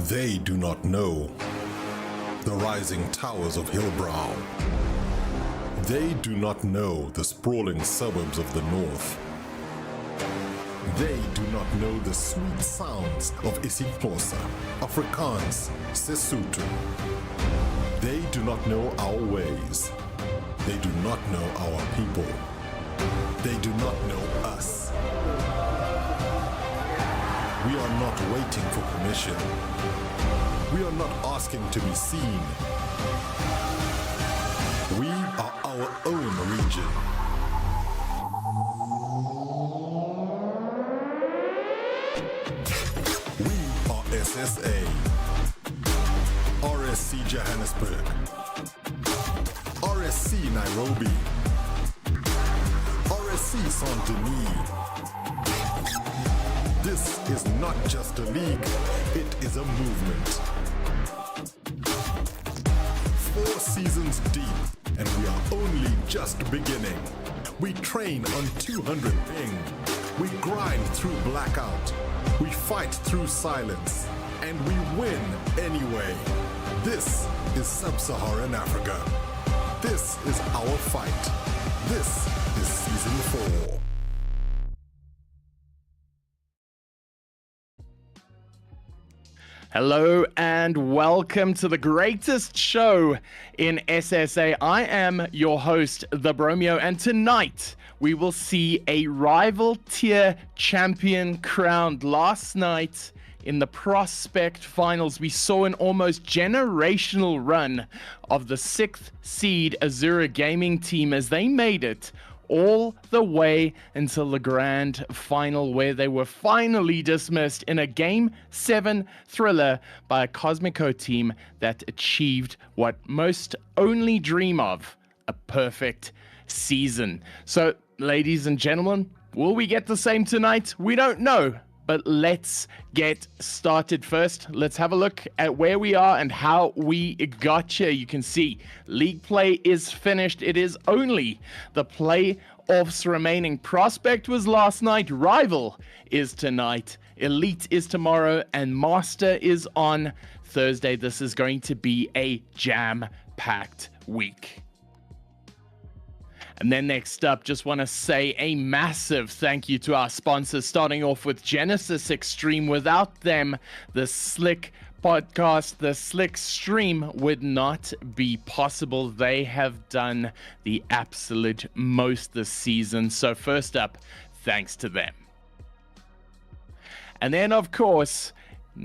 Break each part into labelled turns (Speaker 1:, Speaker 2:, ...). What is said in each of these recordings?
Speaker 1: They do not know the rising towers of Hillbrow. They do not know the sprawling suburbs of the north. They do not know the sweet sounds of isiXhosa, Afrikaans, Sesotho. They do not know our ways. They do not know our people. They do not know us. We are not waiting for permission. We are not asking to be seen. We are our own region. We are SSA, RSC Johannesburg, RSC Nairobi, RSC Saint-Denis. This is not just a league, it is a movement. 4 seasons deep, and we are only just beginning. We train on 200 ping. We grind through blackout. We fight through silence. And we win anyway. This is Sub-Saharan Africa. This is our fight. This is Season 4.
Speaker 2: Hello and welcome to the greatest show in SSA. I am your host, The Bromeo, and tonight we will see a rival tier champion crowned. Last night in the Prospect Finals, we saw an almost generational run of the 6th seed Azura Gaming team as they made it all the way until the grand final, where they were finally dismissed in a Game 7 thriller by a Cosmico team that achieved what most only dream of, a perfect season. So, ladies and gentlemen, will we get the same tonight? We don't know. But let's get started first. Let's have a look at where we are and how we got here. You can see league play is finished. It is only the playoffs remaining. Prospect was last night. Rival is tonight. Elite is tomorrow. And Master is on Thursday. This is going to be a jam-packed week. And then next up, just want to say a massive thank you to our sponsors, starting off with Genisus Extreme. Without them, the Slick podcast, the Slick stream would not be possible. They have done the absolute most this season. So first up, thanks to them. And then, of course,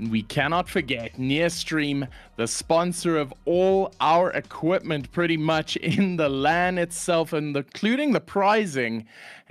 Speaker 2: we cannot forget Nearstream, the sponsor of all our equipment pretty much in the LAN itself, and including the prizing.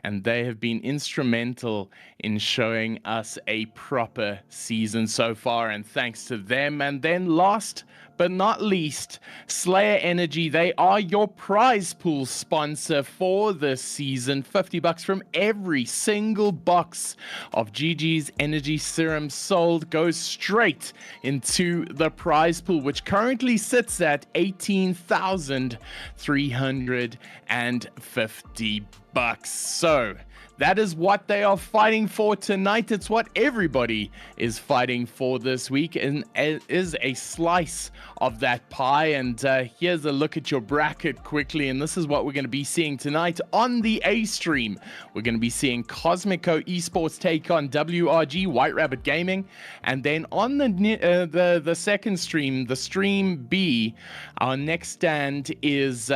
Speaker 2: And they have been instrumental in showing us a proper season so far, and thanks to them. And then last but not least, Slayer Energy. They are your prize pool sponsor for this season. $50 from every single box of GG's Energy Serum sold goes straight into the prize pool, which currently sits at $18,350. So that is what they are fighting for tonight. It's what everybody is fighting for this week, and it is a slice of that pie. And here's a look at your bracket quickly, and this is what we're going to be seeing tonight on the A stream. We're going to be seeing Cosmico Esports take on WRG White Rabbit Gaming, and then on the second stream, the stream B, our next stand is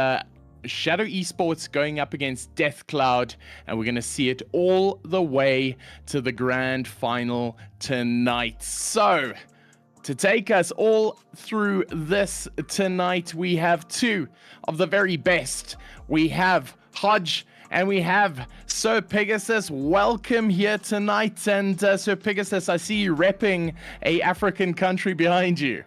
Speaker 2: Shadow Esports going up against Death Cloud, and we're going to see it all the way to the grand final tonight. So, to take us all through this tonight, we have two of the very best. We have Hodge and we have Sir Pegasus. Welcome here tonight. And Sir Pegasus, I see you repping a African country behind you.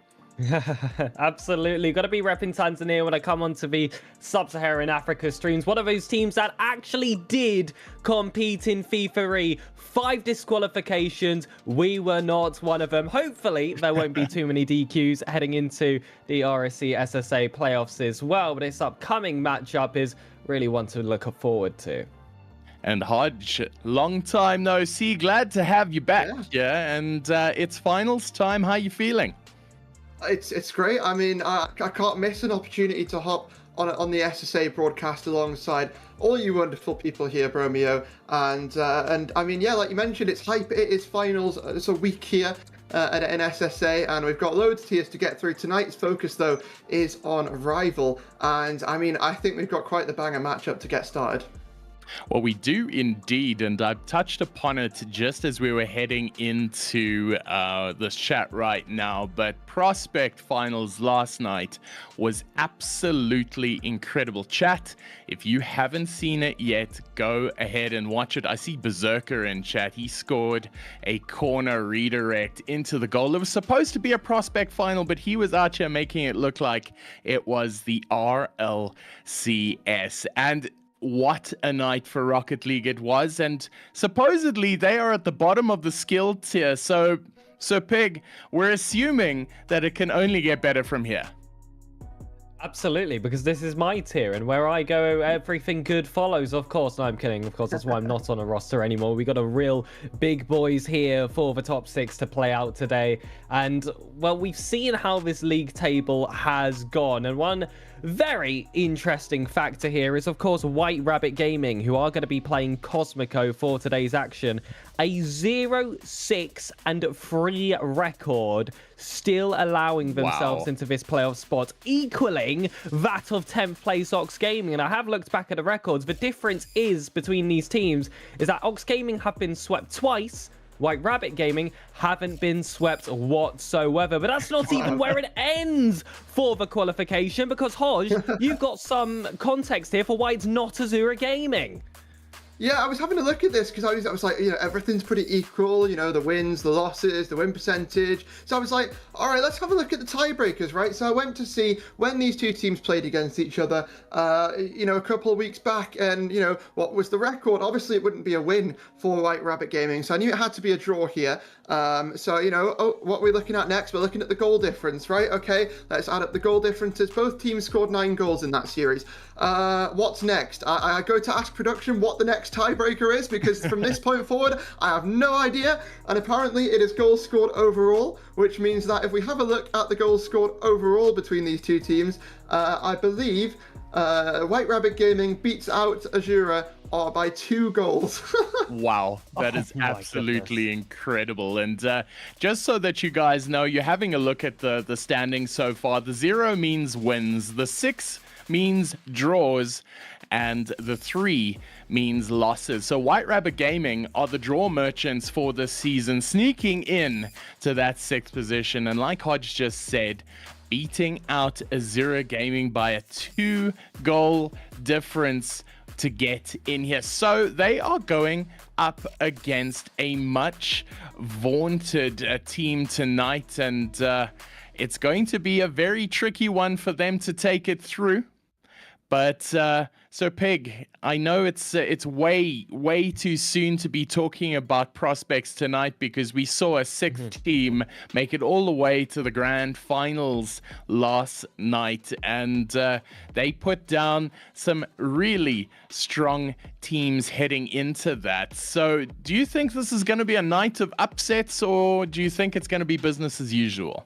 Speaker 3: Absolutely. Got to be repping Tanzania when I come onto the Sub-Saharan Africa streams. One of those teams that actually did compete in FIFA 5 disqualifications. We were not one of them. Hopefully, there won't be too many DQs heading into the RSC SSA playoffs as well. But this upcoming matchup is really one to look forward to.
Speaker 2: And Hodge, long time no see. Glad to have you back. Yeah, and it's finals time. How are you feeling?
Speaker 4: It's great. I mean, I can't miss an opportunity to hop on the SSA broadcast alongside all you wonderful people here, Bromeo. And I mean, yeah, like you mentioned, it's hype. It is finals. It's a week here at SSA, and we've got loads of tiers to get through. Tonight's focus, though, is on Rival. And I mean, I think we've got quite the banger matchup to get started.
Speaker 2: Well, we do indeed, and I've touched upon it just as we were heading into this chat right now, but Prospect Finals last night was absolutely incredible. Chat, if you haven't seen it yet, go ahead and watch it. I see Berserker in chat. He scored a corner redirect into the goal. It was supposed to be a Prospect Final, but he was out here making it look like it was the RLCS. And what a night for Rocket League it was, and supposedly they are at the bottom of the skill tier, so Pig, we're assuming that it can only get better from here.
Speaker 3: Absolutely, because this is my tier, and where I go, everything good follows. Of course, no, I'm kidding. Of course, that's why I'm not on a roster anymore. We got a real big boys here for the top 6 to play out today. And, well, we've seen how this league table has gone. And one very interesting factor here is, of course, White Rabbit Gaming, who are going to be playing Cosmico for today's action. A 0-6-3 record, still allowing themselves into this playoff spot, equaling that of 10th place Ox Gaming. And I have looked back at the records. The difference is between these teams is that Ox Gaming have been swept twice. White Rabbit Gaming haven't been swept whatsoever. But that's not even where it ends for the qualification, because Hodge, you've got some context here for why it's not Azura Gaming.
Speaker 4: Yeah, I was having a look at this because I was like, you know, everything's pretty equal, you know, the wins, the losses, the win percentage. So I was like, all right, let's have a look at the tiebreakers, right? So I went to see when these two teams played against each other, you know, a couple of weeks back, and, you know, what was the record? Obviously, it wouldn't be a win for White Rabbit Gaming, so I knew it had to be a draw here. So, you know, what we're looking at next, we're looking at the goal difference, right? Okay, let's add up the goal differences. Both teams scored 9 goals in that series. What's next? I go to ask production what the next tiebreaker is, because from this point forward, I have no idea. And apparently it is goals scored overall, which means that if we have a look at the goals scored overall between these two teams, I believe White Rabbit Gaming beats out Azura by 2 goals.
Speaker 2: Wow, that is absolutely incredible. And just so that you guys know, you're having a look at the standings so far. The 0 means wins, the 6 means draws, and the 3 means losses. So White Rabbit Gaming are the draw merchants for this season, sneaking in to that 6th position. And like Hodge just said, beating out Azura Gaming by a 2-goal difference to get in here. So they are going up against a much vaunted team tonight, and it's going to be a very tricky one for them to take it through. But so Pig, I know it's way too soon to be talking about prospects tonight, because we saw a 6th team make it all the way to the grand finals last night, and they put down some really strong teams heading into that. So do you think this is going to be a night of upsets, or do you think it's going to be business as usual?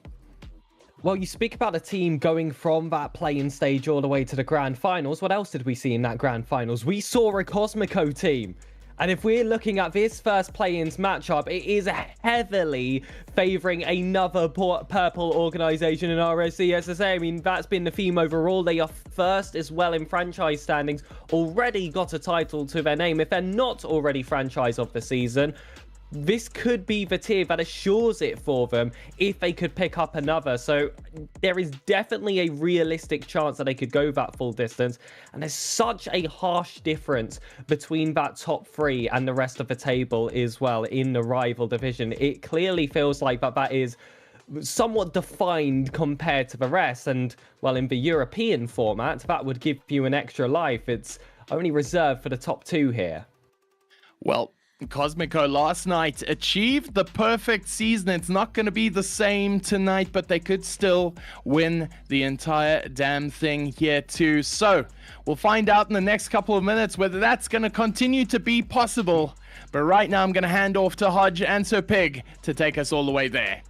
Speaker 3: Well, you speak about a team going from that play-in stage all the way to the grand finals. What else did we see in that grand finals? We saw a Cosmico team. And if we're looking at this first play-ins matchup, it is heavily favoring another purple organization in RSC SSA. I mean, that's been the theme overall. They are first as well in franchise standings, already got a title to their name. If they're not already franchise of the season, this could be the tier that assures it for them if they could pick up another. So there is definitely a realistic chance that they could go that full distance. And there's such a harsh difference between that top 3 and the rest of the table as well in the rival division. It clearly feels like that is somewhat defined compared to the rest. And, well, in the European format, that would give you an extra life. It's only reserved for the top 2 here.
Speaker 2: Well, Cosmico last night achieved the perfect season. It's not going to be the same tonight, but they could still win the entire damn thing here too. So we'll find out in the next couple of minutes whether that's going to continue to be possible. But right now I'm going to hand off to Hodge and Sir Pig to take us all the way there.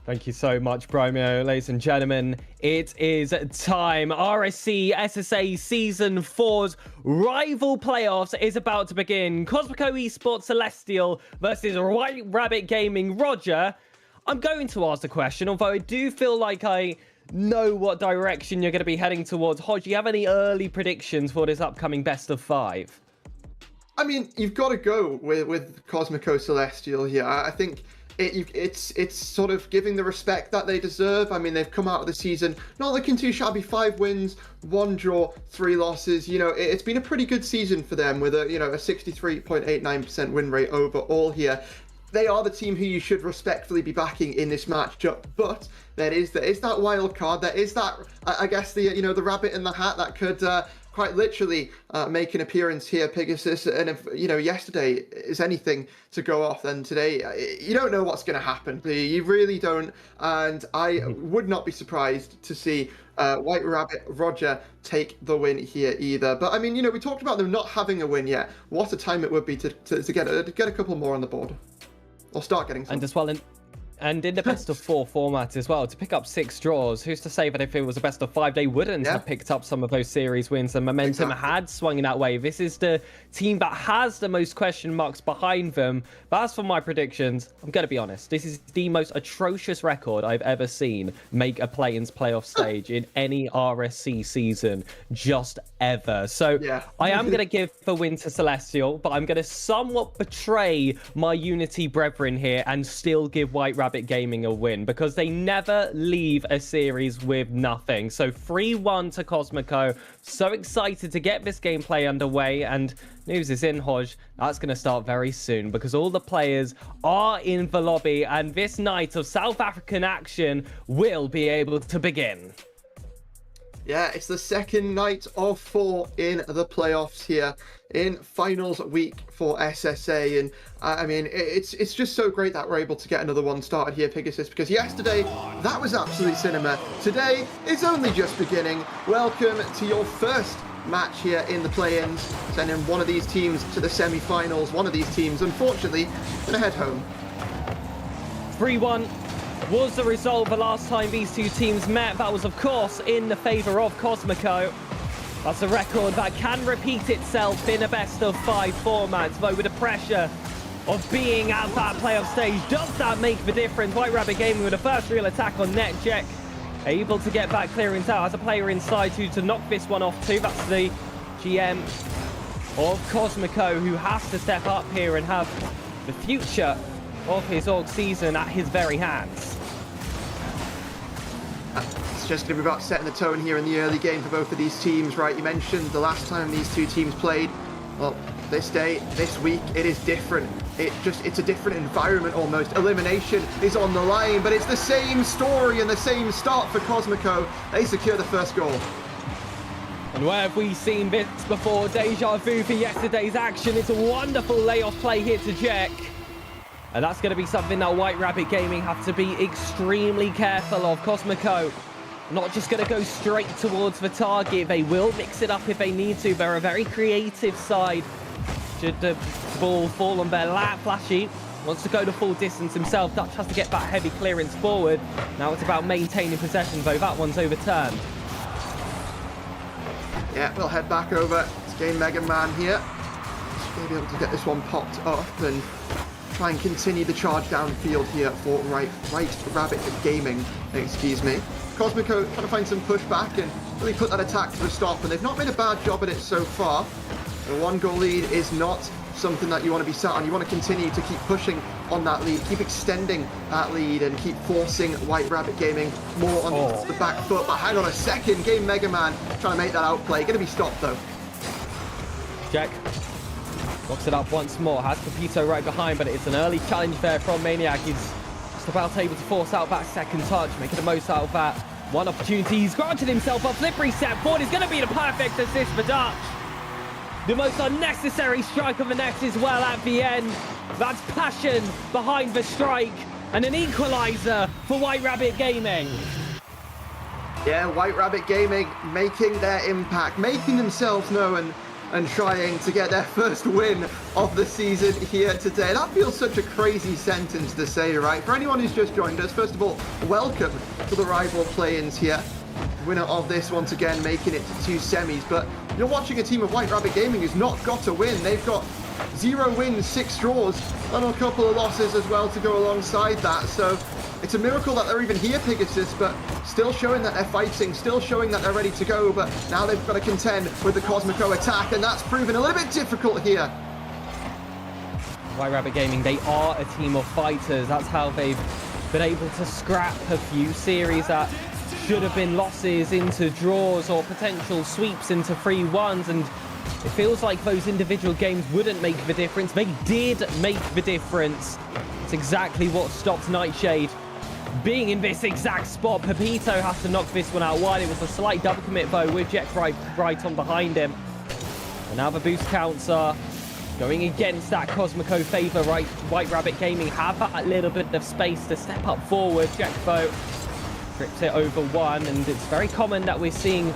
Speaker 3: Thank you so much, Bromeo. Ladies and gentlemen, it is time. RSC SSA Season 4's rival playoffs is about to begin. Cosmico Esports Celestial versus White Rabbit Gaming. Roger, I'm going to ask the question, although I do feel like I know what direction you're going to be heading towards. Hodge, do you have any early predictions for this upcoming best of 5?
Speaker 4: I mean, you've got to go with Cosmico Celestial here. I think it's sort of giving the respect that they deserve. I mean, they've come out of the season not looking too shabby. 5 wins, 1 draw, 3 losses. You know, it's been a pretty good season for them with a 63.89% win rate overall here. They are the team who you should respectfully be backing in this matchup, but there is that wild card. There is that, I guess, the rabbit in the hat that could quite literally make an appearance here, Pegasus. And if yesterday is anything to go off, then today you don't know what's going to happen. You really don't. And I would not be surprised to see White Rabbit Roger take the win here either. But I mean, we talked about them not having a win yet. What a time it would be to get a couple more on the board. Or start getting some.
Speaker 3: And as well, and in the best of 4 format as well, to pick up 6 draws, who's to say that if it was a best of 5, they wouldn't have picked up some of those series wins? The momentum had swung in that way. This is the team that has the most question marks behind them. But as for my predictions, I'm going to be honest. This is the most atrocious record I've ever seen make a play-ins playoff stage in any RSC season, just ever. So I am going to give the win to Celestial, but I'm going to somewhat betray my Unity brethren here and still give White Rabbit Gaming a win, because they never leave a series with nothing. So 3-1 to Cosmico. So excited to get this gameplay underway, and news is in, Hodge. That's going to start very soon because all the players are in the lobby, and this night of South African action will be able to begin.
Speaker 4: Yeah, it's the second night of 4 in the playoffs here in finals week for SSA. And I mean, it's just so great that we're able to get another one started here, Pegasus, because yesterday, that was absolute cinema. Today is only just beginning. Welcome to your first match here in the play-ins, sending one of these teams to the semi-finals. One of these teams, unfortunately, gonna head home.
Speaker 3: 3-1 was the result the last time these two teams met. That was, of course, in the favour of Cosmico. That's a record that can repeat itself in a best of 5 format, though with the pressure of being at that playoff stage, does that make the difference? White Rabbit Gaming with the first real attack on net. Jack able to get that clearance out as a player inside to knock this one off too. That's the GM of Cosmico, who has to step up here and have the future of his org season at his very hands.
Speaker 4: It's just going to be about setting the tone here in the early game for both of these teams, right? You mentioned the last time these two teams played. Well, this day, this week, it is different. It's a different environment almost. Elimination is on the line, but it's the same story and the same start for Cosmico. They secure the first goal.
Speaker 3: And where have we seen this before? Deja vu for yesterday's action. It's a wonderful layoff play here to Jack. And that's going to be something that White Rabbit Gaming have to be extremely careful of. Cosmico not just going to go straight towards the target. They will mix it up if they need to. They're a very creative side. Should the ball fall on their lap, Flashy wants to go the full distance himself. Dutch has to get that heavy clearance forward. Now it's about maintaining possession, though. That one's overturned.
Speaker 4: Yeah, we'll head back over to Game Mega Man here. Should be able to get this one popped up and try and continue the charge downfield here for White Rabbit Gaming, excuse me. Cosmico trying to find some pushback and really put that attack to a stop, and they've not made a bad job at it so far. The 1-goal lead is not something that you want to be sat on. You want to continue to keep pushing on that lead, keep extending that lead, and keep forcing White Rabbit Gaming more on the back foot. But hang on a second, Game Mega Man trying to make that outplay. Going to be stopped though.
Speaker 3: Jack locks it up once more, has Pepito right behind, but it's an early challenge there from Maniac. He's just about able to force out that second touch, making the most out of that one opportunity. He's granted himself a slippery step forward. Is going to be the perfect assist for Dutch. The most unnecessary strike of the net as well at the end. That's passion behind the strike, and an equaliser for White Rabbit Gaming.
Speaker 4: Yeah, White Rabbit Gaming making their impact, making themselves known. and trying to get their first win of the season here today. That feels such a crazy sentence to say, right? For anyone who's just joined us, first of all, welcome to the rival play-ins here. Winner of this once again making it to 2 semis, but you're watching a team of White Rabbit Gaming who's not got a win. They've got 0 wins, 6 draws, and a couple of losses as well to go alongside that. So it's a miracle that they're even here, Pegasus, but still showing that they're fighting, still showing that they're ready to go. But now they've got to contend with the Cosmico attack, and that's proven a little bit difficult here.
Speaker 3: White Rabbit Gaming, they are a team of fighters. That's how they've been able to scrap a few series that should have been losses into draws or potential sweeps into 3-1s, and it feels like those individual games wouldn't make the difference. They did make the difference. It's exactly what stopped Nightshade being in this exact spot. Pepito has to knock this one out wide. It was a slight double commit though, with Jack right on behind him. And now the boost counts are going against that Cosmico favor, right? White Rabbit Gaming have that little bit of space to step up forward. Jack though trips it over one, and it's very common that we're seeing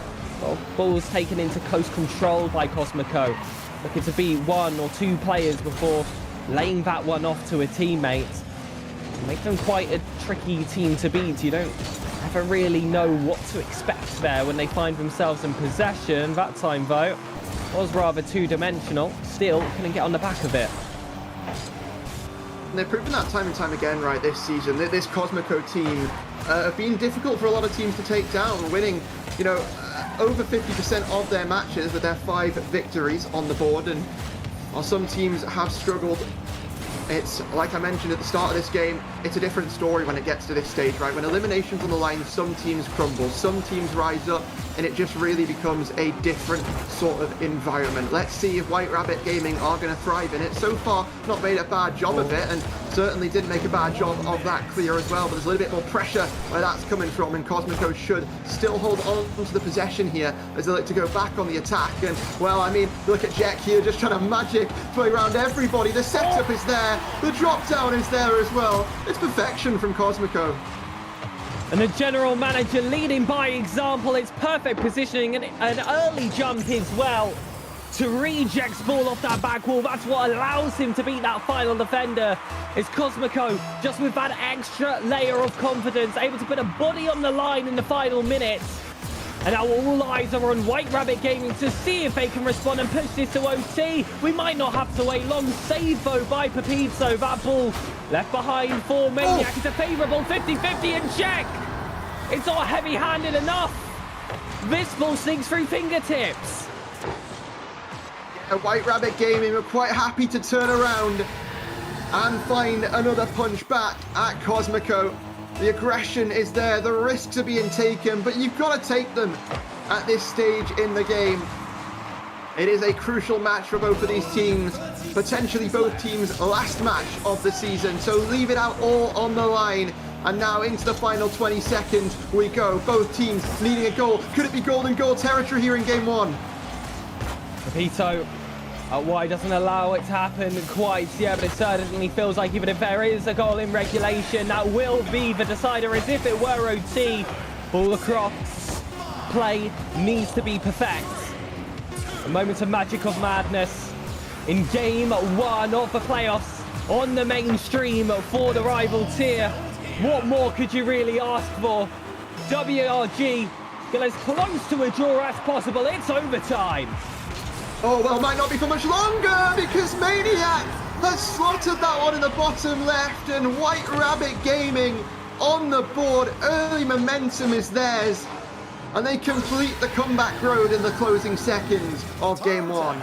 Speaker 3: balls taken into close control by Cosmico, looking to beat 1 or 2 players before laying that one off to a teammate. Make them quite a tricky team to beat. You don't ever really know what to expect there when they find themselves in possession. That time though was rather two-dimensional. Still couldn't get on the back of it.
Speaker 4: And they've proven that time and time again, right, this season. This Cosmico team have been difficult for a lot of teams to take down, winning, you know, over 50% of their matches with their 5 victories on the board. And while some teams have struggled, it's, like I mentioned at the start of this game, it's a different story when it gets to this stage, right? When elimination's on the line, some teams crumble, some teams rise up, and it just really becomes a different sort of environment. Let's see if White Rabbit Gaming are going to thrive in it. So far, not made a bad job of it, and certainly didn't make a bad job of that clear as well, but there's a little bit more pressure where that's coming from, and Cosmico should still hold on to the possession here as they look to go back on the attack. And, well, I mean, look at Jack here just trying to magic play around everybody. The setup is there, the drop down is there as well. It's perfection from Cosmico.
Speaker 3: And the general manager leading by example. It's perfect positioning and an early jump as well to read Jack's ball off that back wall. That's what allows him to beat that final defender. It's Cosmico just with that extra layer of confidence, able to put a body on the line in the final minutes. And now all eyes are on White Rabbit Gaming to see if they can respond and push this to OT. We might not have to wait long. Save though by Pepito. That ball left behind for Maniac. It's a favourable 50-50 and check. It's not heavy-handed enough. This ball sinks through fingertips.
Speaker 4: White Rabbit Gaming were quite happy to turn around and find another punch back at Cosmico. The aggression is there, the risks are being taken, but you've got to take them at this stage in the game. It is a crucial match for both of these teams, potentially both teams' last match of the season, so leave it out all on the line. And now into the final 20 seconds we go, both teams needing a goal. Could it be golden goal territory here in game 1?
Speaker 3: Pepito out wide doesn't allow it to happen quite yet, but it certainly feels like even if there is a goal in regulation, that will be the decider as if it were OT. Ball across, play needs to be perfect. A moment of magic of madness in game 1 of the playoffs on the mainstream for the rival tier. What more could you really ask for? WRG get as close to a draw as possible. It's overtime.
Speaker 4: Oh, well, might not be for much longer because Maniac has slotted that one in the bottom left, and White Rabbit Gaming on the board. Early momentum is theirs, and they complete the comeback road in the closing seconds of game 1.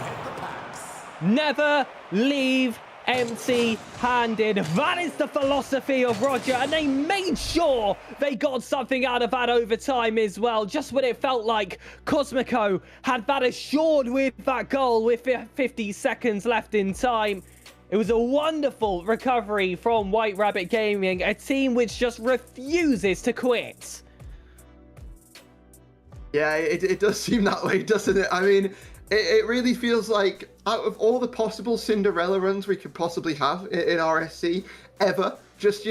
Speaker 3: Never leave empty-handed. That is the philosophy of Roger, and they made sure they got something out of that overtime as well, just when it felt like Cosmico had that assured with that goal with 50 seconds left in time. It was a wonderful recovery from White Rabbit Gaming, a team which just refuses to quit.
Speaker 4: Yeah, it does seem that way, doesn't it? I mean, it really feels like out of all the possible Cinderella runs we could possibly have in RSC ever, just,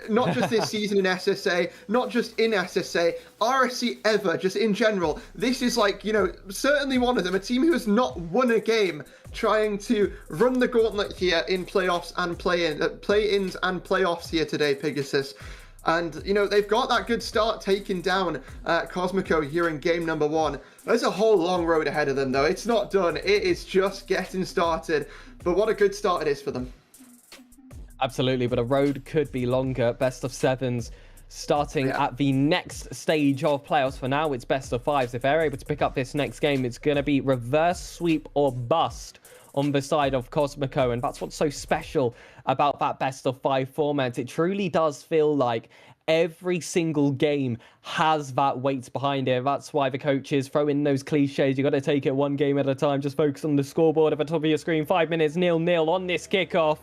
Speaker 4: not just this season in SSA, not just in SSA, RSC ever, just in general. This is like, certainly one of them, a team who has not won a game trying to run the gauntlet here in playoffs and play-ins and playoffs here today, Pegasus. And, they've got that good start taking down Cosmico here in game number 1. There's a whole long road ahead of them, though. It's not done. It is just getting started. But what a good start it is for them.
Speaker 3: Absolutely, but a road could be longer. Best of 7s starting at the next stage of playoffs. For now, it's best of 5s. If they're able to pick up this next game, it's going to be reverse sweep or bust on the side of Cosmico, and that's what's so special about that best of 5 format. It truly does feel like every single game has that weight behind it. That's why the coaches throw in those cliches. You got to take it one game at a time. Just focus on the scoreboard at the top of your screen. 5 minutes 0-0 on this kickoff,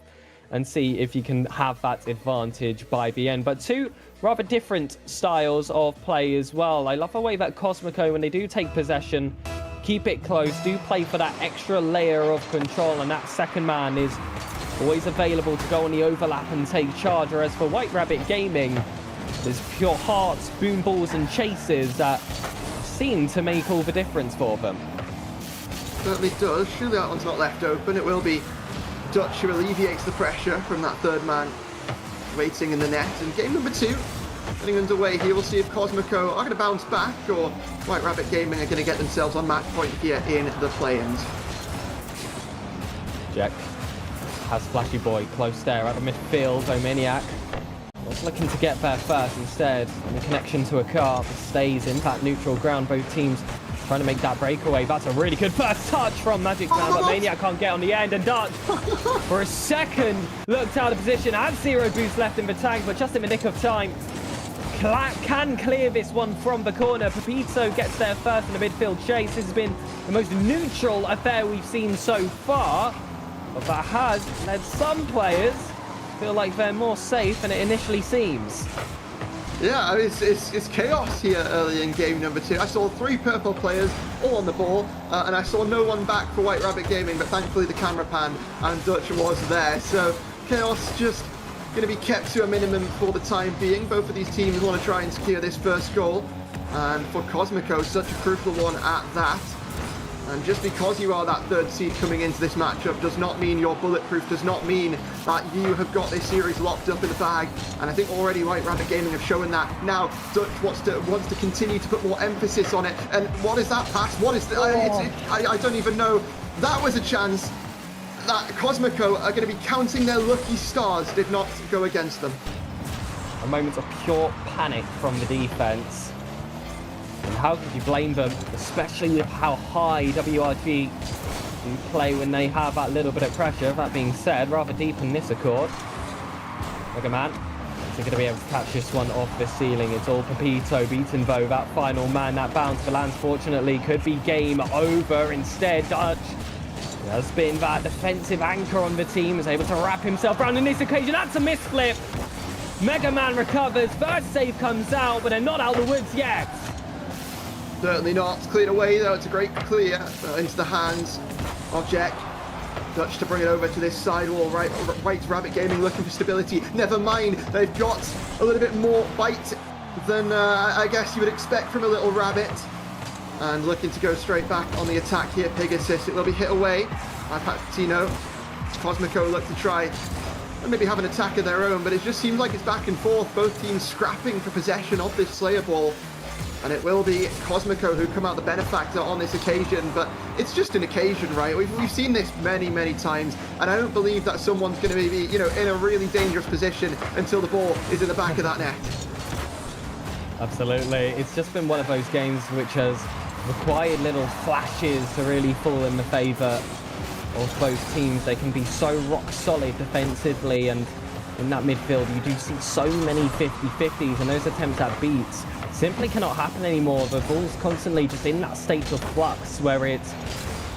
Speaker 3: and see if you can have that advantage by the end. But two rather different styles of play as well. I love the way that Cosmico, when they do take possession, keep it close, do play for that extra layer of control, and that second man is always available to go on the overlap and take charge. Whereas for White Rabbit Gaming, there's pure hearts, boom balls and chases that seem to make all the difference for them.
Speaker 4: Certainly does. Surely that one's not left open. It will be Dutch who alleviates the pressure from that third man waiting in the net. And game number 2 getting underway here. We'll see if Cosmico are going to bounce back or White Rabbit Gaming are going to get themselves on match point here in the play-ins.
Speaker 3: Jack has Flashy Boy close there at the midfield. Omaniac was looking to get there first. Instead, the connection to a car stays in that neutral ground. Both teams trying to make that breakaway. That's a really good first touch from Magic Man, but Maniac can't get on the end, and Dutch for a second looked out of position, has 0 boost left in the tank, but just in the nick of time can clear this one from the corner. Pepito gets there first in the midfield chase. This has been the most neutral affair we've seen so far, but that has led some players feel like they're more safe than it initially seems.
Speaker 4: Yeah, I mean, it's chaos here early in game number 2. I saw 3 purple players all on the ball, and I saw no one back for White Rabbit Gaming, but thankfully the camera panned and Dutch was there. So chaos just going to be kept to a minimum for the time being. Both of these teams want to try and secure this first goal, and for Cosmico, such a crucial one at that. And just because you are that 3rd seed coming into this matchup does not mean you're bulletproof, does not mean that you have got this series locked up in the bag. And I think already White Rabbit Gaming have shown that. Now Dutch wants to continue to put more emphasis on it. And what is that pass? What is I don't even know. That was a chance that Cosmico are going to be counting their lucky stars did not go against them.
Speaker 3: A moment of pure panic from the defense. And how could you blame them, especially with how high WRG do play when they have that little bit of pressure. That being said, rather deep in this accord. Mega Man is going to be able to catch this one off the ceiling. It's all Pepito beaten though. That final man, that bounce for Lance, fortunately, could be game over. Instead, Dutch has been that defensive anchor on the team, is able to wrap himself around in this occasion. That's a misflip. Mega Man recovers. First save comes out, but they're not out of the woods yet.
Speaker 4: Certainly not. It's cleared away though. It's a great clear into the hands of Jack. Dutch to bring it over to this side wall. White Rabbit Gaming looking for stability. Never mind, they've got a little bit more bite than I guess you would expect from a little rabbit. And looking to go straight back on the attack here, Pegasus. It will be hit away by Patino. Cosmico look to try and maybe have an attack of their own, but it just seems like it's back and forth. Both teams scrapping for possession of this Slayer ball. And it will be Cosmico who come out the benefactor on this occasion, but it's just an occasion, right? We've seen this many, many times, and I don't believe that someone's going to be, in a really dangerous position until the ball is in the back of that net.
Speaker 3: Absolutely. It's just been one of those games which has required little flashes to really fall in the favour of both teams. They can be so rock solid defensively, and in that midfield you do see so many 50-50s, and those attempts at beats simply cannot happen anymore. The ball's constantly just in that state of flux where it's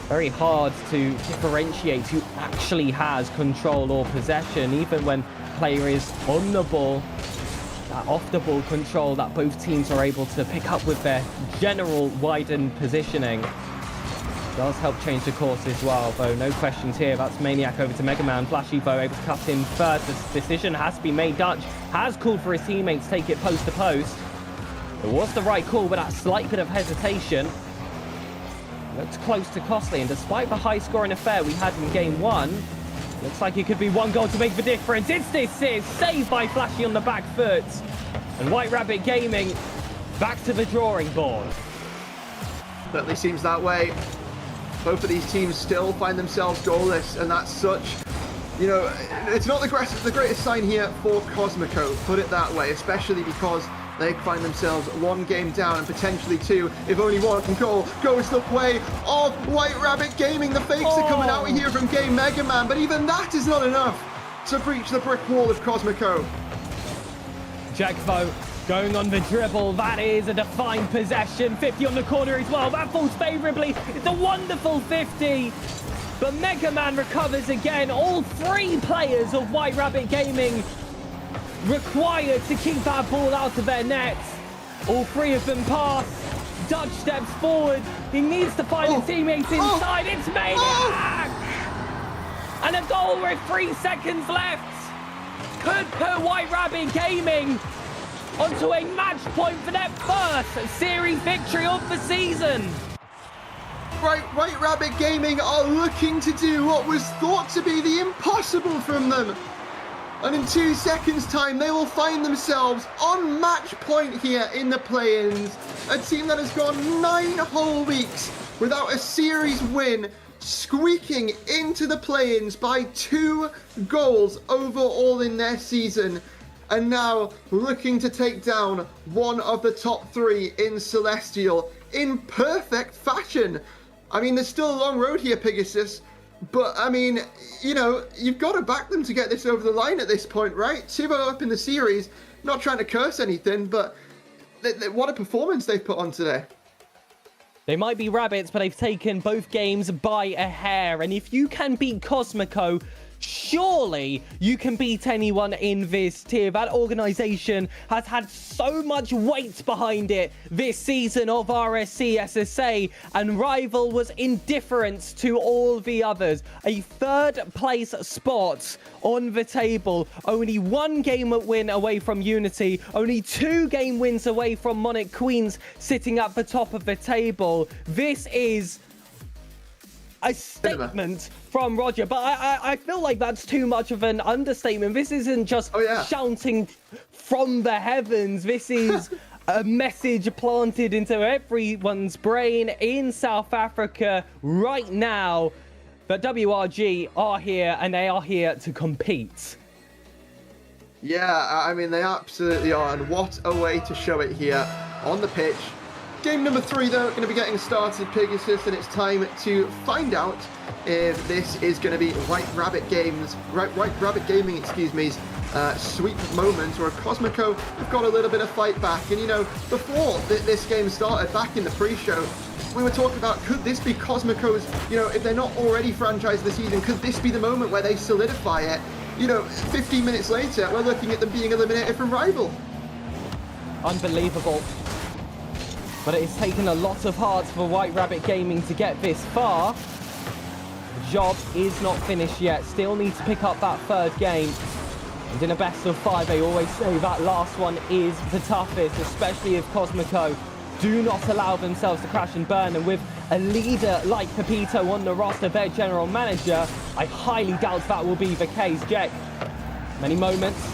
Speaker 3: very hard to differentiate who actually has control or possession, even when player is on the ball. That off the ball control that both teams are able to pick up with their general widened positioning Does help change the course as well, though no questions here. That's Maniac over to Mega Man. Flashy, though, able to cut in first. The decision has to be made. Dutch has called for his teammates to take it post to post. It was the right call, but that slight bit of hesitation looks close to costly. And despite the high-scoring affair we had in Game 1, looks like it could be one goal to make the difference. It's this is saved by Flashy on the back foot. And White Rabbit Gaming back to the drawing board.
Speaker 4: Certainly seems that way. Both of these teams still find themselves goalless, and that's such, you know, it's not the greatest sign here for Cosmico, put it that way, especially because they find themselves one game down and potentially two if only one goal goes the way of White Rabbit Gaming. The fakes are coming out here from Game Mega Man, but even that is not enough to breach the brick wall of Cosmico.
Speaker 3: Jackvo going on the dribble. That is a defined possession. 50 on the corner as well. That falls favourably. It's a wonderful 50. But Mega Man recovers again. All three players of White Rabbit Gaming required to keep that ball out of their nets. All three of them pass. Dutch steps forward. He needs to find his teammates inside. It's Maniac! And a goal with 3 seconds left could put White Rabbit Gaming onto a match point for their first series victory of the season.
Speaker 4: White Rabbit Gaming are looking to do what was thought to be the impossible from them. And in 2 seconds' time, they will find themselves on match point here in the play-ins. A team that has gone 9 whole weeks without a series win, squeaking into the play-ins by 2 goals overall in their season. And now looking to take down one of the top 3 in Celestial in perfect fashion. I mean, there's still a long road here, Pegasus. But, I mean, you know, you've got to back them to get this over the line at this point, right? 2-0 up in the series. Not trying to curse anything, but what a performance they've put on today.
Speaker 3: They might be rabbits, but they've taken both games by a hair. And if you can beat Cosmico, surely you can beat anyone in this tier. That organization has had so much weight behind it this season of RSC SSA, and Rival was indifferent to all the others. A 3rd place spot on the table, only 1 game win away from Unity, only 2 game wins away from Monarch Queens sitting at the top of the table. This is a statement from Roger, but I feel like that's too much of an understatement. This isn't just shouting from the heavens. This is a message planted into everyone's brain in South Africa right now that WRG are here, and they are here to compete.
Speaker 4: Yeah, I mean, they absolutely are, and what a way to show it here on the pitch. Game number 3, though, going to be getting started, Pegasus, and it's time to find out if this is going to be White Rabbit Gaming, excuse me, sweep moment, or if Cosmico have got a little bit of fight back. And, you know, before this game started, back in the pre-show, we were talking about, could this be Cosmico's, you know, if they're not already franchised this season, could this be the moment where they solidify it? You know, 15 minutes later, we're looking at them being eliminated from Rival.
Speaker 3: Unbelievable. But it has taken a lot of heart for White Rabbit Gaming to get this far. The job is not finished yet. Still need to pick up that 3rd game. And in a best of 5, they always say that last one is the toughest, especially if Cosmico do not allow themselves to crash and burn. And with a leader like Pepito on the roster, their general manager, I highly doubt that will be the case. Jack, many moments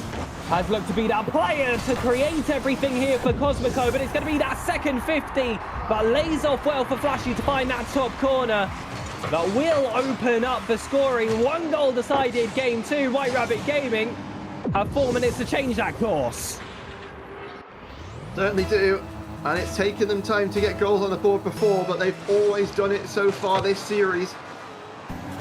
Speaker 3: has looked to be that player to create everything here for Cosmico, but it's going to be that second 50 that lays off well for Flashy to find that top corner that will open up the scoring. 1 goal decided Game 2. White Rabbit Gaming have 4 minutes to change that course.
Speaker 4: Certainly do, and it's taken them time to get goals on the board before, but they've always done it so far this series.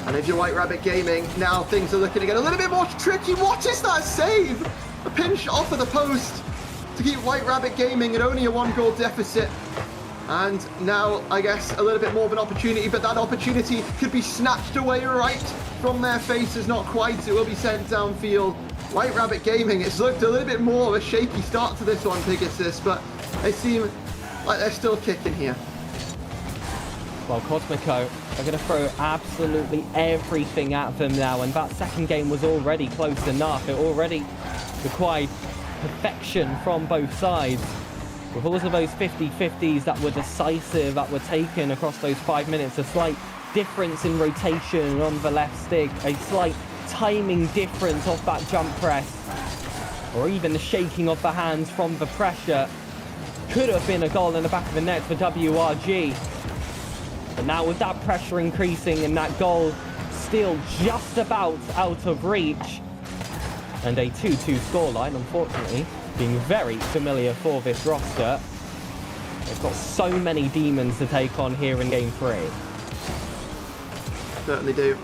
Speaker 4: And if you're White Rabbit Gaming, now things are looking to get a little bit more tricky. What is that save? A pinch off of the post to keep White Rabbit Gaming at only a 1-goal deficit. And now, I guess, a little bit more of an opportunity, but that opportunity could be snatched away right from their faces. Not quite, it will be sent downfield. White Rabbit Gaming, it's looked a little bit more of a shaky start to this one, Pegasus, but they seem like they're still kicking here.
Speaker 3: Well, Cosmico are going to throw absolutely everything at them now, and that second game was already close enough. It already required perfection from both sides. With all of those 50-50s that were decisive, that were taken across those 5 minutes, a slight difference in rotation on the left stick, a slight timing difference off that jump press, or even the shaking of the hands from the pressure, could have been a goal in the back of the net for WRG. But now with that pressure increasing and that goal still just about out of reach, and a 2-2 scoreline, unfortunately, being very familiar for this roster. They've got so many demons to take on here in Game 3.
Speaker 4: Certainly do.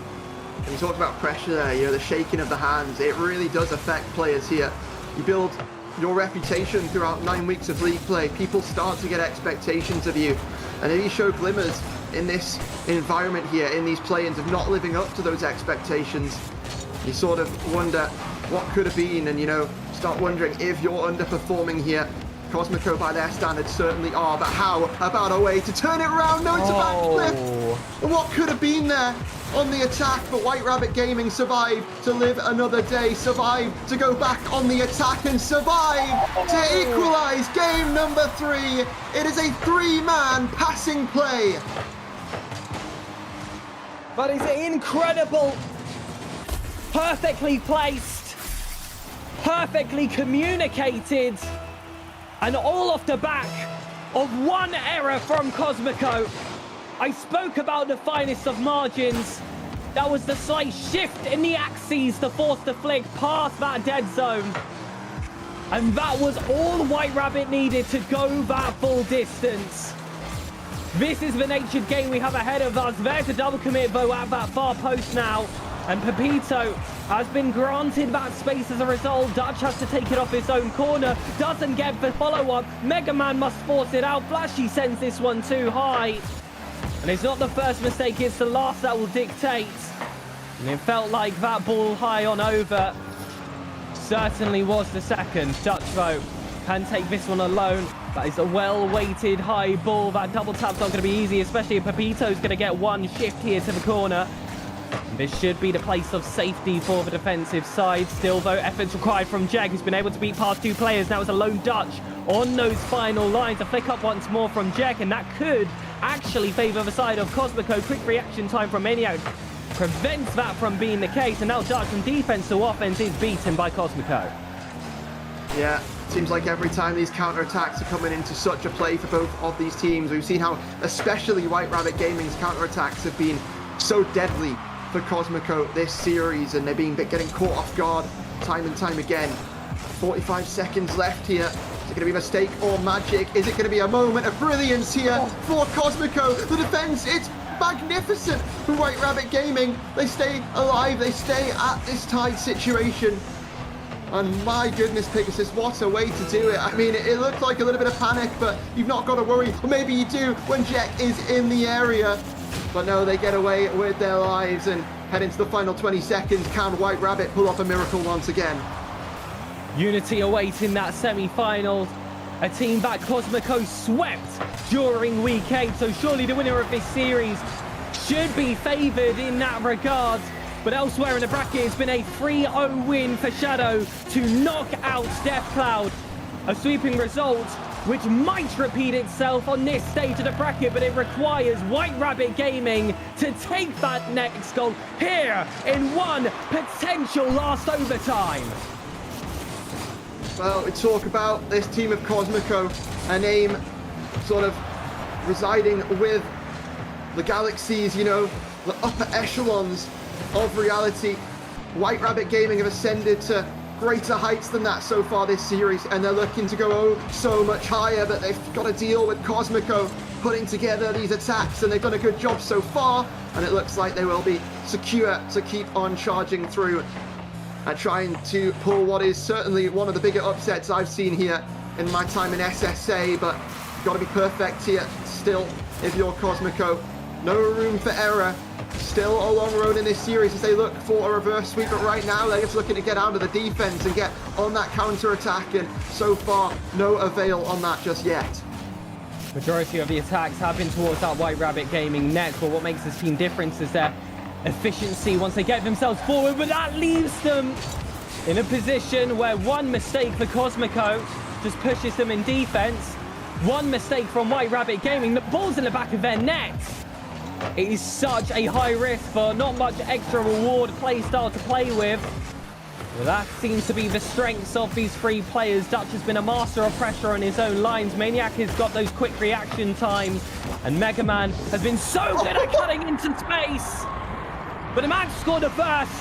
Speaker 4: And you talked about pressure there, you know, the shaking of the hands. It really does affect players here. You build your reputation throughout 9 weeks of league play. People start to get expectations of you. And if you show glimmers in this environment here, in these play-ins, of not living up to those expectations, you sort of wonder what could have been, and, you know, start wondering if you're underperforming here. Cosmico, by their standards, certainly are, but how about a way to turn it around? No, it's a backflip! And what could have been there on the attack? But White Rabbit Gaming survived to live another day, survived to go back on the attack, and survived to equalize game number 3. It is a 3-man passing play.
Speaker 3: But it's incredible. Perfectly placed. Perfectly communicated, and all off the back of one error from Cosmico. I spoke about the finest of margins. That was the slight shift in the axes to force the flick past that dead zone. And that was all White Rabbit needed to go that full distance. This is the natured game we have ahead of us. There's a double commit though at that far post now. And Pepito has been granted that space as a result. Dutch has to take it off his own corner. Doesn't get the follow-up. Mega Man must force it out. Flashy sends this one too high. And it's not the first mistake, it's the last that will dictate. And it felt like that ball high on over certainly was the second. Dutch, though, can take this one alone. That is a well-weighted high ball. That double tap's not going to be easy, especially if Pepito's going to get one shift here to the corner. This should be the place of safety for the defensive side. Still, though, efforts required from Jeg, who's been able to beat past 2 players. Now it's a lone Dutch on those final lines. A flick up once more from Jeg, and that could actually favour the side of Cosmico. Quick reaction time from Maniac prevents that from being the case. And now Dutch from defense to offense is beaten by Cosmico.
Speaker 4: Yeah, seems like every time these counter-attacks are coming into such a play for both of these teams. We've seen how especially White Rabbit Gaming's counter-attacks have been so deadly for Cosmico this series, and they're getting caught off guard time and time again. 45 seconds left here. Is it going to be a mistake or magic? Is it going to be a moment of brilliance here for Cosmico? The defense, it's magnificent for White Rabbit Gaming. They stay alive, they stay at this tight situation. And my goodness, Pegasus, what a way to do it. I mean, it looked like a little bit of panic, but you've not got to worry. Or maybe you do when Jack is in the area. But no, they get away with their lives and head into the final 20 seconds. Can White Rabbit pull off a miracle once again?
Speaker 3: Unity awaiting that semi-final. A team that Cosmico swept during week 8. So surely the winner of this series should be favoured in that regard. But elsewhere in the bracket, it's been a 3-0 win for Shadow to knock out Death Cloud. A sweeping result which might repeat itself on this stage of the bracket, but it requires White Rabbit Gaming to take that next goal here in one potential last overtime.
Speaker 4: Well, we talk about this team of Cosmico, a name sort of residing with the galaxies, you know, the upper echelons of reality. White Rabbit Gaming have ascended to greater heights than that so far this series, and they're looking to go so much higher, but they've got to deal with Cosmico putting together these attacks, and they've done a good job so far, and it looks like they will be secure to keep on charging through and trying to pull what is certainly one of the bigger upsets I've seen here in my time in SSA, but you've got to be perfect here still if you're Cosmico. No room for error. Still a long road in this series as they look for a reverse sweep, but right now they're just looking to get out of the defense and get on that counter attack, and so far no avail on that just yet.
Speaker 3: Majority of the attacks have been towards that White Rabbit Gaming net, but what makes this team different is their efficiency once they get themselves forward, but that leaves them in a position where one mistake for Cosmico just pushes them in defense. One mistake from White Rabbit Gaming, the ball's in the back of their net. It is such a high risk for not much extra reward play style to play with. Well, that seems to be the strengths of these three players. Dutch has been a master of pressure on his own lines. Maniac has got those quick reaction times. And Mega Man has been so good at cutting into space. But the man scored the first.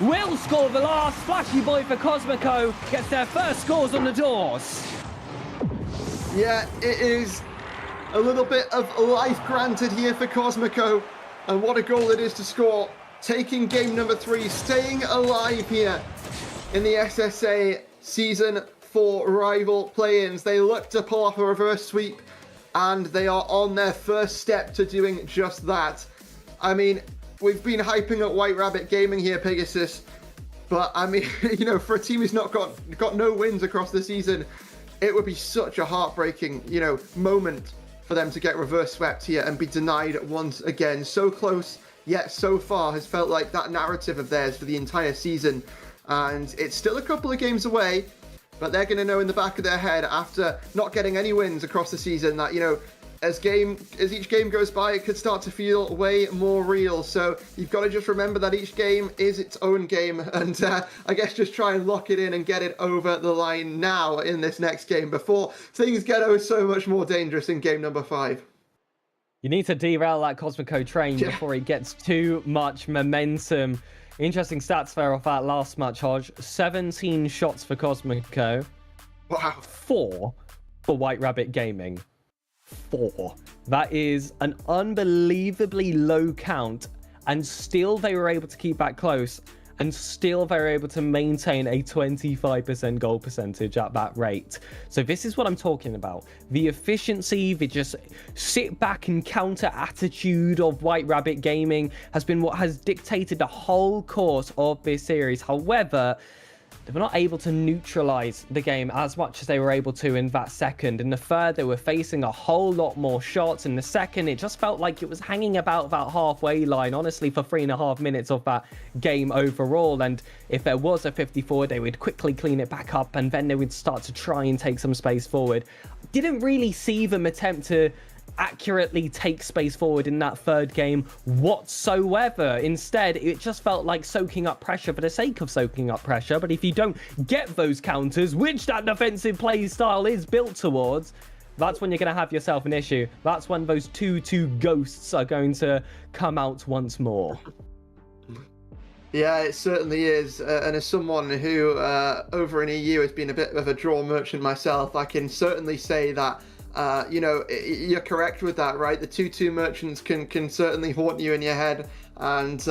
Speaker 3: Will score the last. Flashy Boy for Cosmico gets their first scores on the doors.
Speaker 4: Yeah, it is a little bit of life granted here for Cosmico. And what a goal it is to score. Taking game number 3, staying alive here in the SSA Season 4 rival play-ins. They look to pull off a reverse sweep, and they are on their first step to doing just that. I mean, we've been hyping up White Rabbit Gaming here, Pegasus, but I mean, you know, for a team who's not got no wins across the season, it would be such a heartbreaking, you know, moment for them to get reverse swept here and be denied once again. So close, yet so far has felt like that narrative of theirs for the entire season. And it's still a couple of games away, but they're going to know in the back of their head after not getting any wins across the season that, you know, as each game goes by, it could start to feel way more real. So you've got to just remember that each game is its own game, and I guess just try and lock it in and get it over the line now in this next game before things get so much more dangerous in game number 5.
Speaker 3: You need to derail that Cosmico train before it gets too much momentum. Interesting stats there off that last match, Hodge. 17 shots for Cosmico.
Speaker 4: Wow.
Speaker 3: 4 for White Rabbit Gaming. 4. That is an unbelievably low count, and still they were able to keep that close, and still they were able to maintain a 25% goal percentage at that rate. So this is what I'm talking about. The efficiency, the just sit back and counter attitude of White Rabbit Gaming has been what has dictated the whole course of this series. However, they were not able to neutralize the game as much as they were able to in that second. In the third, they were facing a whole lot more shots. In the second, it just felt like it was hanging about that halfway line, honestly, for 3.5 minutes of that game overall. And if there was a 54, they would quickly clean it back up, and then they would start to try and take some space forward. Didn't really see them attempt to accurately take space forward in that third game whatsoever. Instead, it just felt like soaking up pressure for the sake of soaking up pressure. But if you don't get those counters, which that defensive play style is built towards, that's when you're going to have yourself an issue. That's when those 2-2 ghosts are going to come out once more.
Speaker 4: Yeah, it certainly is. And as someone who over in EU has been a bit of a draw merchant myself, I can certainly say that you know, you're correct with that, right? The 2-2 merchants can certainly haunt you in your head. And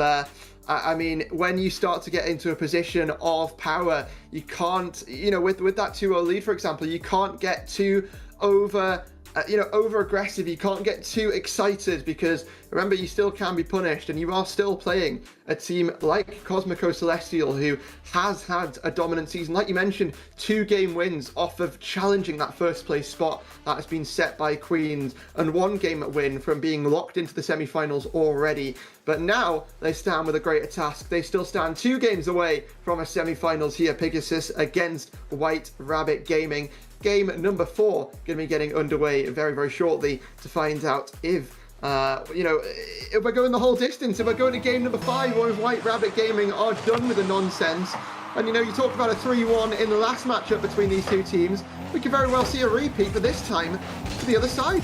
Speaker 4: I mean, when you start to get into a position of power, you can't, you know, with that 2-0 lead, for example, you can't get too over aggressive. You can't get too excited, because remember, you still can be punished, and you are still playing a team like Cosmico Celestial, who has had a dominant season. Like you mentioned, 2 game wins off of challenging that first place spot that has been set by Queens, and 1 game win from being locked into the semi-finals already. But now they stand with a greater task. They still stand 2 games away from a semi-finals here, Pegasus, against White Rabbit Gaming. Game number 4 going to be getting underway very, very shortly to find out if, you know, if we're going the whole distance, if we're going to game number 5, or if White Rabbit Gaming are done with the nonsense. And, you know, you talked about a 3-1 in the last matchup between these 2 teams. We could very well see a repeat, but this time to the other side.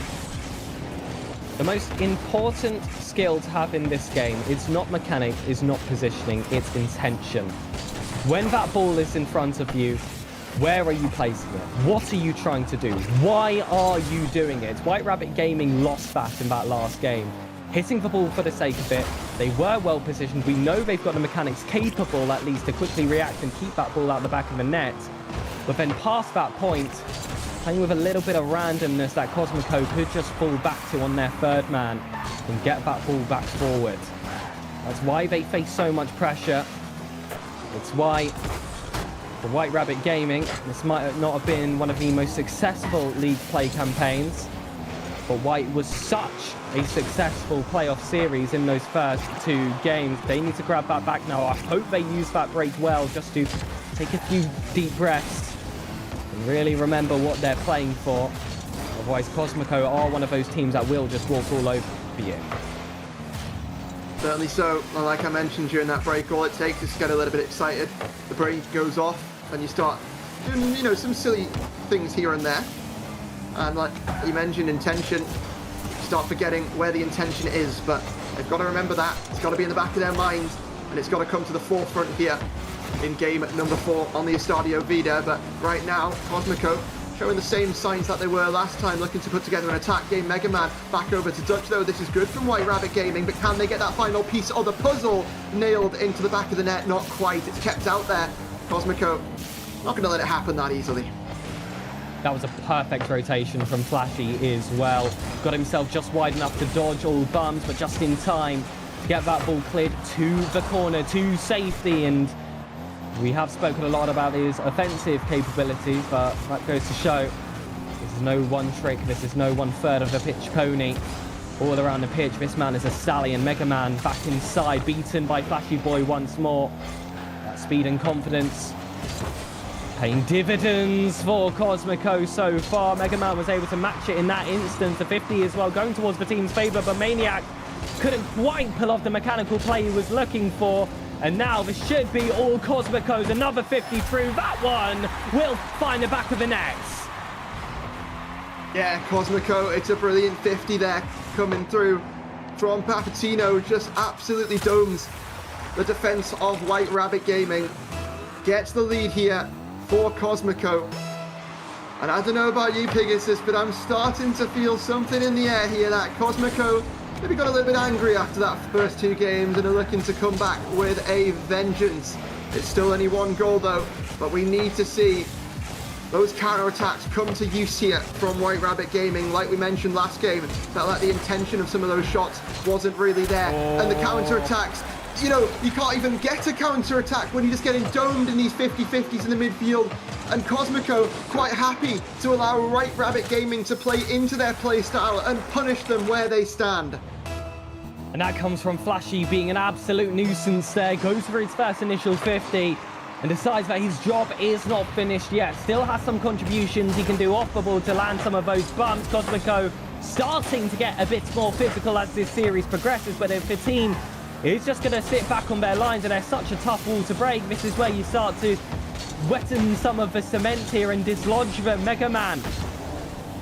Speaker 3: The most important skill to have in this game is not mechanic, is not positioning, it's intention. When that ball is in front of you, where are you placing it? What are you trying to do? Why are you doing it? White Rabbit Gaming lost that in that last game. Hitting the ball for the sake of it. They were well positioned. We know they've got the mechanics capable, at least, to quickly react and keep that ball out the back of the net. But then past that point, playing with a little bit of randomness that Cosmico could just fall back to on their third man and get that ball back forward. That's why they face so much pressure. It's why for White Rabbit Gaming, this might not have been one of the most successful league play campaigns, But White was such a successful playoff series in those first 2 games. They need to grab that back now. I hope they use that break well, just to take a few deep breaths and really remember what they're playing for. Otherwise, Cosmico are one of those teams that will just walk all over you.
Speaker 4: Certainly so. Well, like I mentioned during that break, all it takes is to get a little bit excited. The brain goes off and you start doing, you know, some silly things here and there. And like you mentioned, intention, you start forgetting where the intention is, but they've got to remember that. It's got to be in the back of their minds, and it's got to come to the forefront here in game number 4 on the Estadio Vida. But right now, Cosmico showing the same signs that they were last time, looking to put together an attack game. Mega Man back over to Dutch, though. This is good from White Rabbit Gaming, but can they get that final piece of the puzzle nailed into the back of the net? Not quite. It's kept out there. Cosmico not going to let it happen that easily.
Speaker 3: That was a perfect rotation from Flashy as well. Got himself just wide enough to dodge all bumps, but just in time to get that ball cleared to the corner, to safety. And we have spoken a lot about his offensive capabilities, but that goes to show this is no one trick. This is no 1/3 of the pitch pony. All around the pitch, this man is a stallion. Mega Man back inside, beaten by Flashy Boy once more. That speed and confidence paying dividends for Cosmico so far. Mega Man was able to match it in that instance. The 50 as well, going towards the team's favour, but Maniac couldn't quite pull off the mechanical play he was looking for. And now this should be all Cosmico's. Another 50 through. That one will find the back of the net.
Speaker 4: Yeah, Cosmico, it's a brilliant 50 there coming through from Papatino. Just absolutely domes the defence of White Rabbit Gaming. Gets the lead here for Cosmico. And I don't know about you, Pegasus, but I'm starting to feel something in the air here that Cosmico maybe got a little bit angry after that first 2 games and are looking to come back with a vengeance. It's still only 1 goal though, but we need to see those counter-attacks come to use here from White Rabbit Gaming. Like we mentioned last game, felt like the intention of some of those shots wasn't really there. And the counter-attacks, you know, you can't even get a counter-attack when you're just getting domed in these 50-50s in the midfield. And Cosmico quite happy to allow White Rabbit Gaming to play into their play style and punish them where they stand.
Speaker 3: And that comes from Flashy being an absolute nuisance there. Goes for his first initial 50 and decides that his job is not finished yet. Still has some contributions he can do off the ball to land some of those bumps. Cosmico starting to get a bit more physical as this series progresses, but if the team is just going to sit back on their lines and they're such a tough wall to break, this is where you start to wetten some of the cement here and dislodge the Mega Man.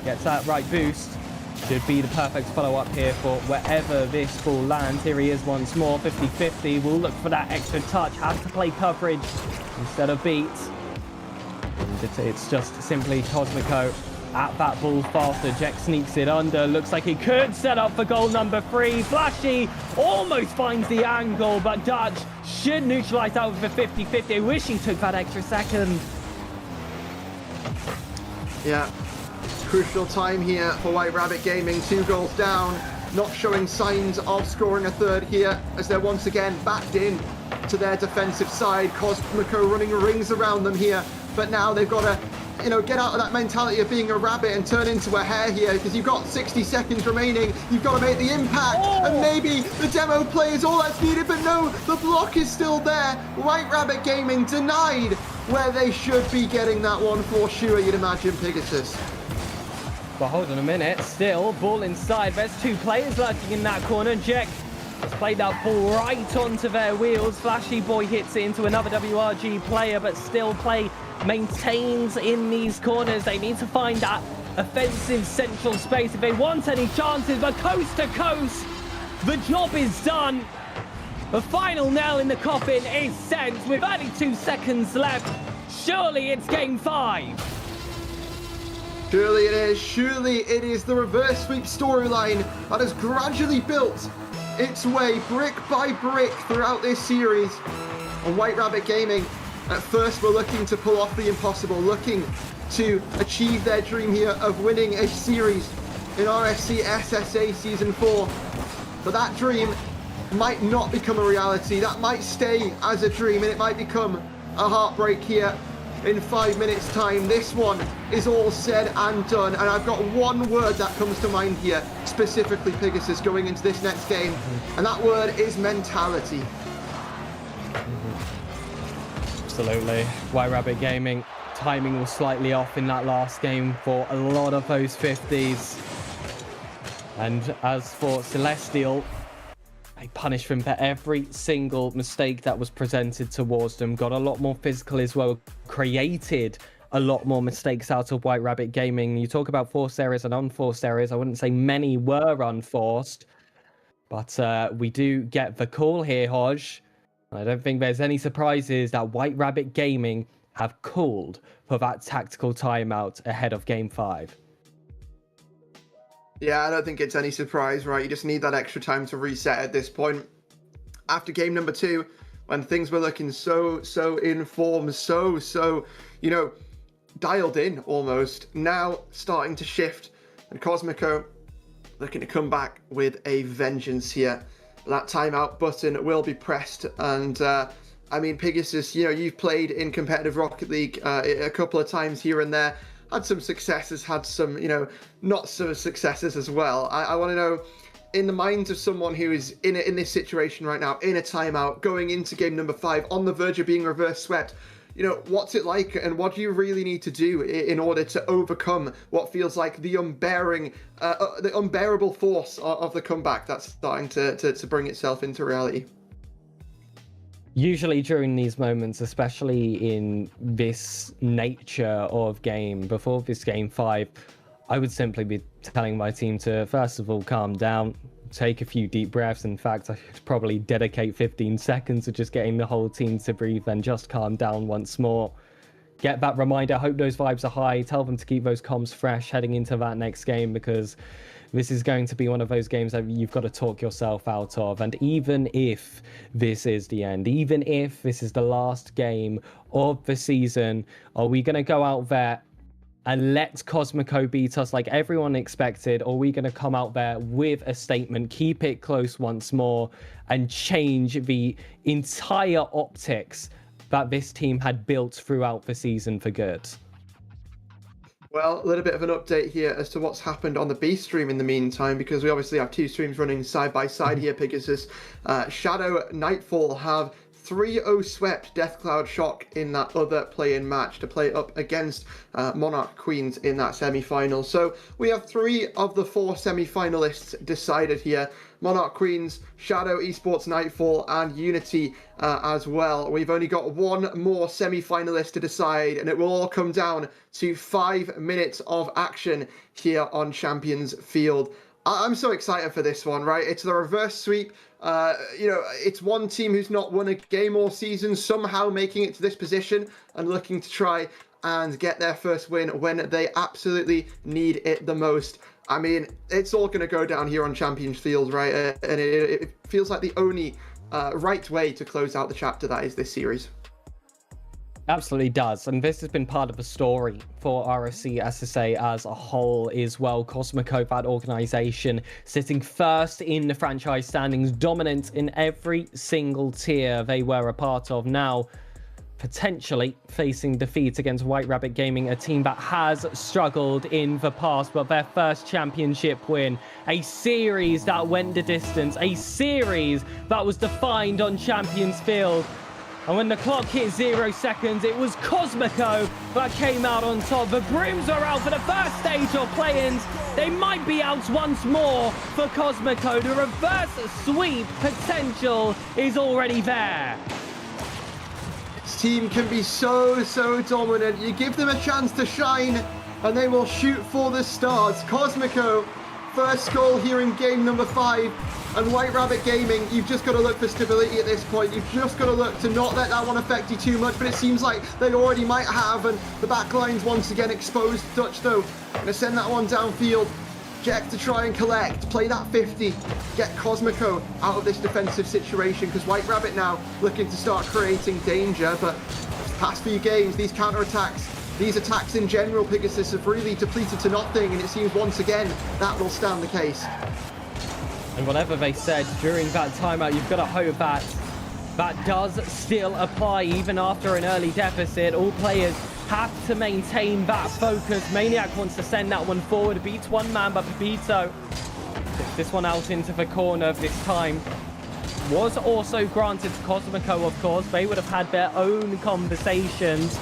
Speaker 3: Gets that right boost. Should be the perfect follow-up here for wherever this ball lands. Here he is once more, 50-50. We'll look for that extra touch. Has to play coverage instead of beat. And it's just simply Cosmico at that ball faster. Jack sneaks it under. Looks like he could set up for goal number 3. Flashy almost finds the angle, but Dutch should neutralize that with a 50-50. I wish he took that extra second.
Speaker 4: Yeah. Crucial time here for White Rabbit Gaming. 2 goals down, not showing signs of scoring a third here as they're once again backed in to their defensive side. Cosmico running rings around them here, but now they've got to, you know, get out of that mentality of being a rabbit and turn into a hare here, because you've got 60 seconds remaining. You've got to make the impact, and maybe the demo play is all that's needed, but no, the block is still there. White Rabbit Gaming denied where they should be getting that one for sure, you'd imagine, Pegasus.
Speaker 3: But hold on a minute, still, ball inside. There's 2 players lurking in that corner. Jack has played that ball right onto their wheels. Flashy Boy hits it into another WRG player, but still play maintains in these corners. They need to find that offensive central space if they want any chances, but coast to coast, the job is done. The final nail in the coffin is set with only 2 seconds left. Surely it's game 5.
Speaker 4: Surely it is. Surely it is the reverse sweep storyline that has gradually built its way brick by brick throughout this series. And White Rabbit Gaming at first were looking to pull off the impossible, looking to achieve their dream here of winning a series in RSC SSA Season 4. But that dream might not become a reality. That might stay as a dream, and it might become a heartbreak here in 5 minutes time. This one is all said and done, and I've got one word that comes to mind here, specifically Pegasus, going into this next game, and that word is mentality.
Speaker 3: Absolutely. White Rabbit Gaming, timing was slightly off in that last game for a lot of those 50s. And as for Celestial, they punished them for every single mistake that was presented towards them. Got a lot more physical as well. Created a lot more mistakes out of White Rabbit Gaming. You talk about forced errors and unforced errors. I wouldn't say many were unforced. But we do get the call here, Hodge. I don't think there's any surprises that White Rabbit Gaming have called for that tactical timeout ahead of Game 5.
Speaker 4: Yeah, I don't think it's any surprise, right? You just need that extra time to reset at this point. After game number 2, when things were looking so in form, so, you know, dialed in almost, now starting to shift. And Cosmico looking to come back with a vengeance here. That timeout button will be pressed, and I mean, Pegasus, you know, you've played in competitive Rocket League a couple of times here and there, had some successes, had some, you know, not so successes as well. I want to know, in the minds of someone who is in this situation right now, in a timeout, going into game number 5, on the verge of being reverse swept, you know, what's it like, and what do you really need to do in order to overcome what feels like the unbearable force of the comeback that's starting to bring itself into reality?
Speaker 3: Usually during these moments, especially in this nature of game, before this game 5, I would simply be telling my team to, first of all, calm down, take a few deep breaths. In fact, I should probably dedicate 15 seconds to just getting the whole team to breathe and just calm down once more. Get that reminder, hope those vibes are high, tell them to keep those comms fresh heading into that next game, because this is going to be one of those games that you've got to talk yourself out of. And even if this is the end, even if this is the last game of the season, are we going to go out there and let Cosmico beat us like everyone expected? Or are we going to come out there with a statement, keep it close once more, and change the entire optics that this team had built throughout the season for good?
Speaker 4: Well, a little bit of an update here as to what's happened on the B stream in the meantime, because we obviously have 2 streams running side by side here, Pegasus. Shadow Nightfall have 3-0 swept Deathcloud Shock in that other play-in match to play up against Monarch Queens in that semi-final. So we have 3 of the 4 semi-finalists decided here. Monarch Queens, Shadow Esports Nightfall, and Unity as well. We've only got 1 more semi-finalist to decide, and it will all come down to 5 minutes of action here on Champions Field. I'm so excited for this one, right? It's the reverse sweep. You know, it's one team who's not won a game all season, somehow making it to this position and looking to try and get their first win when they absolutely need it the most. I mean, it's all going to go down here on Champions Field, right? And it feels like the only right way to close out the chapter that is this series.
Speaker 3: Absolutely does, and this has been part of the story for RSC SSA as a whole as well. Cosmico, that organization, sitting first in the franchise standings, dominant in every single tier they were a part of, now potentially facing defeat against White Rabbit Gaming, a team that has struggled in the past, but their first championship win, a series that went the distance, a series that was defined on Champions Field. And when the clock hit 0 seconds, it was Cosmico that came out on top. The Brims are out for the first stage of play-ins. They might be out once more for Cosmico. The reverse sweep potential is already there.
Speaker 4: This team can be so dominant. You give them a chance to shine, and they will shoot for the stars. Cosmico, first goal here in game number 5. And White Rabbit Gaming, you've just got to look for stability at this point. You've just got to look to not let that one affect you too much, but it seems like they already might have, and the back line's once again exposed. Dutch, though, going to send that one downfield. Jack to try and collect, play that 50, get Cosmico out of this defensive situation, because White Rabbit now looking to start creating danger, but past few games, these counter-attacks, these attacks in general, Pegasus have really depleted to nothing, and it seems once again that will stand the case.
Speaker 3: And whatever they said during that timeout, you've got to hope that That does still apply even after an early deficit. All players have to maintain that focus. Maniac wants to send that one forward, beats one man, but Pepito gets this one out into the corner this time. Was also granted to Cosmico, of course. They would have had their own conversations.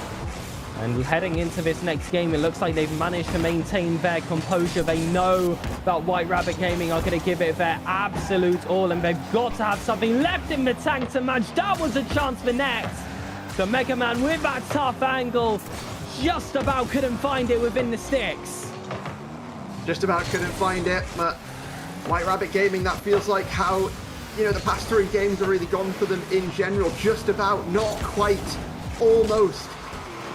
Speaker 3: And heading into this next game, it looks like they've managed to maintain their composure. They know that White Rabbit Gaming are going to give it their absolute all, and they've got to have something left in the tank to match. That was a chance for next. The Mega Man with that tough angle just about couldn't find it within the sticks.
Speaker 4: Just about couldn't find it, but White Rabbit Gaming, that feels like how, you know, the past 3 games have really gone for them in general. Just about, not quite, almost.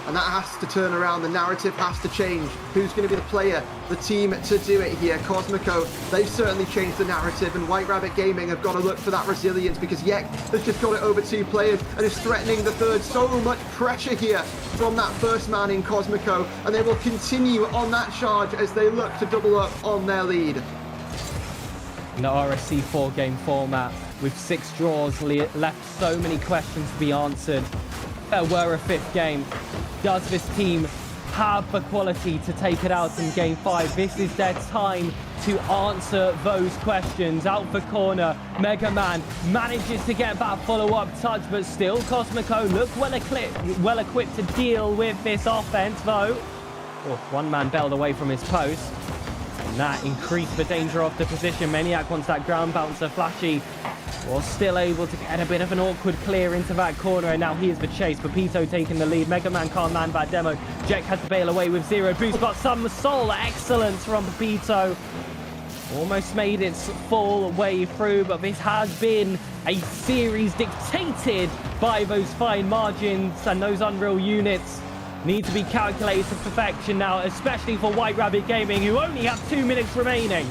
Speaker 4: And that has to turn around. The narrative has to change. Who's going to be the player, the team to do it here? Cosmico, they've certainly changed the narrative, and White Rabbit Gaming have got to look for that resilience, because Yek has just got it over 2 players and is threatening the third. So much pressure here from that first man in Cosmico, and they will continue on that charge as they look to double up on their lead.
Speaker 3: In the RSC 4-game format, with 6 draws left, so many questions to be answered. There were a 5th game. Does this team have the quality to take it out in game 5? This is their time to answer those questions. Out for corner, Mega Man manages to get that follow-up touch, but still Cosmico look well equipped to deal with this offense, though. Oh, one man bailed away from his post, and that increased the danger of the position. Maniac wants that ground bouncer. Flashy was still able to get a bit of an awkward clear into that corner, and now he is the chase. Pepito taking the lead. Mega Man can't land that demo. Jack has to bail away with 0 boost, but some soul excellence from Pepito. Almost made its full way through, but this has been a series dictated by those fine margins, and those Unreal units need to be calculated to perfection now, especially for White Rabbit Gaming, who only have 2 minutes remaining.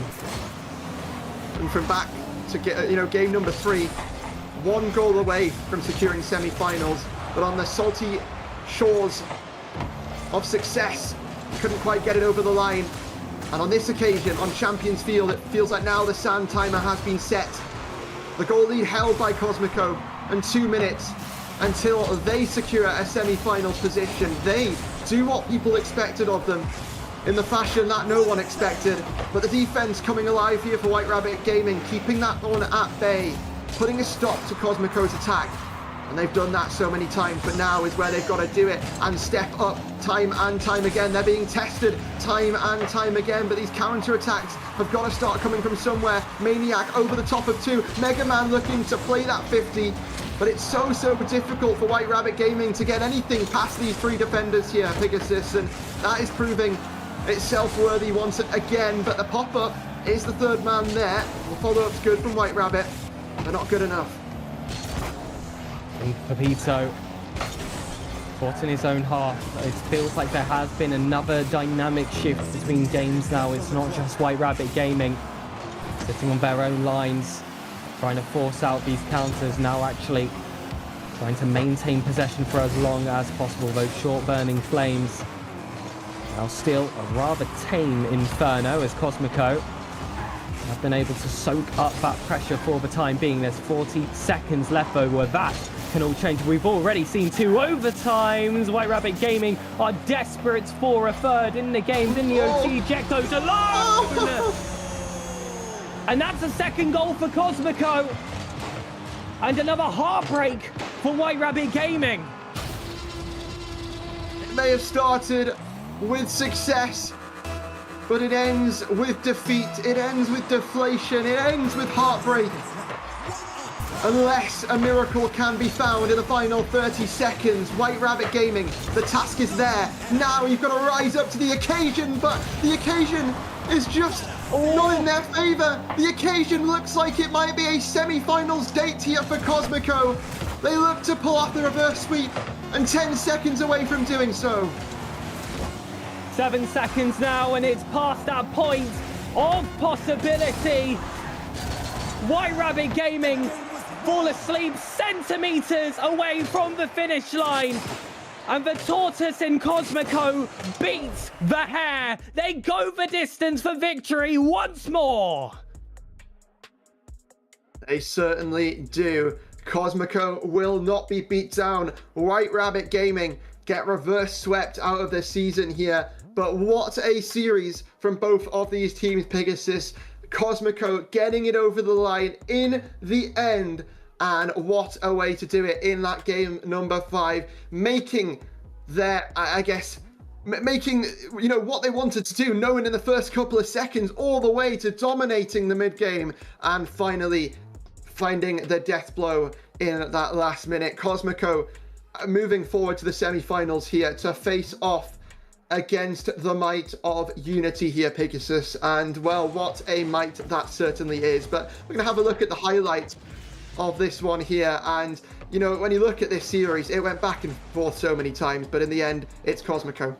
Speaker 4: And from back to get, you know, game number 3, 1 goal away from securing semi-finals, but on the salty shores of success, couldn't quite get it over the line. And on this occasion, on Champions Field, it feels like now the sand timer has been set. The goal lead held by Cosmico, and 2 minutes until they secure a semi-finals position. They do what people expected of them, in the fashion that no one expected, but the defense coming alive here for White Rabbit Gaming, keeping that one at bay, putting a stop to Cosmico's attack, and they've done that so many times, but now is where they've got to do it and step up time and time again. They're being tested time and time again, but these counter attacks have got to start coming from somewhere. Maniac over the top of 2, Mega Man looking to play that 50, but it's so difficult for White Rabbit Gaming to get anything past these 3 defenders here, Pegasus, and that is proving it's self-worthy once again, but the pop-up is the 3rd man there. The follow-up's good from White Rabbit, but not good enough.
Speaker 3: And Pepito caught in his own half. It feels like there has been another dynamic shift between games now. It's not just White Rabbit Gaming sitting on their own lines, trying to force out these counters, now actually trying to maintain possession for as long as possible. Those short burning flames. Now still a rather tame Inferno, as Cosmico have been able to soak up that pressure for the time being. There's 40 seconds left though, where that can all change. We've already seen 2 overtimes. White Rabbit Gaming are desperate for a 3rd in the game. In the OT, Jack goes alone! And that's a 2nd goal for Cosmico. And another heartbreak for White Rabbit Gaming.
Speaker 4: It may have started with success, but it ends with defeat, it ends with deflation, it ends with heartbreak. Unless a miracle can be found in the final 30 seconds. White Rabbit Gaming, the task is there. Now you've got to rise up to the occasion, but the occasion is just not in their favour. The occasion looks like it might be a semi-finals date here for Cosmico. They look to pull off the reverse sweep, and 10 seconds away from doing so.
Speaker 3: 7 seconds now, and it's past that point of possibility. White Rabbit Gaming fall asleep centimeters away from the finish line, and the tortoise in Cosmico beats the hare. They go the distance for victory once more.
Speaker 4: They certainly do. Cosmico will not be beat down. White Rabbit Gaming get reverse swept out of the season here. But what a series from both of these teams, Pegasus. Cosmico getting it over the line in the end. And what a way to do it in that game number 5. Making their, making, what they wanted to do, knowing in the first couple of seconds, all the way to dominating the mid game. And finally finding the death blow in that last minute. Cosmico moving forward to the semi-finals here to face off against the might of Unity here, Pegasus. And well, what a might that certainly is. But we're going to have a look at the highlights of this one here. And, when you look at this series, it went back and forth so many times, but in the end, it's Cosmico.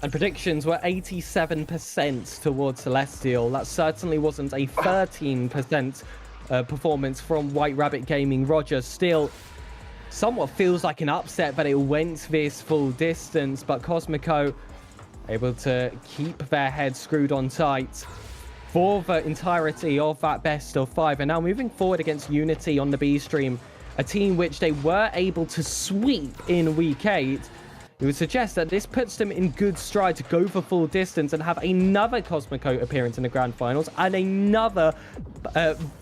Speaker 3: And predictions were 87% towards Celestial. That certainly wasn't a 13% performance from White Rabbit Gaming. Roger still somewhat feels like an upset, but it went this full distance. But Cosmico able to keep their head screwed on tight for the entirety of that best of 5. And now moving forward against Unity on the B stream, a team which they were able to sweep in week 8. It would suggest that this puts them in good stride to go for full distance and have another Cosmico appearance in the grand finals and another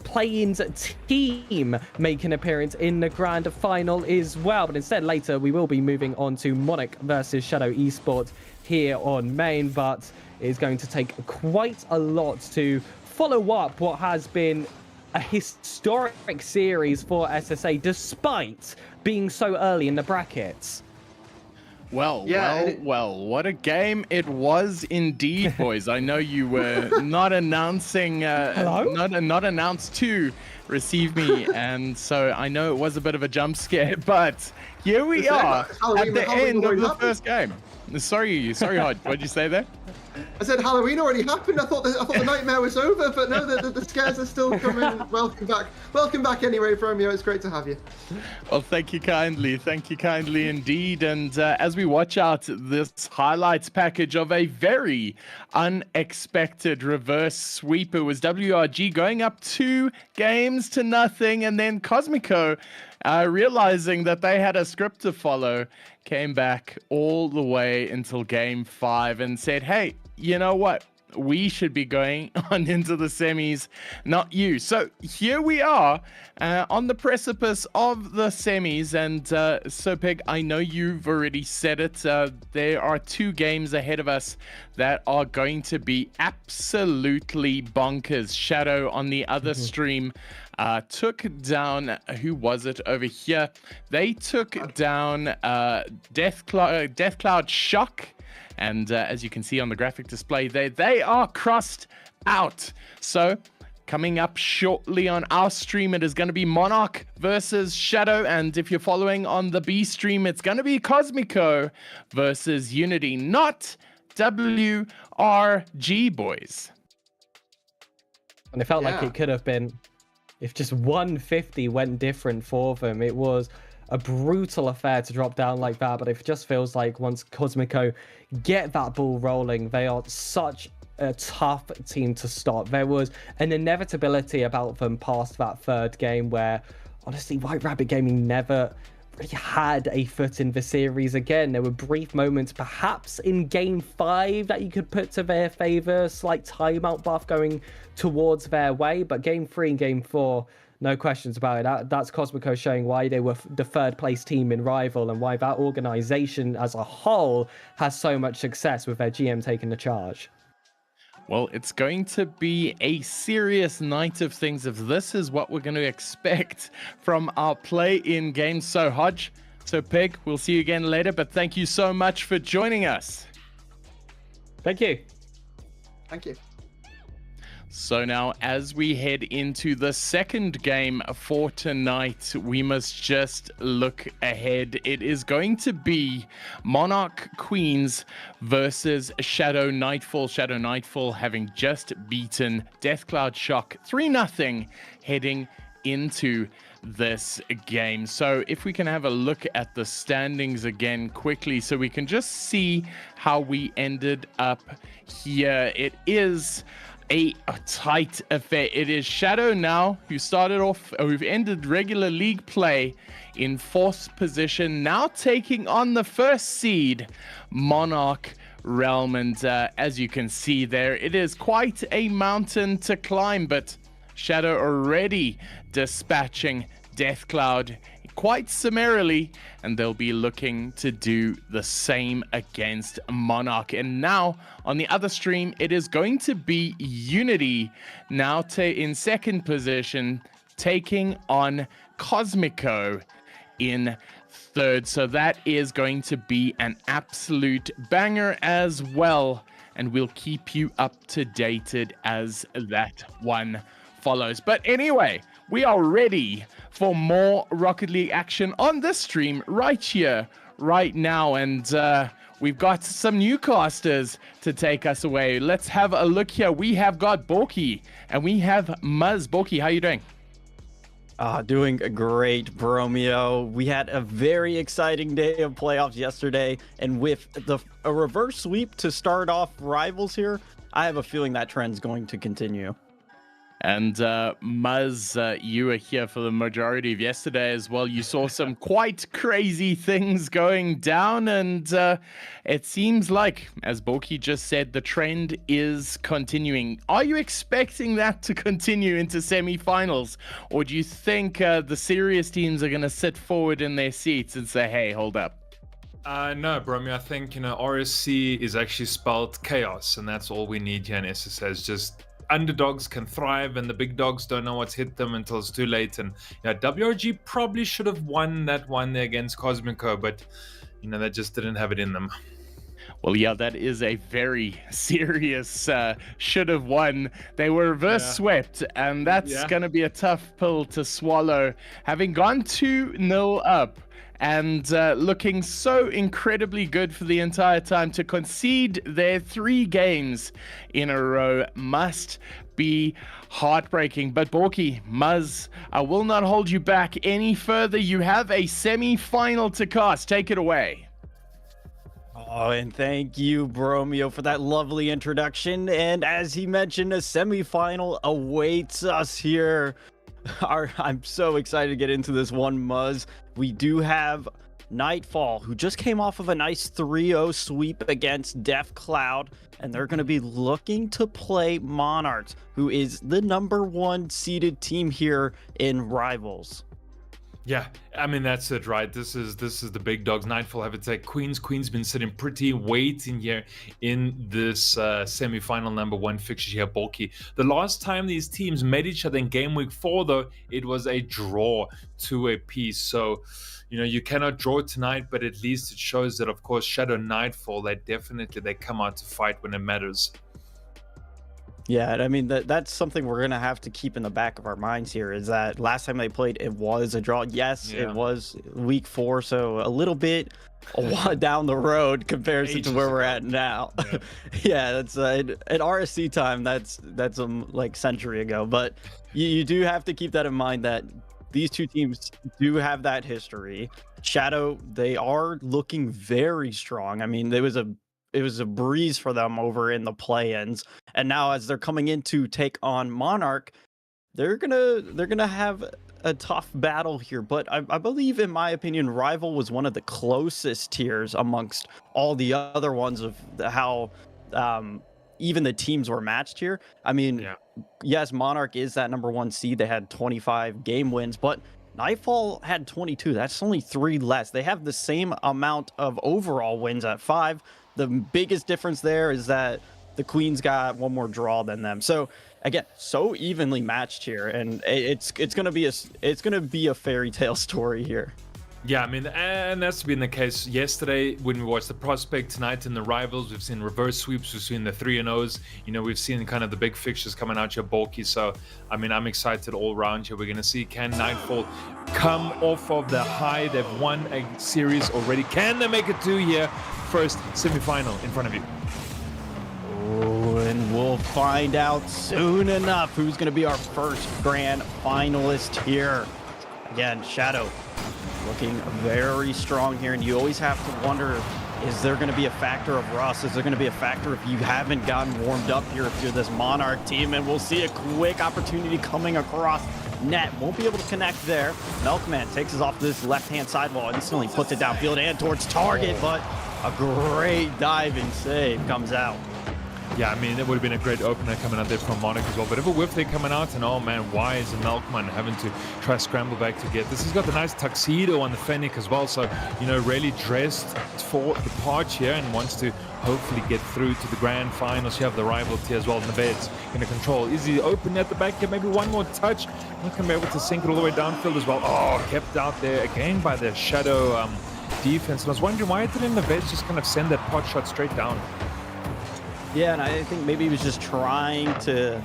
Speaker 3: play-ins team make an appearance in the grand final as well. But instead, later, we will be moving on to Monarch versus Shadow Esports here on main. But it's going to take quite a lot to follow up what has been a historic series for SSA, despite being so early in the brackets.
Speaker 2: Well,
Speaker 4: Yeah,
Speaker 2: what a game it was indeed, boys. I know you were not announcing, not announced to receive me, and so I know it was a bit of a jump scare, but here we are at the end of the first game. Sorry, Hodge, what did you say there?
Speaker 4: I said Halloween already happened. I thought the nightmare was over, but no, the scares are still coming. Welcome back anyway, Romeo. It's great to have you.
Speaker 2: Well, thank you kindly indeed. And as we watch out this highlights package of a very unexpected reverse sweep, it was WRG going up 2 games to nothing, and then Cosmico, realizing that they had a script to follow, came back all the way until game 5 and said, hey, you know what? We should be going on into the semis, not you. So here we are on the precipice of the semis. And so, Peg, I know you've already said it. There are 2 games ahead of us that are going to be absolutely bonkers. Shadow on the other stream took down, who was it over here? They took down Death Cloud Shock. And as you can see on the graphic display, they are crossed out. So coming up shortly on our stream, it is going to be Monarch versus Shadow. And if you're following on the B stream, it's going to be Cosmico versus Unity, not WRG, boys.
Speaker 3: And it felt like it could have been, if just 150 went different for them. It was a brutal affair to drop down like that, but it just feels like once Cosmico get that ball rolling, they are such a tough team to stop. There was an inevitability about them past that 3rd game where, honestly, White Rabbit Gaming never really had a foot in the series again. There were brief moments, perhaps in game 5, that you could put to their favor, slight timeout buff going towards their way, but game 3 and game 4, no questions about it. That's Cosmico showing why they were the 3rd place team in Rival and why that organization as a whole has so much success with their GM taking the charge.
Speaker 2: Well, it's going to be a serious night of things if this is what we're going to expect from our play-in game. So, Hodge, so Peg, we'll see you again later, but thank you so much for joining us.
Speaker 3: Thank you.
Speaker 4: Thank you.
Speaker 2: So now, as we head into the second game for tonight, we must just look ahead. It is going to be Monarch Queens versus Shadow Nightfall. Shadow Nightfall having just beaten Death Cloud Shock 3-0 heading into this game. So if we can have a look at the standings again quickly so we can just see how we ended up here. It is a tight affair. It is Shadow now who started off, who've ended regular league play in 4th position, now taking on the 1st seed, Monarch Realm. And as you can see there, it is quite a mountain to climb, but Shadow already dispatching Death Cloud quite summarily, and they'll be looking to do the same against Monarch. And now on the other stream, it is going to be Unity now in 2nd position, taking on Cosmico in 3rd. So that is going to be an absolute banger as well, and we'll keep you up to date as that one follows. But anyway, we are ready for more Rocket League action on this stream right here, right now. And we've got some newcasters to take us away. Let's have a look here. We have got Borky and we have Muzz. Borky, how you doing?
Speaker 5: Doing great, Bromeo. We had a very exciting day of playoffs yesterday, and with a reverse sweep to start off rivals here, I have a feeling that trend's going to continue.
Speaker 2: And Muzz, you were here for the majority of yesterday as well. You saw some quite crazy things going down, and it seems like, as Borky just said, the trend is continuing. Are you expecting that to continue into semifinals, or do you think the serious teams are going to sit forward in their seats and say, hey, hold up?
Speaker 6: No, Bromeo, I think, RSC is actually spelled chaos, and that's all we need here in SSA is just underdogs can thrive and the big dogs don't know what's hit them until it's too late. And WRG probably should have won that one there against Cosmico, but they just didn't have it in them.
Speaker 2: Well, yeah, that is a very serious should have won. They were reverse swept, and that's going to be a tough pill to swallow, having gone 2-0 up and looking so incredibly good for the entire time. To concede their 3 games in a row must be heartbreaking. But Borky, Muzz, I will not hold you back any further. You have a semi-final to cast. Take it away.
Speaker 5: Oh, and thank you, Bromeo, for that lovely introduction. And as he mentioned, a semi-final awaits us here. I'm so excited to get into this one, Muzz. We do have Nightfall, who just came off of a nice 3-0 sweep against Death Cloud, and they're going to be looking to play Monarchs, who is the #1 seeded team here in Rivals.
Speaker 6: Yeah, I mean, that's it, right? This is the big dogs. Nightfall have to take Queens. Queens been sitting pretty, waiting here in this semi-final #1 fixture here, Bulky. The last time these teams met each other in game week 4, though, it was a draw 2-2. So, you cannot draw tonight, but at least it shows that, of course, Shadow Nightfall, they come out to fight when it matters.
Speaker 5: Yeah, I mean, that's something we're going to have to keep in the back of our minds here, is that last time they played, it was a draw. Yes, it was week 4, so a little bit down the road comparison to where we're at now. Yeah, that's at RSC time, that's like century ago. But you do have to keep that in mind, that these two teams do have that history. Shadow, they are looking very strong. I mean, it was a breeze for them over in the play-ins, and now as they're coming in to take on Monarch, they're gonna have a tough battle here. But I believe, in my opinion, Rival was one of the closest tiers amongst all the other ones of how even the teams were matched here. I mean, yes, Monarch is that #1 seed. They had 25 game wins, but Nightfall had 22. That's only 3 less. They have the same amount of overall wins at 5. The biggest difference there is that the Queens got 1 more draw than them. So again, so evenly matched here, and it's gonna be a fairy tale story here.
Speaker 6: Yeah, I mean, and that's been the case yesterday when we watched the Prospect. Tonight in the Rivals, we've seen reverse sweeps, we've seen the 3-0s. We've seen kind of the big fixtures coming out here, Bulky. So, I mean, I'm excited all around here. We're going to see, can Nightfall come off of the high? They've won a series already. Can they make it 2 here? First semi-final in front of you.
Speaker 5: Oh, and we'll find out soon enough who's going to be our first grand finalist here. Again, Shadow looking very strong here, and you always have to wonder Is there going to be a factor of rust? Is there going to be a factor if you haven't gotten warmed up here, if you're this Monarch team? And we'll see a quick opportunity coming across net. Won't be able to connect there. Milkman takes us off this left-hand sidewall, instantly puts it downfield and towards target, but a great diving save comes out.
Speaker 6: Yeah, I mean, it would have been a great opener coming out there from Monarch as well. But if a whiff they're coming out, and oh man, why is the Milkman having to try scramble back to get this? He's got the nice tuxedo on the Fennec as well, so, you know, really dressed for the part here and wants to hopefully get through to the grand finals. You have the rival tier as well. Naved's going to control. Is he open at the back here? Maybe one more touch. Not going to be able to sink it all the way downfield as well. Oh, kept out there again by the Shadow defense. And I was wondering why didn't Naved just kind of send that pot shot straight down?
Speaker 5: Yeah, and I think maybe he was just trying to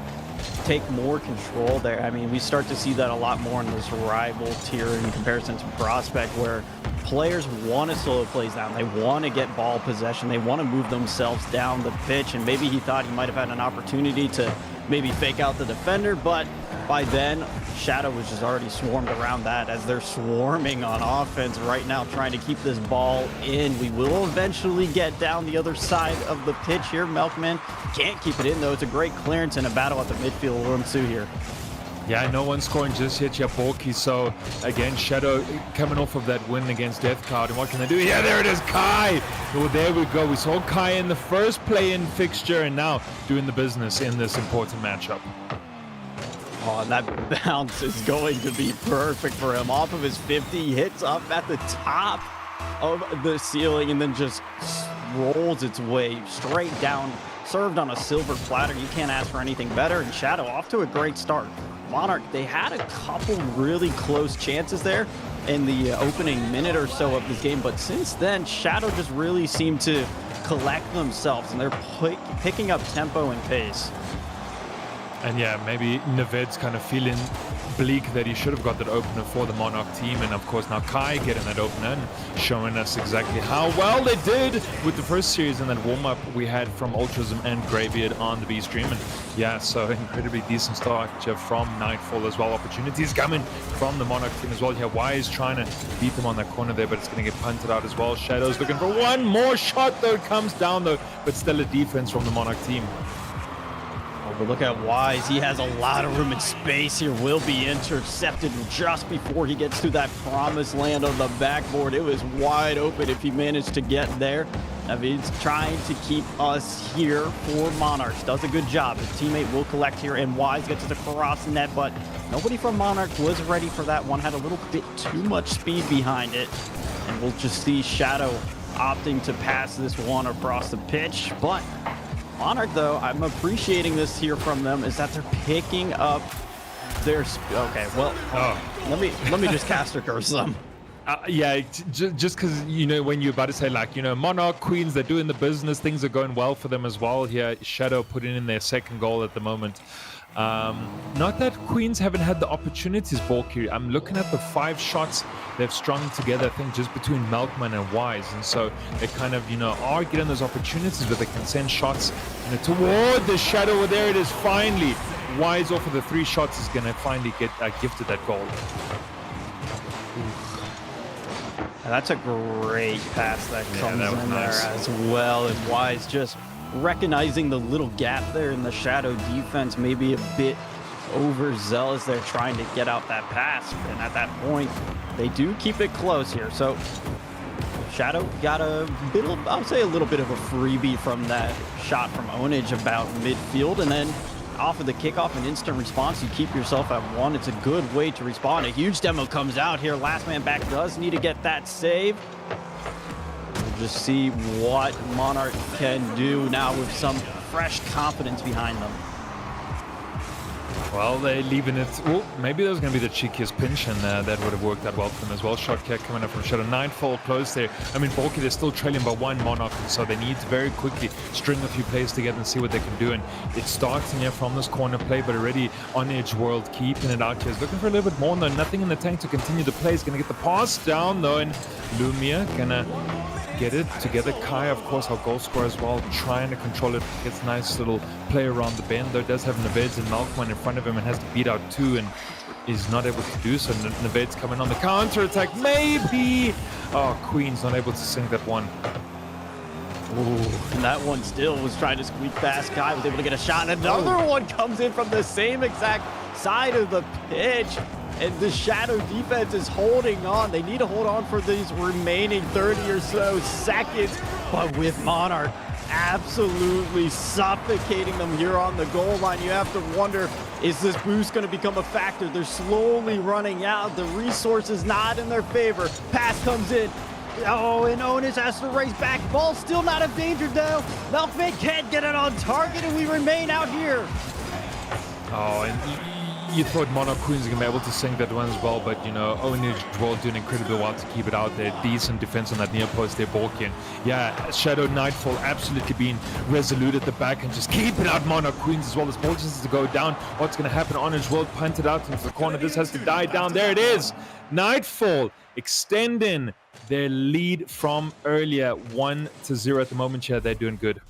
Speaker 5: take more control there. I mean, we start to see that a lot more in this rival tier in comparison to Prospect, where players want to slow plays down. They want to get ball possession. They want to move themselves down the pitch, and maybe he thought he might have had an opportunity to maybe fake out the defender, but by then, Shadow was just already swarmed around that as they're swarming on offense right now, trying to keep this ball in. We will eventually get down the other side of the pitch here. Milkman can't keep it in, though. It's a great clearance and a battle at the midfield will ensue here.
Speaker 6: Yeah, no one's scoring just yet, Yaborki. So, again, Shadow coming off of that win against Death Cloud. And what can they do? Yeah, there it is, Kai. Well, there we go. We saw Kai in the first play-in fixture and now doing the business in this important matchup.
Speaker 5: Oh, and that bounce is going to be perfect for him. Off of his 50, hits up at the top of the ceiling and then just rolls its way straight down. Served on a silver platter. You can't ask for anything better. And Shadow off to a great start. Monarch, they had a couple really close chances there in the opening minute or so of this game. But since then, Shadow just really seemed to collect themselves. And they're picking up tempo and pace.
Speaker 6: And yeah, maybe Naved's kind of feeling bleak that he should have got that opener for the Monarch team. And of course now Kai getting that opener and showing us exactly how well they did with the first series and that warm-up we had from Ultrism and Greybeard on the B stream. And yeah, so incredibly decent start from Nightfall as well. Opportunities coming from the Monarch team as well. Yeah, Wise trying to beat them on that corner there, but it's going to get punted out as well. Shadow's looking for one more shot though. It comes down though, but still a defense from the Monarch team.
Speaker 5: But look at Wise. He has a lot of room and space here. Will be intercepted just before he gets to that promised land on the backboard. It was wide open if he managed to get there. Navid's trying to keep us here for Monarchs. Does a good job. His teammate will collect here, and Wise gets to the cross net, but nobody from Monarchs was ready for that one. Had a little bit too much speed behind it. And we'll just see Shadow opting to pass this one across the pitch, but Monarch, though, I'm appreciating this here from them, is that they're picking up their... Okay, well, let me just caster curse them.
Speaker 6: Yeah, just because, you know, when you're about to say, like, you know, Monarch, Queens, they're doing the business, things are going well for them as well here. Shadow putting in their second goal at the moment. Not that Queens haven't had the opportunities, Balky. I'm looking at the 5 shots they've strung together, I think, just between Milkman and Wise. And so they kind of, you know, are getting those opportunities where they can send shots, you know, toward the Shadow. Well, there it is, finally. Wise off of the 3 shots is going to finally get gifted that goal.
Speaker 5: And that's a great pass that comes in nice there as well. And Wise just recognizing the little gap there in the Shadow defense, maybe a bit overzealous there trying to get out that pass. And at that point, they do keep it close here. So Shadow got a bit, I'll say a little bit of a freebie from that shot from Onage about midfield. And then off of the kickoff and instant response, you keep yourself at 1. It's a good way to respond. A huge demo comes out here. Last man back does need to get that save. We'll just see what Monarch can do now with some fresh confidence behind them.
Speaker 6: Well, they're leaving it. Well, maybe that was going to be the cheekiest pinch, and that would have worked out well for them as well. Shot kick coming up from Shadow. Nightfall close there. I mean, Balky, they're still trailing by 1 Monarch, so they need to very quickly string a few plays together and see what they can do. And it starts in here from this corner play, but already on Edge World, keeping it out here. Is looking for a little bit more, though. Nothing in the tank to continue the play. He's going to get the pass down, though, and Lumia going to get it together. Kai, of course, our goal scorer as well, trying to control it. Gets a nice little play around the bend, though. Does have Naveds and Malkman in front of him and has to beat out 2 and is not able to do so. Naveds coming on the counter attack, maybe. Oh, Queen's not able to sink that one.
Speaker 5: Ooh, and that one still was trying to squeak past. Kai was able to get a shot. Another one comes in from the same exact side of the pitch. And the Shadow defense is holding on. They need to hold on for these remaining 30 or so seconds. But with Monarch absolutely suffocating them here on the goal line, you have to wonder, is this boost going to become a factor? They're slowly running out. The resources not in their favor. Pass comes in. Oh, and Onus has to race back. Ball still not endangered though. Milkman can't get it on target, and we remain out here.
Speaker 6: Oh, and you thought Monarch Queens are going to be able to sink that one as well, but, you know, Onage will do an incredibly well to keep it out there. Decent defense on that near post there, Borkian. Yeah, Shadow Nightfall absolutely being resolute at the back and just keeping out Monarch Queens as well. This ball just has to go down. What's going to happen? Onage will punt it out into the corner. This has to die down. There it is. Nightfall extending their lead from earlier, 1-0 at the moment. Here, they're doing good.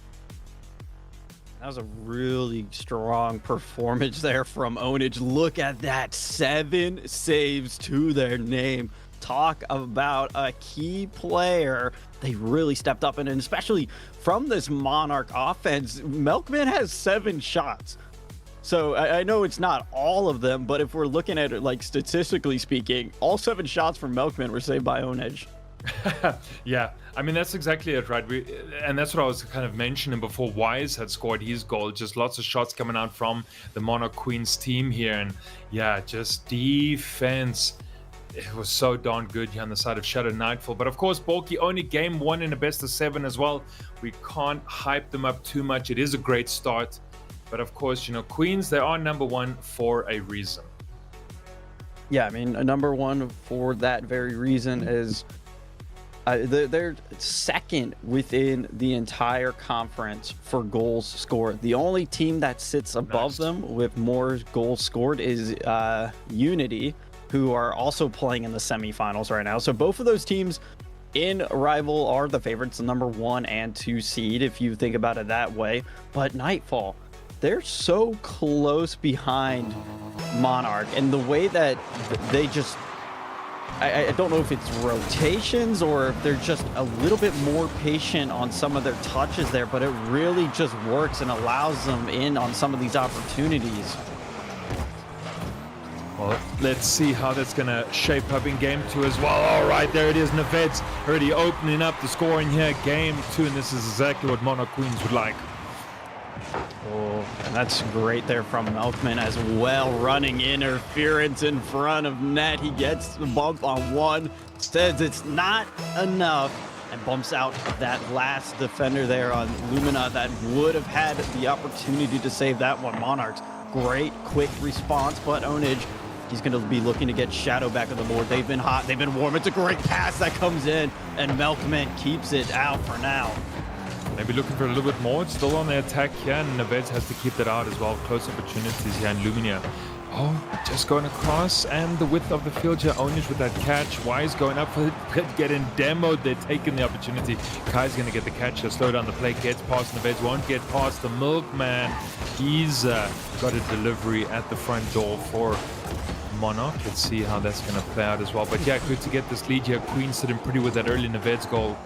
Speaker 5: That was a really strong performance there from Onage. Look at that, 7 saves to their name. Talk about a key player. They really stepped up, and especially from this Monarch offense, Milkman has 7 shots. So I know it's not all of them, but if we're looking at it like statistically speaking, all 7 shots from Milkman were saved by Onage.
Speaker 6: Yeah, I mean, that's exactly it, right? And that's what I was kind of mentioning before. Wise had scored his goal. Just lots of shots coming out from the Monarch Queens team here. And yeah, just defense. It was so darn good here on the side of Shadow Nightfall. But of course, Borky only game 1 in a best of 7 as well. We can't hype them up too much. It is a great start. But of course, you know, Queens, they are number 1 for a reason.
Speaker 5: Yeah, I mean, number 1 for that very reason is they're second within the entire conference for goals scored. The only team that sits above them with more goals scored is Unity, who are also playing in the semifinals right now. So both of those teams in Rival are the favorites, the number 1 and 2 seed, if you think about it that way. But Nightfall, they're so close behind Monarch, and the way that they just, I don't know if it's rotations or if they're just a little bit more patient on some of their touches there, but it really just works and allows them in on some of these opportunities.
Speaker 6: Well, let's see how that's going to shape up in game 2 as well. All right, there it is. Naved's already opening up the scoring here. Game 2, and this is exactly what Monarch Queens would like.
Speaker 5: Oh, and that's great there from Milkman as well, running interference in front of net. He gets the bump on one, says it's not enough, and bumps out that last defender there on Lumina that would have had the opportunity to save that one. Monarchs, great quick response, but Onage, he's going to be looking to get Shadow back on the board. They've been hot, they've been warm. It's a great pass that comes in, and Milkman keeps it out for now.
Speaker 6: Maybe looking for a little bit more. It's still on the attack here, and Naved's has to keep that out as well. Close opportunities here in Lumina. Oh, just going across, and the width of the field here. Onage with that catch. Wise going up for it, getting demoed. They're taking the opportunity. Kai's going to get the catch here. Slow down the play. Gets past Naved's. Won't get past the Milkman. He's got a delivery at the front door for Monarch. Let's see how that's going to play out as well. But yeah, good to get this lead here. Queen sitting pretty with that early Naved's goal.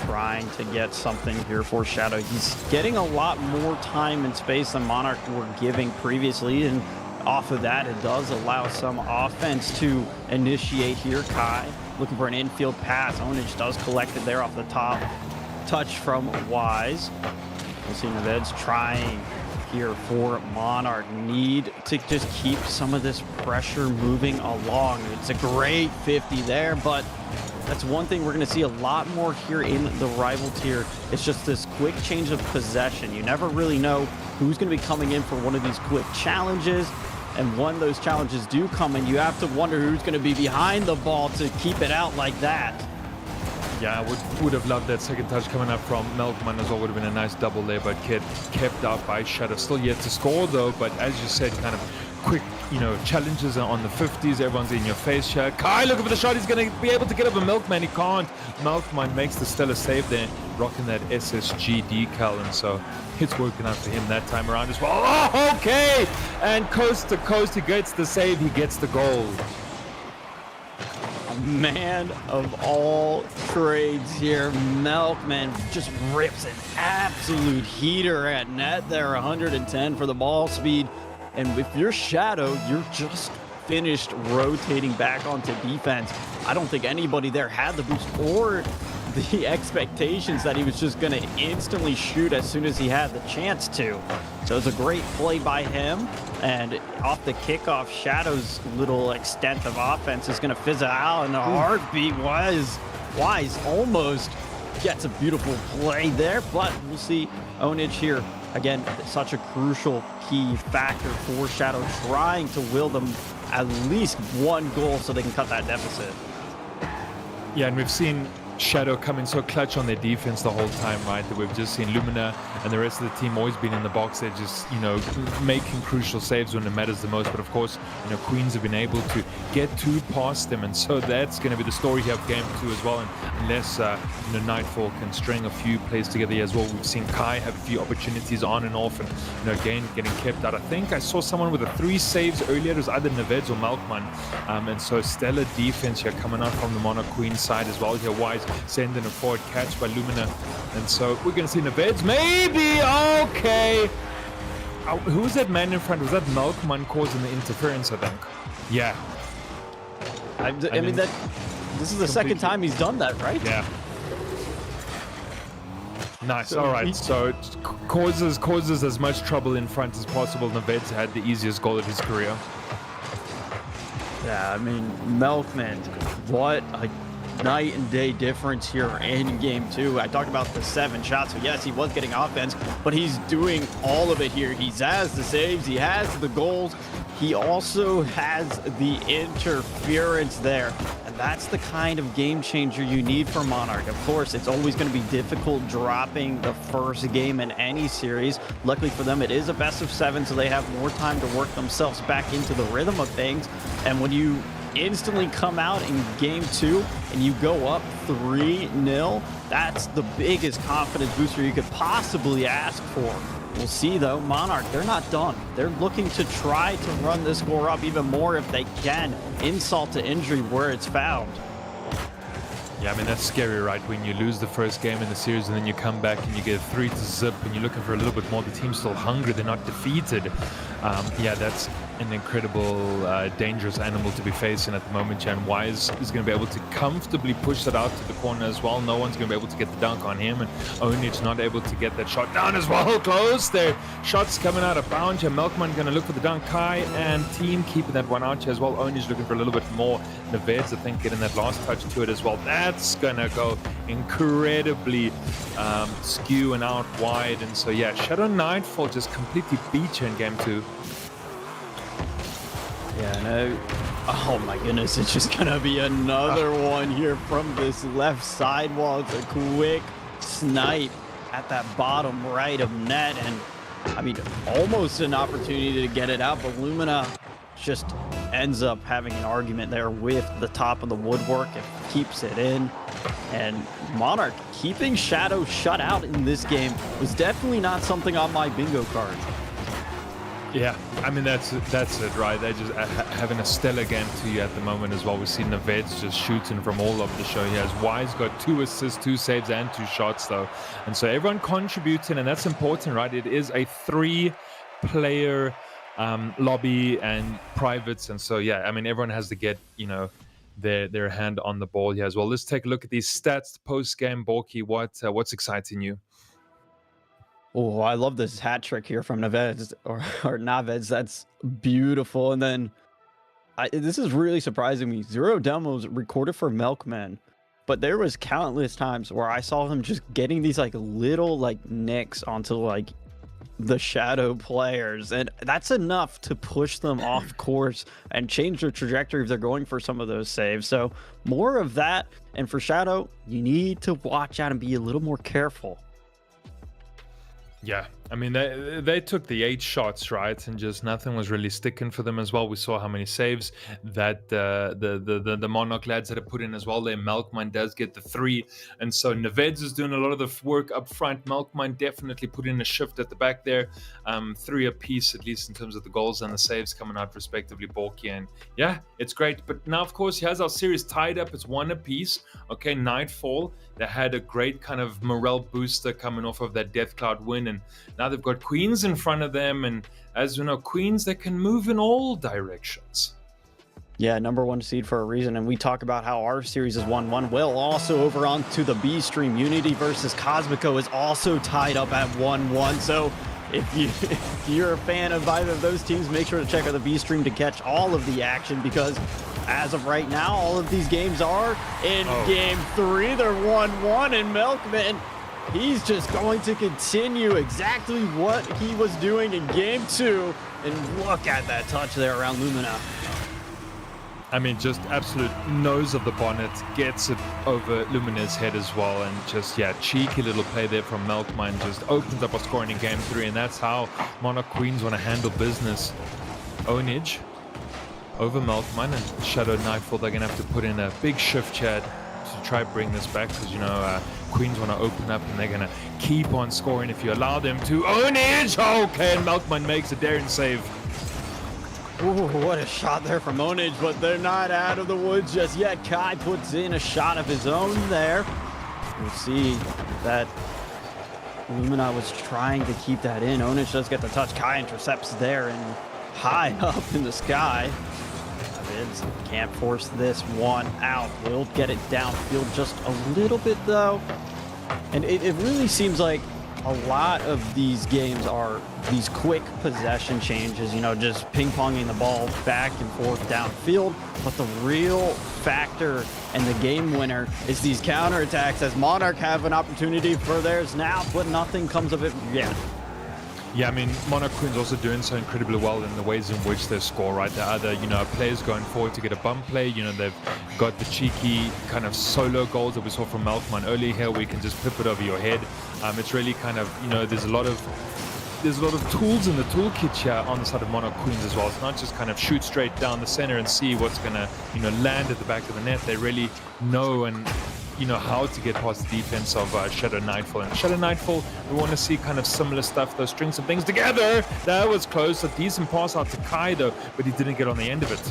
Speaker 5: Trying to get something here for Shadow. He's getting a lot more time and space than Monarch were giving previously, and off of that, it does allow some offense to initiate here. Kai looking for an infield pass. Onage does collect it there off the top. Touch from Wise. We'll see Naved's trying here for Monarch. Need to just keep some of this pressure moving along. It's a great 50 there, but that's one thing we're going to see a lot more here in the rival tier. It's just this quick change of possession. You never really know who's going to be coming in for one of these quick challenges. And when those challenges do come in, you have to wonder who's going to be behind the ball to keep it out like that.
Speaker 6: Yeah, I would have loved that second touch coming up from Milkman as well. Would have been a nice double there, but kept out by Shadow. Still yet to score though, but as you said, kind of quick, you know, challenges are on the 50s. Everyone's in your face here. Kai looking for the shot. He's going to be able to get up a Milkman. He can't. Milkman makes the stellar save there, rocking that SSG decal, and so it's working out for him that time around as well. Oh, okay! And coast to coast, he gets the save. He gets the goal.
Speaker 5: man of all trades here. Milkman just rips an absolute heater at net there. 110 for the ball speed. And if you're Shadow, you're just finished rotating back onto defense. I don't think anybody there had the boost or the expectations that he was just going to instantly shoot as soon as he had the chance to. So it's a great play by him. And off the kickoff, Shadow's little extent of offense is going to fizzle out, and the heartbeat Wise almost gets a beautiful play there, but we'll see. Onage here, again, such a crucial key factor for Shadow, trying to will them at least one goal so they can cut that deficit.
Speaker 6: Yeah, and we've seen Shadow coming so clutch on their defense the whole time, right? That we've just seen Lumina and the rest of the team always been in the box. They're just, making crucial saves when it matters the most. But of course, Queens have been able to get two past them, and so that's going to be the story here of game 2 as well. And unless Nightfall can string a few plays together here as well, we've seen Kai have a few opportunities on and off, and again getting kept out. I think I saw someone with 3 saves earlier. It was either Neveds or Malkman, and so stellar defense here coming out from the Monarch Queen side as well here. Wise sending a forward catch by Lumina, and so we're going to see Neveds maybe. Okay, who was that man in front? Was that Malkman causing the interference? I think. Yeah.
Speaker 5: I mean that. This is the second time he's done that, right?
Speaker 6: Yeah. Nice. So all right. So it causes as much trouble in front as possible. Neveds had the easiest goal of his career.
Speaker 5: Yeah, I mean, Milkman, what a night and day difference here in game 2. I talked about the 7 shots, so yes, he was getting offense, but he's doing all of it here. He has the saves, he has the goals, he also has the interference there, and that's the kind of game changer you need for Monarch. Of course, it's always going to be difficult dropping the first game in any series. Luckily for them, it is a best of 7, so they have more time to work themselves back into the rhythm of things. And when you instantly come out in game 2 and you go up 3-0, that's the biggest confidence booster you could possibly ask for. We'll see though, Monarch, they're not done. They're looking to try to run this score up even more if they can. Insult to injury where it's found.
Speaker 6: Yeah, I mean, that's scary, right? When you lose the first game in the series and then you come back and you get 3-0 and you're looking for a little bit more. The team's still hungry. They're not defeated. Yeah, that's an incredible, dangerous animal to be facing at the moment. Jan Wise is going to be able to comfortably push that out to the corner as well. No one's going to be able to get the dunk on him, and Onage not able to get that shot down as well. Close there. Shots coming out of bounds. Melkman going to look for the dunk. Kai and team keeping that one out as well. Onage looking for a little bit more. Neveds, I think, getting that last touch to it as well. That's going to go incredibly skew and out wide. And so, yeah, Shadow Nightfall just completely beat you in game 2.
Speaker 5: Yeah, no. Oh my goodness, it's just gonna be another one here from this left side wall. It's a quick snipe at that bottom right of net, and I mean, almost an opportunity to get it out, but Lumina just ends up having an argument there with the top of the woodwork. It keeps it in, and Monarch keeping Shadow shut out in this game was definitely not something on my bingo card.
Speaker 6: Yeah, I mean, that's it, right? They're just having a stellar game to you at the moment as well. We've seen Neveds just shooting from all over the show. He has Wise got 2 assists, 2 saves, and 2 shots, though. And so everyone contributing, and that's important, right? It is a 3-player lobby and privates. And so, yeah, I mean, everyone has to get, their hand on the ball here as well. Let's take a look at these stats post-game. Borky, what's exciting you?
Speaker 5: Oh, I love this hat trick here from Neveds or Naveds. That's beautiful. And then this is really surprising me. 0 demos recorded for Milkman, but there was countless times where I saw him just getting these little nicks onto the Shadow players, and that's enough to push them off course and change their trajectory if they're going for some of those saves. So more of that. And for Shadow, you need to watch out and be a little more careful.
Speaker 6: Yeah, I mean, they took the 8 shots, right, and just nothing was really sticking for them as well. We saw how many saves that the Monarch lads had to put in as well. Their Melkmine does get the 3, and so Neveds is doing a lot of the work up front. Melkmine definitely put in a shift at the back there. 3 apiece, at least in terms of the goals and the saves coming out respectively, Borky. And yeah, it's great. But now, of course, he has our series tied up. It's 1 apiece. Okay, Nightfall. They had a great kind of morale booster coming off of that Death Cloud win, and now they've got Queens in front of them, and as we know, Queens, they can move in all directions.
Speaker 5: Yeah, number 1 seed for a reason, and we talk about how our series is 1-1. Well, also over on to the B stream, Unity versus Cosmico is also tied up at 1-1. So if you're a fan of either of those teams, make sure to check out the B stream to catch all of the action, because as of right now, all of these games are in game 3. They're 1-1, and Milkman, he's just going to continue exactly what he was doing in game 2. And look at that touch there around Lumina.
Speaker 6: I mean, just absolute nose of the bonnet, gets it over Lumina's head as well, and just, yeah, cheeky little play there from Melkmine, just opens up a scoring in game 3, and that's how Monarch Queens want to handle business. Ownage over Melkmine, and Shadow Nightfall, they're going to have to put in a big shift here to try bring this back, because, you know, Queens want to open up, and they're going to keep on scoring if you allow them to. Ownage! Okay, and Melkmine makes a daring save.
Speaker 5: Ooh, what a shot there from Onage, but they're not out of the woods just yet. Kai puts in a shot of his own there. We'll see that Lumina was trying to keep that in. Onage does get the touch. Kai intercepts there and high up in the sky. Vids can't force this one out. Will get it downfield just a little bit though. And it really seems like a lot of these games are these quick possession changes, you know, just ping-ponging the ball back and forth downfield. But the real factor and the game winner is these counterattacks, as Monarch have an opportunity for theirs now, but nothing comes of it yet.
Speaker 6: Yeah, I mean, Monarch Queen's also doing so incredibly well in the ways in which they score, right? They're either, you know, players going forward to get a bump play, you know, they've got the cheeky kind of solo goals that we saw from Melkman earlier here, where you can just pip it over your head. It's really kind of, you know, there's a lot of tools in the toolkit here on the side of Monarch Queens as well. It's not just kind of shoot straight down the center and see what's gonna, you know, land at the back of the net. They really know and, you know, how to get past the defense of Shadow Nightfall. And Shadow Nightfall, we want to see kind of similar stuff, those string some things together. That was close. A decent pass out to Kai though, but he didn't get on the end of it.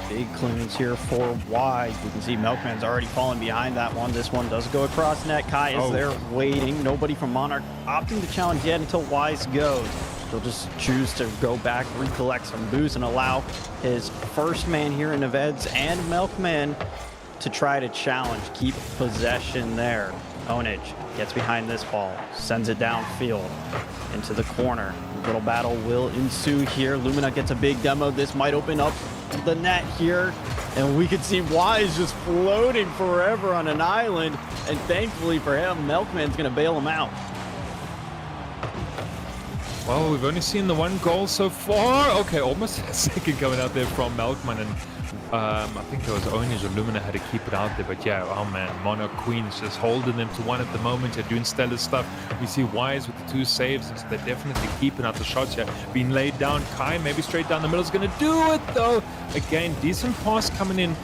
Speaker 5: Big clearance here for Wise. We can see Milkman's already falling behind that one. This one does go across net. Kai is there waiting. Nobody from Monarch opting to challenge yet until Wise goes. He'll just choose to go back, recollect some boost, and allow his first man here in Neveds and Milkman to try to challenge, keep possession there. Onage gets behind this ball, sends it downfield into the corner. A little battle will ensue here. Lumina gets a big demo. This might open up the net here, and we could see Wise just floating forever on an island, and thankfully for him, Milkman's gonna bail him out.
Speaker 6: Well, we've only seen the one goal so far. Okay, almost a second coming out there from Melkman, and I think it was Onage or Lumina had to keep it out there. But yeah, oh man, Monarch Queen's just holding them to one at the moment. They're doing stellar stuff. We see Wise with the 2 saves, and so they're definitely keeping out the shots here. Being laid down, Kai maybe straight down the middle is going to do it though. Again, decent pass coming in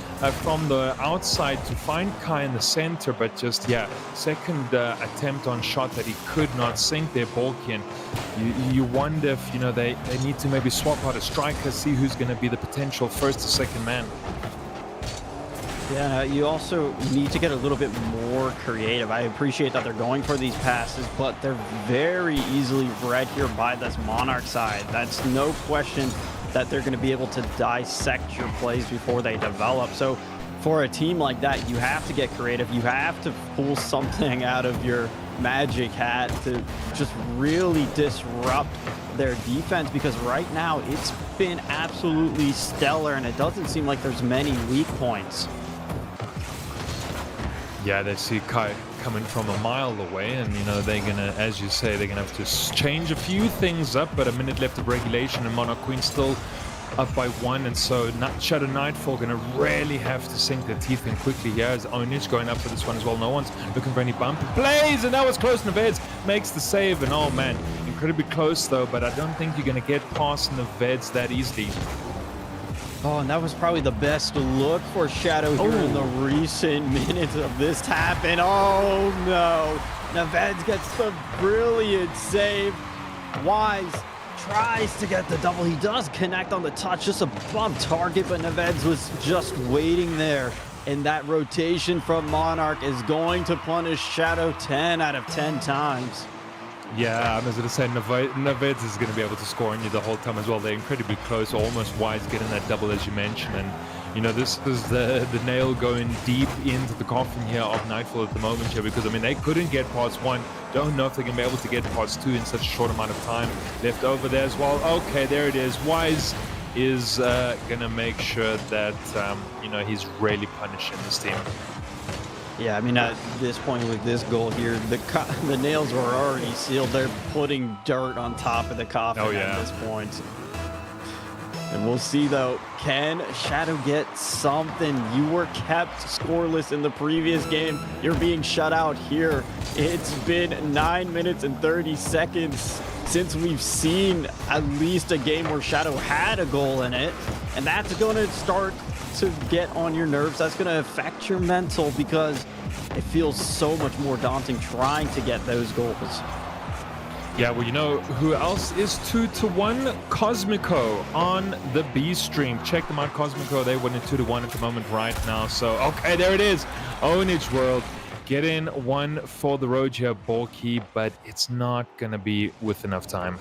Speaker 6: from the outside to find Kai in the center, but just, yeah, second attempt on shot that he could not sink there, Balkian. You wonder if, you know, they need to maybe swap out a striker, see who's going to be the potential first or second man.
Speaker 5: Yeah, you also need to get a little bit more creative. I appreciate that they're going for these passes, but they're very easily read here by this Monarch side. That's no question that they're going to be able to dissect your plays before they develop. So for a team like that, you have to get creative. You have to pull something out of your magic hat to just really disrupt their defense, because right now it's been absolutely stellar, and it doesn't seem like there's many weak points.
Speaker 6: Yeah, they see Kai coming from a mile away, and, you know, they're gonna, as you say, they're gonna have to change a few things up, but a minute left of regulation, and Monarch Queen still up by 1, and so Shadow Nightfall going to really have to sink their teeth in quickly here as Onich going up for this one as well. No one's looking for any bump plays, and that was close. Neveds makes the save, and oh man, incredibly close though, but I don't think you're going to get past Neveds that easily.
Speaker 5: Oh, and that was probably the best look for Shadow here in the recent minutes of this happen. Oh no, Neveds gets the brilliant save. Wise tries to get the double. He does connect on the touch just above target, but Neveds was just waiting there. And that rotation from Monarch is going to punish Shadow 10 out of 10 times.
Speaker 6: Yeah, I was going to say Neveds is going to be able to score on you the whole time as well. They're incredibly close, almost Wise getting that double as you mentioned. And, you know, this is the nail going deep into the coffin here of Nightfall at the moment here, because, I mean, they couldn't get past 1. Don't know if they're going to be able to get past 2 in such a short amount of time. Left over there as well. Okay, there it is. Wise is going to make sure that, you know, he's really punishing this team.
Speaker 5: Yeah, I mean, at this point with this goal here, the nails were already sealed. They're putting dirt on top of the coffin at this point. And we'll see, though, can Shadow get something? You were kept scoreless in the previous game. You're being shut out here. It's been 9 minutes and 30 seconds since we've seen at least a game where Shadow had a goal in it. And that's going to start to get on your nerves. That's going to affect your mental because it feels so much more daunting trying to get those goals.
Speaker 6: Yeah, well, you know who else is 2-1? Cosmico on the B stream. Check them out, Cosmico. They winning 2-1 at the moment right now. So, okay, there it is. Onich World getting 1 for the road here, Borky, but it's not going to be with enough time.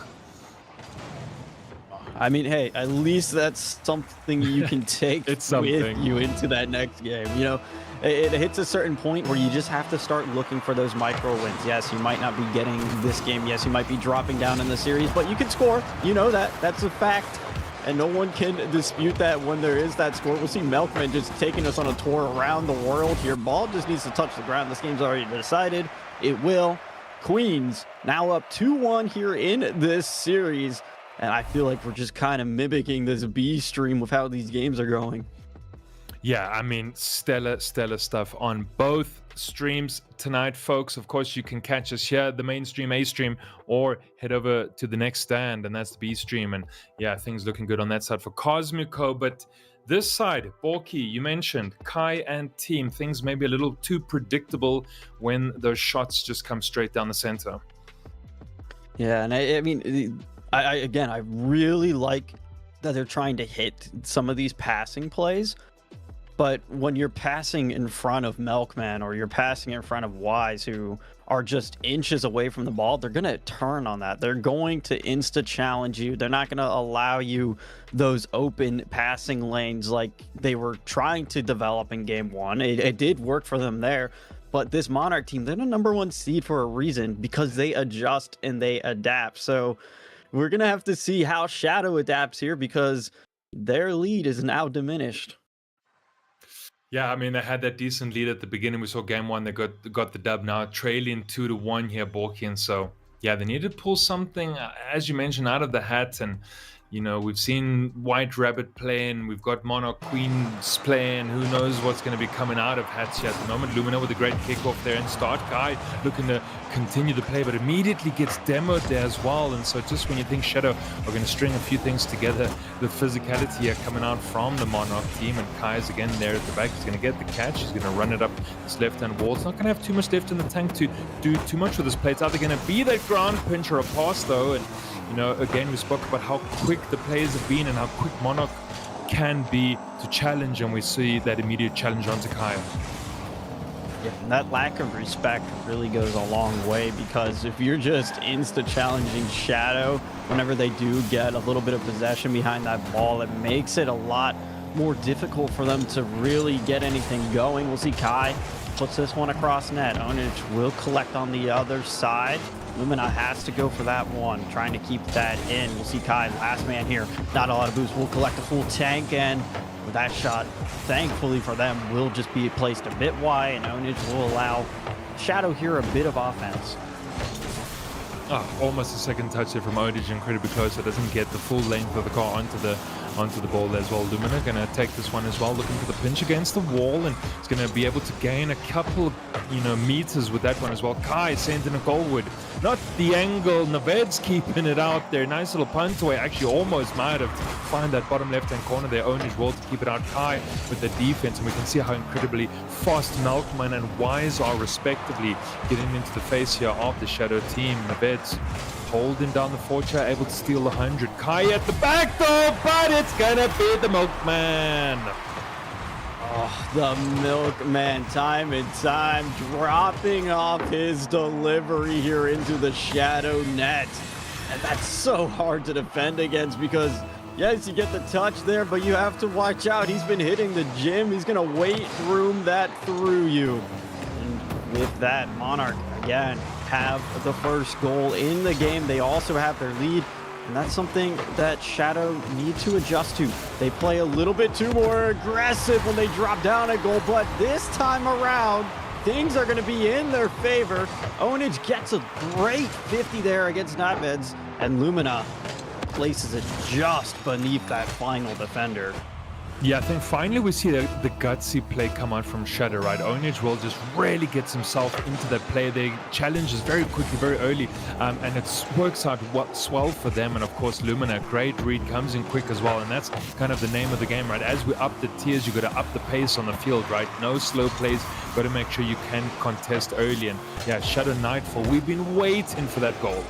Speaker 5: I mean, hey, at least that's something you can take with you into that next game. You know, it hits a certain point where you just have to start looking for those micro wins. Yes, you might not be getting this game. Yes, you might be dropping down in the series, but you can score. You know that. That's a fact. And no one can dispute that when there is that score. We'll see Melkman just taking us on a tour around the world here. Ball just needs to touch the ground. This game's already decided. It will. Queens now up 2-1 here in this series. And I feel like we're just kind of mimicking this B stream with how these games are going.
Speaker 6: Yeah, I mean, stellar stuff on both streams tonight, folks. Of course, you can catch us here, the main stream, A stream, or head over to the next stand, and that's the B stream. And yeah, things looking good on that side for Cosmico. But this side, Borky, you mentioned Kai and team. Things maybe a little too predictable when those shots just come straight down the center.
Speaker 5: Yeah, and I mean, I really like that they're trying to hit some of these passing plays, but when you're passing in front of Milkman or you're passing in front of Wise, who are just inches away from the ball, they're going to turn on that. They're going to insta-challenge you. They're not going to allow you those open passing lanes like they were trying to develop in Game 1. It did work for them there. But this Monarch team, they're the #1 seed for a reason because they adjust and they adapt. So we're going to have to see how Shadow adapts here because their lead is now diminished.
Speaker 6: Yeah, I mean, they had that decent lead at the beginning. We saw Game 1, they got the dub now, trailing 2-1 here, Borky. And so, yeah, they need to pull something, as you mentioned, out of the hat. And, you know, we've seen White Rabbit playing. We've got Monarch Queens playing. Who knows what's going to be coming out of hats here at the moment. Lumina with a great kickoff there and start. Kai looking to continue the play, but immediately gets demoed there as well. And so just when you think Shadow are going to string a few things together, the physicality here coming out from the Monarch team. And Kai is again there at the back. He's going to get the catch. He's going to run it up this left-hand wall. It's not going to have too much left in the tank to do too much with this play. It's either going to be that ground pinch or a pass, though. And you know, again, we spoke about how quick the players have been and how quick Monarch can be to challenge, and we see that immediate challenge onto Kai.
Speaker 5: Yeah, and that lack of respect really goes a long way because if you're just insta-challenging Shadow, whenever they do get a little bit of possession behind that ball, it makes it a lot more difficult for them to really get anything going. We'll see Kai puts this one across net. Onich will collect on the other side. Lumina has to go for that one, trying to keep that in. We'll see Kai, last man here. Not a lot of boost. Will collect a full tank, and with that shot, thankfully for them, will just be placed a bit wide, and Onich will allow Shadow here a bit of offense.
Speaker 6: Oh, almost a second touch there from Onich, incredibly close. It doesn't get the full length of the car onto the onto the ball as well. Lumina going to take this one as well, looking for the pinch against the wall, and he's going to be able to gain a couple, meters with that one as well. Kai sent in a goalwood. Not the angle. Naved's keeping it out there. Nice little punt away. Actually, almost might have find that bottom left-hand corner there. Own as well to keep it out. Kai with the defense, and we can see how incredibly fast Melkman and Wise are respectively getting into the face here of the Shadow team. Naved's holding down the fortune, able to steal the 100. Kai at the back though, but it's gonna be the Milkman.
Speaker 5: Oh, the Milkman, time and time, dropping off his delivery here into the Shadow net. And that's so hard to defend against because, yes, you get the touch there, but you have to watch out. He's been hitting the gym. He's going to weight room that through you. And with that, Monarch, again, have the first goal in the game. They also have their lead. And that's something that Shadow need to adjust to. They play a little bit too more aggressive when they drop down a goal, but this time around, things are going to be in their favor. Onage gets a great 50 there against Naveds, and Lumina places it just beneath that final defender.
Speaker 6: Yeah, I think finally we see the gutsy play come out from Shadow, right? Onage will just really gets himself into that play. They challenges very quickly, very early, and it works out well for them. And of course, Lumina, great read, comes in quick as well. And that's kind of the name of the game, right? As we up the tiers, you got to up the pace on the field, right? No slow plays. Got to make sure you can contest early. And yeah, Shadow Nightfall, we've been waiting for that goal.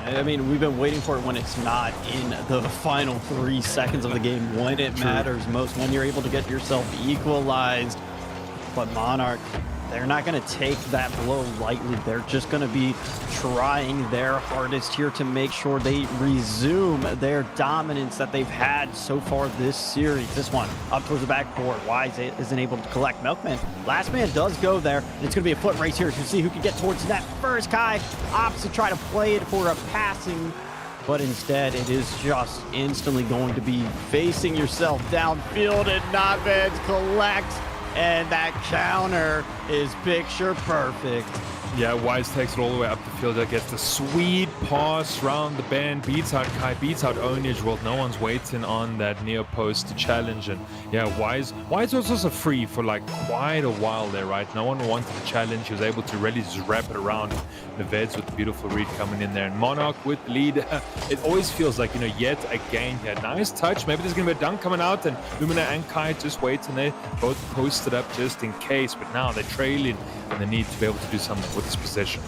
Speaker 5: I mean, we've been waiting for it when it's not in the final 3 seconds of the game, when it matters most, when you're able to get yourself equalized. But Monarch, they're not going to take that blow lightly. They're just going to be trying their hardest here to make sure they resume their dominance that they've had so far this series. This one up towards the backboard. Wise isn't able to collect. Milkman, last man does go there. And it's going to be a foot race here to see who can get towards net first. Kai opts to try to play it for a passing, but instead it is just instantly going to be facing yourself downfield, and Naved collects. And that counter is picture perfect.
Speaker 6: Yeah, Wise takes it all the way up the field. Gets the sweet pass round the bend, beats out Kai, beats out Onage World. No one's waiting on that near post to challenge. And yeah, Wise was also free for like quite a while there, right? No one wanted to challenge. He was able to really just wrap it around the Veds with the beautiful read coming in there. And Monarch with the lead. It always feels like, yet again here. Nice touch. Maybe there's going to be a dunk coming out, and Lumina and Kai just waiting there. Both posted up just in case, but now they're trailing and they need to be able to do something with this possession.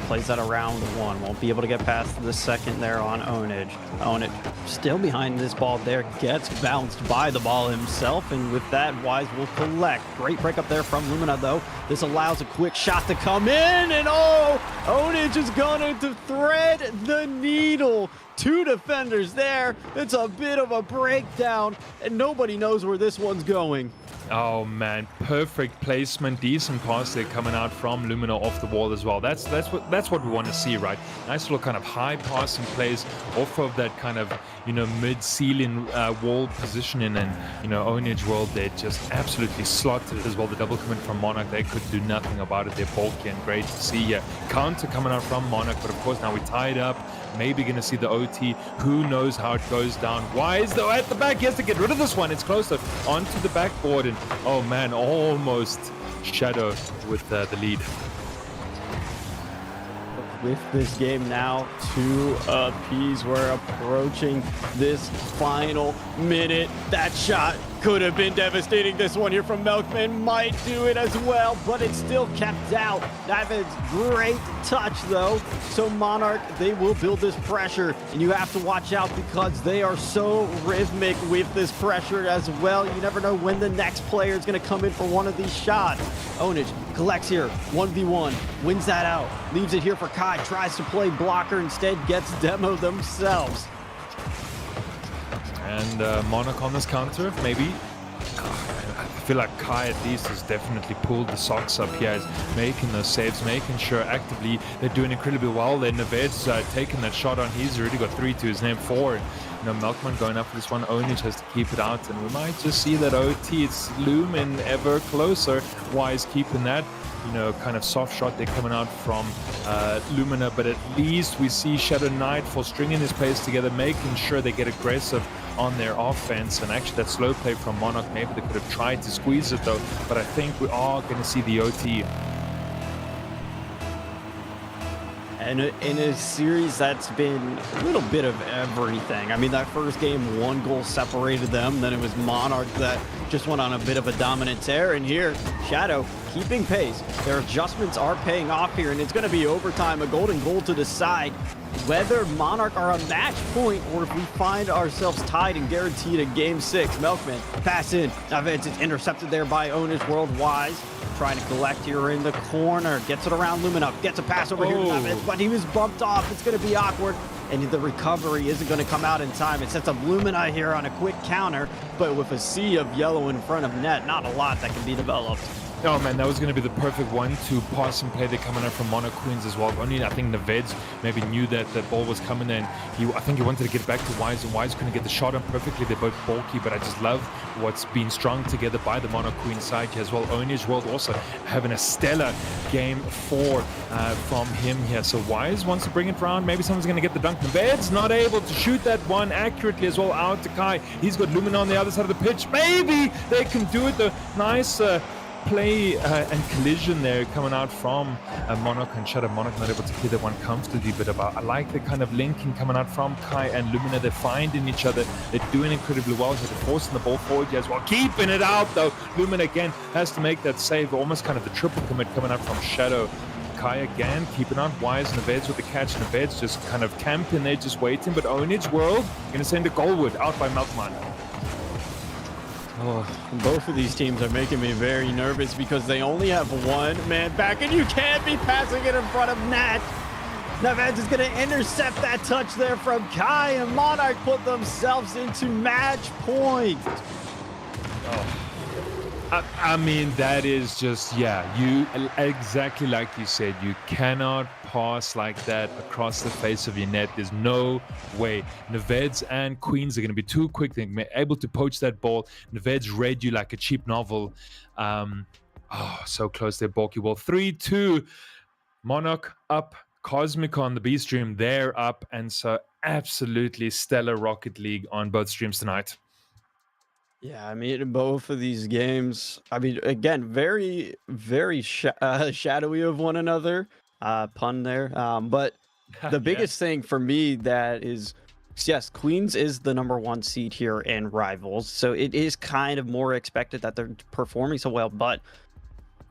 Speaker 5: Plays that around one. Won't be able to get past the second there on Onage. Onage still behind this ball there. Gets bounced by the ball himself. And with that, Wise will collect. Great break up there from Lumina, though. This allows a quick shot to come in. And Onage is going to thread the needle. 2 defenders there. It's a bit of a breakdown. And nobody knows where this one's going.
Speaker 6: Oh man, perfect placement, decent pass there coming out from Lumina off the wall as well. That's what we want to see, right? Nice little kind of high passing plays off of that kind of mid-ceiling wall positioning, and Onage World, they just absolutely slotted it as well. The double commit from Monarch, they could do nothing about it. They're bulky and great to see. Counter coming out from Monarch, but of course now we tied up. Maybe going to see the OT. Who knows how it goes down. Wise, though, at the back. He has to get rid of this one. It's closer onto the backboard. And, oh, man, almost Shadow with the lead.
Speaker 5: With this game now 2 apiece, we're approaching this final minute. That shot could have been devastating. This one here from Milkman might do it as well, but it's still kept out. David's great touch, though. So Monarch, they will build this pressure, and you have to watch out because they are so rhythmic with this pressure as well. You never know when the next player is going to come in for one of these shots. Onage collects here, 1v1, wins that out, leaves it here for Kai, tries to play blocker, instead gets demoed themselves.
Speaker 6: And Monarch on this counter, maybe. I feel like Kai at least has definitely pulled the socks up here. He's making those saves, making sure actively they're doing incredibly well. Then Naved's taking that shot on. He's already got 3 to his name, 4. Melkman going up for this one. Onage has to keep it out, and we might just see that OT. It's looming ever closer. Wise keeping that. kind of soft shot there coming out from Lumina, but at least we see Shadow Nightfall stringing his plays together, making sure they get aggressive on their offense. And actually that slow play from Monarch, maybe they could have tried to squeeze it though, but I think we are going to see the OT.
Speaker 5: And in a series that's been a little bit of everything. I mean, that first game, 1 goal separated them. Then it was Monarch that just went on a bit of a dominant tear. And here, Shadow keeping pace. Their adjustments are paying off here, and it's going to be overtime, a golden goal to decide whether Monarch are a match point or if we find ourselves tied and guaranteed a game 6. Milkman, pass in. It's intercepted there by Owners Worldwise. Trying to collect here in the corner. Gets it around Lumina. Gets a pass over here to Navid, but he was bumped off. It's going to be awkward. And the recovery isn't going to come out in time. It sets up Lumina here on a quick counter, but with a sea of yellow in front of net, not a lot that can be developed.
Speaker 6: Oh man, that was going to be the perfect one to pass and play. They're coming out from Monarch Queens as well. Only I think Naved's maybe knew that the ball was coming in. I think he wanted to get back to Wise, and Wise couldn't get the shot on perfectly. They're both bulky, but I just love what's been strung together by the Monarch Queen side here as well. Ownage World also having a stellar game 4 from him here. So Wise wants to bring it around. Maybe someone's going to get the dunk. Naved's not able to shoot that one accurately as well out to Kai. He's got Lumina on the other side of the pitch. Maybe they can do it. The nice play and collision there coming out from Monarch and Shadow. Monarch not able to clear that one comfortably, but I like the kind of linking coming out from Kai and Lumina. They're finding each other. They're doing incredibly well here. They're forcing the ball forward here as well. Keeping it out though. Lumina again has to make that save. Almost kind of the triple commit coming out from Shadow. Kai again keeping on Wise. Naved's with the catch. Naved's just kind of camping there, just waiting. But Ownage World going to send a goalwood out by Melkman.
Speaker 5: Oh, both of these teams are making me very nervous because they only have 1 man back, and you can't be passing it in front of Nat. Naved is going to intercept that touch there from Kai, and Monarch put themselves into match point.
Speaker 6: I mean, that is just, you exactly like you said, you cannot pass like that across the face of your net. There's no way. Naved's and Queens are going to be too quick. They're able to poach that ball. Naved's read you like a cheap novel. So close there, bulky. Well, 3-2. Monarch up. Cosmic on the B stream, they're up. And so absolutely stellar Rocket League on both streams tonight.
Speaker 5: Yeah, I mean, both of these games, I mean, again, very, very shadowy of one another. Pun there. But the biggest thing for me that is, yes, Queens is the #1 seed here in Rivals. So it is kind of more expected that they're performing so well. But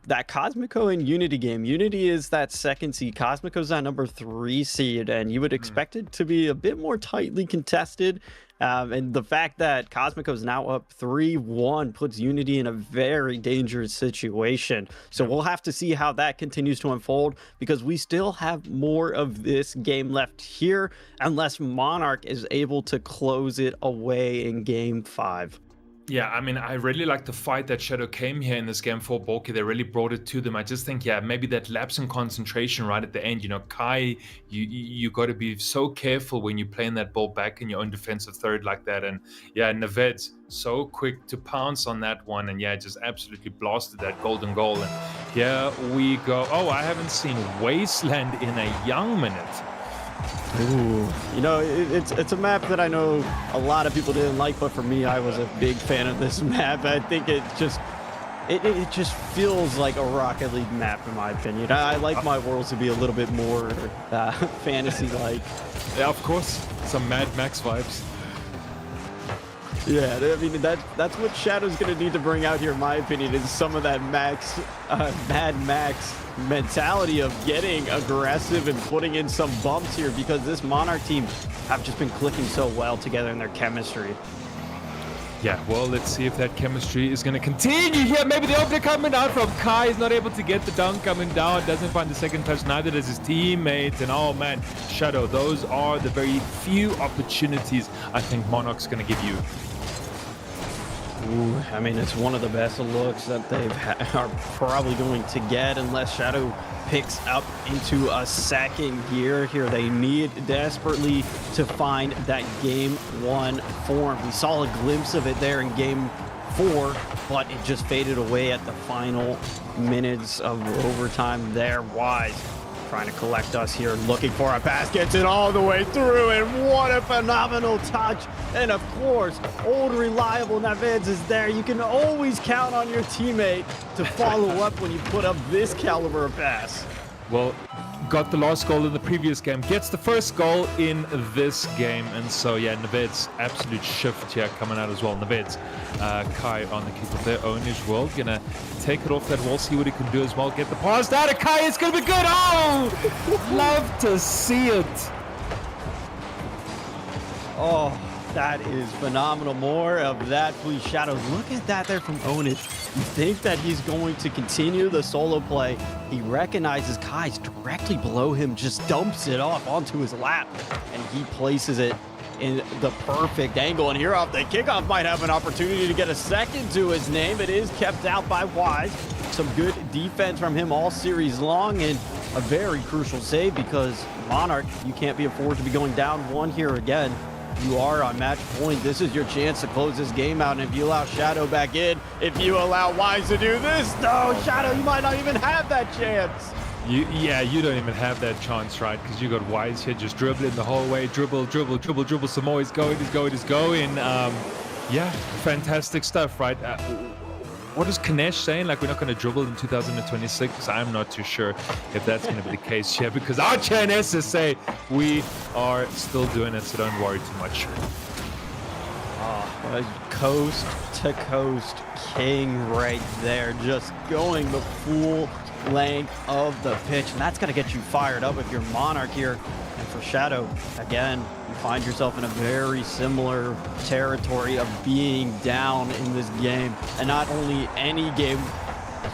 Speaker 5: that Cosmico and Unity game, Unity is that 2nd seed. Cosmico's that #3 seed. And you would expect it to be a bit more tightly contested. And the fact that Cosmico is now up 3-1 puts Unity in a very dangerous situation. So we'll have to see how that continues to unfold, because we still have more of this game left here unless Monarch is able to close it away in game 5.
Speaker 6: Yeah, I mean, I really like the fight that Shadow came here in this game for Bulky. They really brought it to them. I just think, maybe that lapse in concentration right at the end. Kai, you got to be so careful when you're playing that ball back in your own defensive third like that. And Naved's so quick to pounce on that one. And just absolutely blasted that golden goal. And here we go. Oh, I haven't seen Wasteland in a young minute.
Speaker 5: Ooh, it's a map that I know a lot of people didn't like, but for me, I was a big fan of this map. I think it just feels like a Rocket League map, in my opinion. I like my worlds to be a little bit more fantasy-like.
Speaker 6: Yeah, of course, some Mad Max vibes.
Speaker 5: Yeah, I mean, that's what Shadow's going to need to bring out here, in my opinion, is some of that Mad Max mentality of getting aggressive and putting in some bumps here, because this Monarch team have just been clicking so well together in their chemistry.
Speaker 6: Yeah, well, let's see if that chemistry is going to continue here. Maybe the opener coming out from Kai is not able to get the dunk coming down. Doesn't find the second touch, neither does his teammates. And oh man, Shadow, those are the very few opportunities I think Monarch's going to give you.
Speaker 5: Ooh, I mean, it's one of the best looks that they are probably going to get unless Shadow picks up into a second gear here. They need desperately to find that game 1 form. We saw a glimpse of it there in game before, but it just faded away at the final minutes of overtime there. Wise trying to collect us here, looking for a pass, gets it all the way through, and what a phenomenal touch. And of course, old reliable Navidz is there. You can always count on your teammate to follow up when you put up this caliber of pass.
Speaker 6: Well, got the last goal in the previous game, gets the first goal in this game, and so yeah, Navidz, absolute shift here coming out as well. Navidz, Kai on the kick of their own as well, gonna take it off that wall, see what he can do as well, get the pass down to Kai, it's gonna be good. Oh, love to see it.
Speaker 5: Oh, that is phenomenal. More of that, please, Shadow. Look at that there from Onage. You think that he's going to continue the solo play. He recognizes Kai's directly below him, just dumps it off onto his lap, and he places it in the perfect angle. And here off the kickoff might have an opportunity to get a second to his name. It is kept out by Wise. Some good defense from him all series long, and a very crucial save because Monarch, you can't be afford to be going down one here again. You are on match point. This is your chance to close this game out. And if you allow Shadow back in, if you allow Wise to do this, no, Shadow, you might not even have that chance.
Speaker 6: You don't even have that chance, right? Because you got Wise here just dribbling the whole way, dribble some more. He's going. Yeah, fantastic stuff, right? What is Kanesh saying? Like, we're not going to dribble in 2026? I'm not too sure if that's going to be the case here, because Archer and SSA, we are still doing it, so don't worry too much.
Speaker 5: Coast to coast king right there, just going the full length of the pitch, and that's going to get you fired up if you're Monarch here. And for Shadow, again, you find yourself in a very similar territory of being down in this game. And not only any game,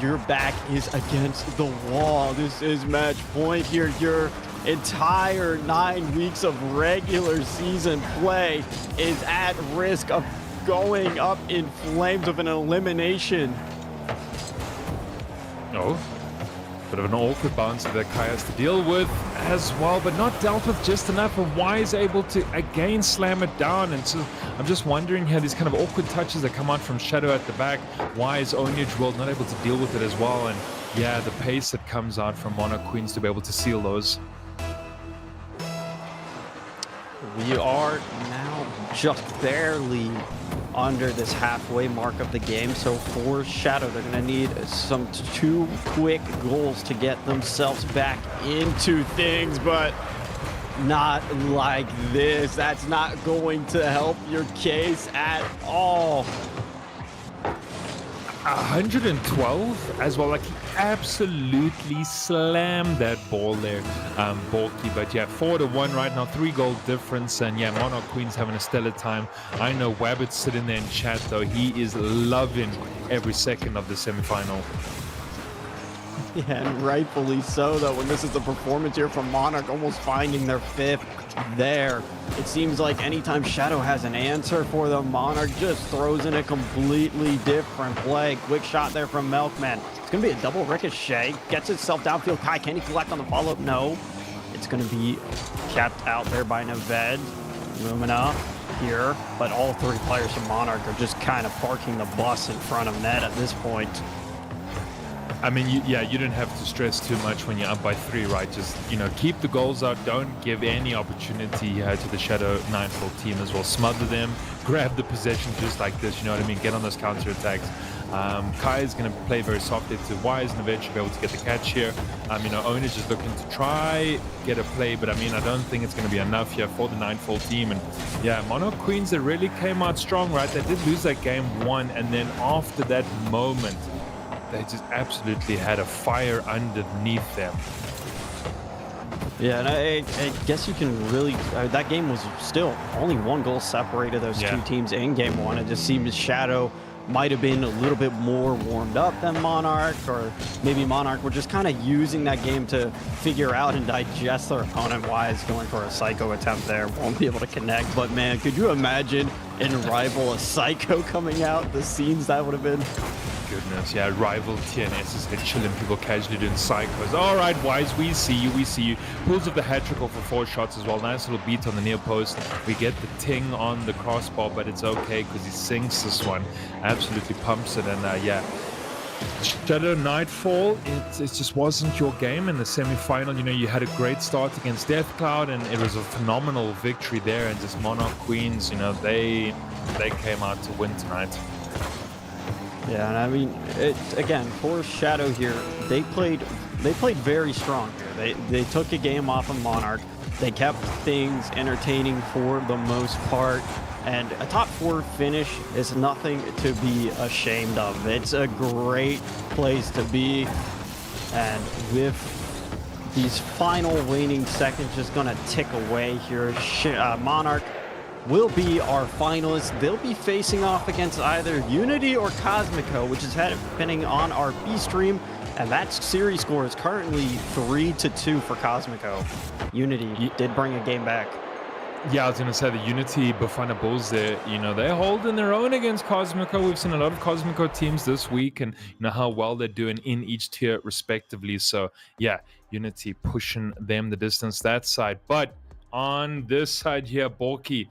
Speaker 5: your back is against the wall. This is match point here. Your entire 9 weeks of regular season play is at risk of going up in flames of an elimination.
Speaker 6: Oh. Bit of an awkward bounce that Kai has to deal with as well, but not dealt with just enough. Of Wise able to again slam it down, and so I'm just wondering here, these kind of awkward touches that come out from Shadow at the back. Wise, Onyage World not able to deal with it as well, and yeah, the pace that comes out from Monarch Queens to be able to seal those.
Speaker 5: We are now just barely under this halfway mark of the game. So for Shadow, they're going to need some 2 quick goals to get themselves back into things, but not like this. That's not going to help your case at all.
Speaker 6: 112 as well, like he absolutely slammed that ball there, Bulky. But yeah, 4-1 right now, 3-goal difference, and yeah, Monarch Queens having a stellar time. I know Wabbit's sitting there in chat though, he is loving every second of the semi-final.
Speaker 5: Yeah, and rightfully so, though, when this is the performance here from Monarch, almost finding their 5th there. It seems like anytime Shadow has an answer for them, Monarch just throws in a completely different play. Quick shot there from Milkman. It's going to be a double ricochet. Gets itself downfield. Kai, can he collect on the follow-up? No. It's going to be kept out there by Navidz. Lumina here, but all 3 players from Monarch are just kind of parking the bus in front of net at this point.
Speaker 6: I mean, you didn't have to stress too much when you're up by 3, right? Just, keep the goals out. Don't give any opportunity to the Shadow Ninefold team as well. Smother them, grab the possession just like this, you know what I mean? Get on those counter-attacks. Kai is going to play very softly to Wise, and eventually be able to get the catch here. Onage is looking to try get a play, but I don't think it's going to be enough here for the Ninefold team. And yeah, Monarch Queens, they really came out strong, right? They did lose that game 1, and then after that moment, they just absolutely had a fire underneath them.
Speaker 5: Yeah, and I guess you can really... that game was still only 1 goal separated those 2 teams in game 1. It just seems Shadow might have been a little bit more warmed up than Monarch, or maybe Monarch were just kind of using that game to figure out and digest their opponent. Wise going for a Psycho attempt there. Won't be able to connect, but man, could you imagine in Rival a Psycho coming out? The scenes that would have been...
Speaker 6: goodness, yeah, rival tier and SSA chilling, people casually doing psychos. All right, Wise, we see you. Pulls of the hat-trick off for 4 shots as well. Nice little beat on the near post. We get the ting on the crossbar, but it's okay because he sinks this one. Absolutely pumps it, and yeah. Shadow Nightfall, it just wasn't your game in the semi-final. You know, you had a great start against Death Cloud, and it was a phenomenal victory there. And just Monarch Queens, you know, they came out to win tonight.
Speaker 5: Yeah, and I mean, again, for Shadow here, they played very strong here. They took a game off of Monarch. They kept things entertaining for the most part. And a top 4 finish is nothing to be ashamed of. It's a great place to be. And with these final waning seconds just going to tick away here, Monarch will be our finalists. They'll be facing off against either Unity or Cosmico, which is happening on our B stream. And that series score is currently 3-2 for Cosmico. Unity did bring a game back.
Speaker 6: Yeah, I was going to say the Unity Bafana Bulls there, you know, they're holding their own against Cosmico. We've seen a lot of Cosmico teams this week and you know how well they're doing in each tier respectively. So yeah, Unity pushing them the distance that side. But on this side here, Borky,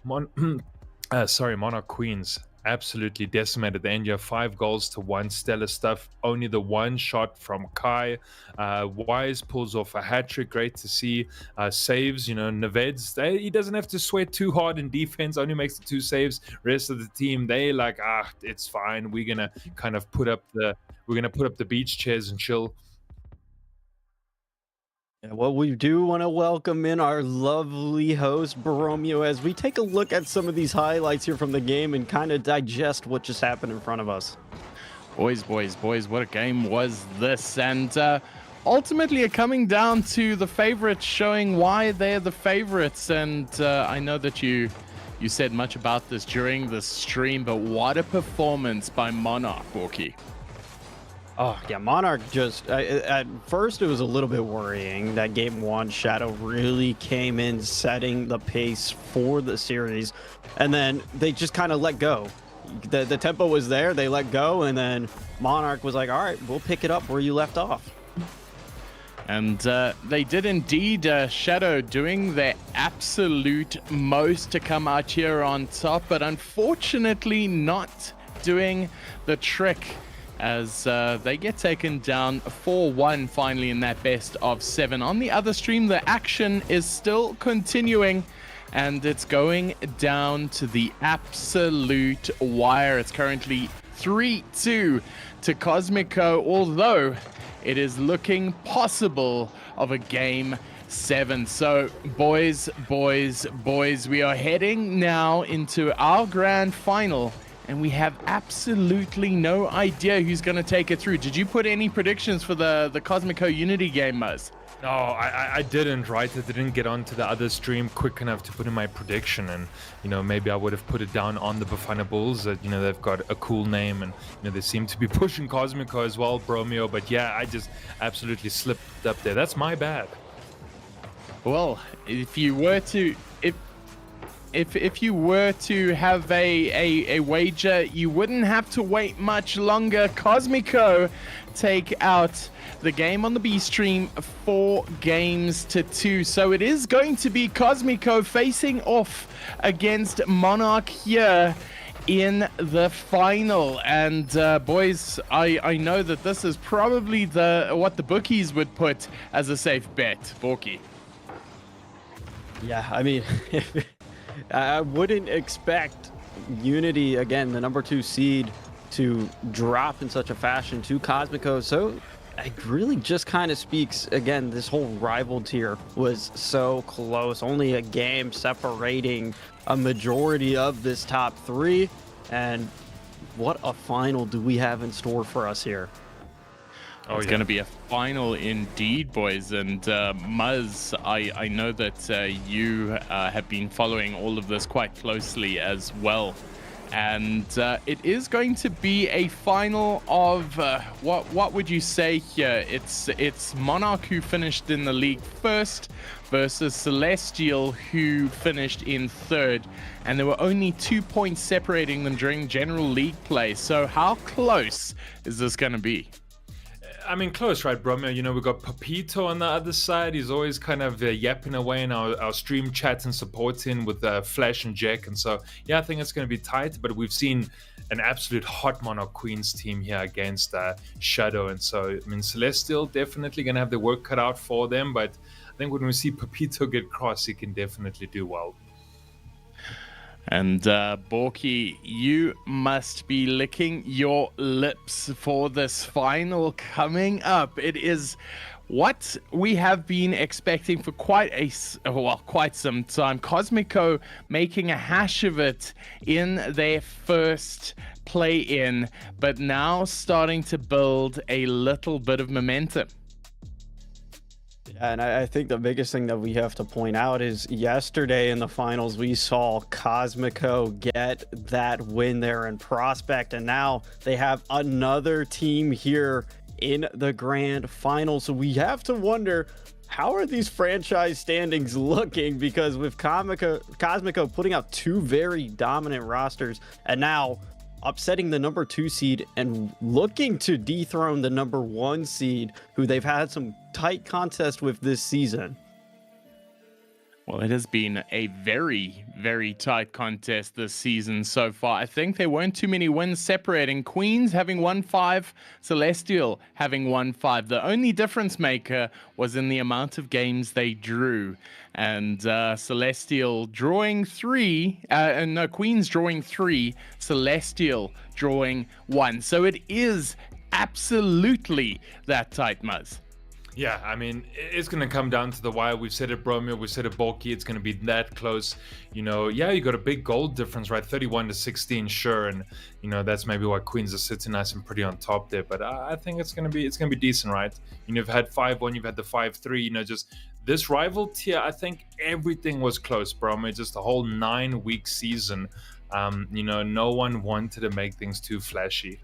Speaker 6: Monarch Queens absolutely decimated at the end. You have 5 goals to 1. Stellar stuff. Only the 1 shot from Kai. Wise pulls off a hat-trick. Great to see. Saves, you know, Naved's, he doesn't have to sweat too hard in defense. Only makes the 2 saves. Rest of the team, they like, it's fine. We're gonna kind of put up the beach chairs and chill.
Speaker 5: Well, we do want to welcome in our lovely host, Boromeo, as we take a look at some of these highlights here from the game and kind of digest what just happened in front of us.
Speaker 2: Boys, what a game was this. And ultimately, it coming down to the favorites showing why they're the favorites. And I know that you said much about this during the stream, but what a performance by Monarch, Borky.
Speaker 5: Oh, yeah, Monarch just... at first, it was a little bit worrying that Game 1, Shadow really came in setting the pace for the series, and then they just kind of let go. The tempo was there, they let go, and then Monarch was like, all right, we'll pick it up where you left off.
Speaker 2: And they did indeed. Shadow doing their absolute most to come out here on top, but unfortunately not doing the trick, as they get taken down 4-1 finally in that best of 7. On the other stream, the action is still continuing, and it's going down to the absolute wire. It's currently 3-2 to Cosmico, although it is looking possible of a game 7. So boys, we are heading now into our grand final, and we have absolutely no idea who's going to take it through. Did you put any predictions for the Cosmico Unity game, Muzz?
Speaker 6: No, I didn't, right? I didn't get onto the other stream quick enough to put in my prediction, and you know, maybe I would have put it down on the Bafana Bulls. That, you know, they've got a cool name, and you know, they seem to be pushing Cosmico as well, Bromeo. But yeah, I just absolutely slipped up there. That's my bad.
Speaker 2: Well, if you were to if you were to have a wager, you wouldn't have to wait much longer. Cosmico take out the game on the B stream 4-2. So it is going to be Cosmico facing off against Monarch here in the final. And boys, I know that this is probably what the bookies would put as a safe bet. Borky.
Speaker 5: Yeah, I mean, I wouldn't expect Unity, again, the number 2 seed, to drop in such a fashion to Cosmico. So it really just kind of speaks, again, this whole rival tier was so close. Only a game separating a majority of this top 3. And what a final do we have in store for us here?
Speaker 2: It's going to be a final indeed, boys. And Muzz, I know that you have been following all of this quite closely as well. And it is going to be a final of what would you say here? It's Monarch who finished in the league first versus Celestial who finished in third, and there were only 2 points separating them during general league play. So how close is this going to be?
Speaker 6: I mean, close, right, Bromio? You know, we've got Papito on the other side. He's always kind of yapping away in our stream chat and supporting with Flash and Jack. And so, yeah, I think it's going to be tight. But we've seen an absolute hot Monarch Queens team here against Shadow. And so, I mean, Celestial definitely going to have their work cut out for them. But I think when we see Papito get cross, he can definitely do well.
Speaker 2: And Borky, you must be licking your lips for this final coming up. It is what we have been expecting for quite some time. Cosmico making a hash of it in their first play-in, but now starting to build a little bit of momentum.
Speaker 5: And I think the biggest thing that we have to point out is yesterday in the finals, we saw Cosmico get that win there in Prospect, and now they have another team here in the grand final. So we have to wonder, how are these franchise standings looking? Because with Cosmico putting out two very dominant rosters and now upsetting the number 2 seed and looking to dethrone the number 1 seed, who they've had some tight contest with this season.
Speaker 2: Well, it has been a very, very tight contest this season so far. I think there weren't too many wins separating. Queens having won 5, Celestial having won 5. The only difference maker was in the amount of games they drew. And Celestial drawing 3, Queens drawing 3, Celestial drawing 1. So it is absolutely that tight, Muzz.
Speaker 6: Yeah, I mean, it's going to come down to the wire. We've said it, Bromio. We've said it, Bulky. It's going to be that close. You know, yeah, you got a big goal difference, right? 31-16, sure. And, you know, that's maybe why Queens are sitting nice and pretty on top there. But I think it's going to be decent, right? You know, you've had 5-1, you've had the 5-3, you know, just this rival tier. I think everything was close, Bromio. Just a whole 9-week season. You know, no one wanted to make things too flashy.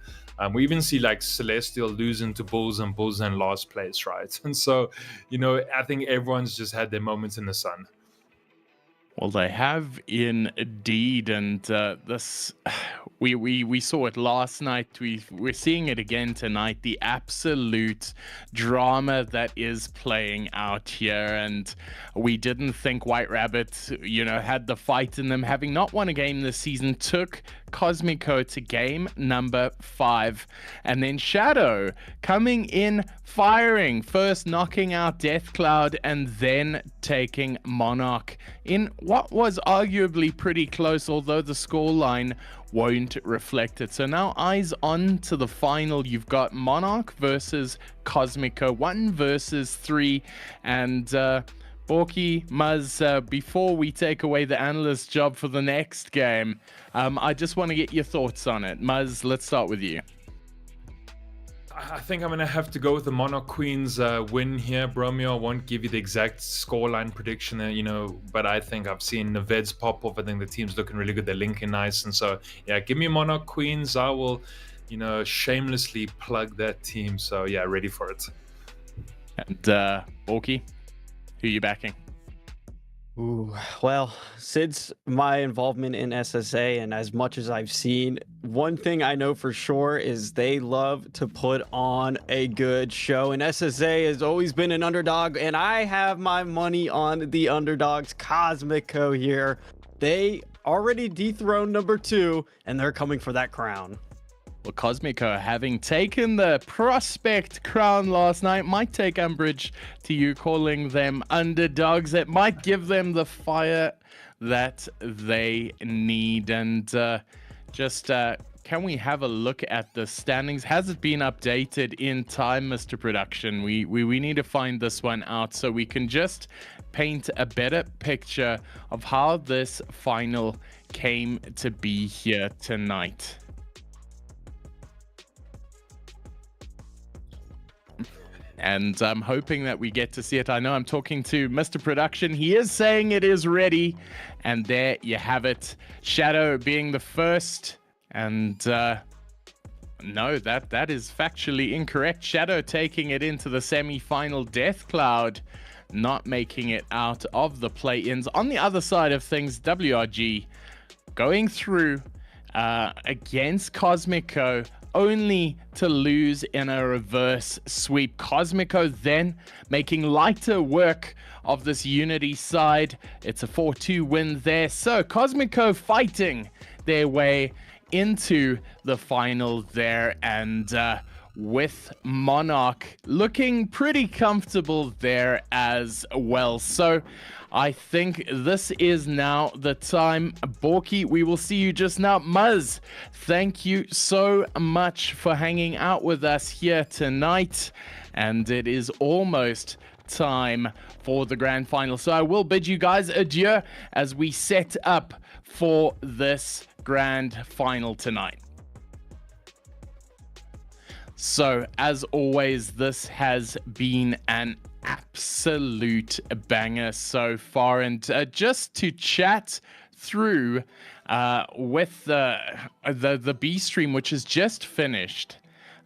Speaker 6: We even see like Celestial losing to Bulls and last place, right? And so, you know, I think everyone's just had their moments in the sun.
Speaker 2: Well, they have indeed, and this we saw it last night. We're seeing it again tonight. The absolute drama that is playing out here, and we didn't think White Rabbit, you know, had the fight in them. Having not won a game this season, took Cosmico to game number 5, and then Shadow coming in firing, first knocking out Death Cloud and then taking Monarch in what was arguably pretty close, although the scoreline won't reflect it. So now eyes on to the final. You've got Monarch versus Cosmico, 1 versus 3, and Borky, Muzz, before we take away the analyst job for the next game, I just want to get your thoughts on it. Muzz, let's start with you.
Speaker 6: I think I'm going to have to go with the Monarch Queens win here, Bromio. I won't give you the exact scoreline prediction, you know, but I think I've seen the Veds pop off. I think the team's looking really good. They're linking nice. And so, yeah, give me Monarch Queens. I will, you know, shamelessly plug that team. So, yeah, ready for it.
Speaker 2: And Borky, who are you backing?
Speaker 5: Ooh, well, since my involvement in SSA and as much as I've seen, one thing I know for sure is they love to put on a good show. And SSA has always been an underdog, and I have my money on the underdogs, Cosmico here. They already dethroned number 2, and they're coming for that crown.
Speaker 2: Well, Cosmico, having taken the Prospect crown last night, might take umbrage to you calling them underdogs. It might give them the fire that they need. And can we have a look at the standings? Has it been updated in time, Mr. Production? We need to find this one out so we can just paint a better picture of how this final came to be here tonight. and I'm hoping that we get to see it. I know I'm talking to Mr. Production. He is saying it is ready, and there you have it. Shadow being the first, and no, that is factually incorrect. Shadow taking it into the semi-final. Deathcloud not making it out of the play-ins. On the other side of things, WRG going through against Cosmico, only to lose in a reverse sweep. Cosmico then making lighter work of this Unity side. It's a 4-2 win there. So Cosmico fighting their way into the final there, and with Monarch looking pretty comfortable there as well. So I think this is now the time. Borky, we will see you just now. Muzz, thank you so much for hanging out with us here tonight. And it is almost time for the grand final. So I will bid you guys adieu as we set up for this grand final tonight. So, as always, this has been an absolute banger so far. And just to chat through with the B stream, which is just finished,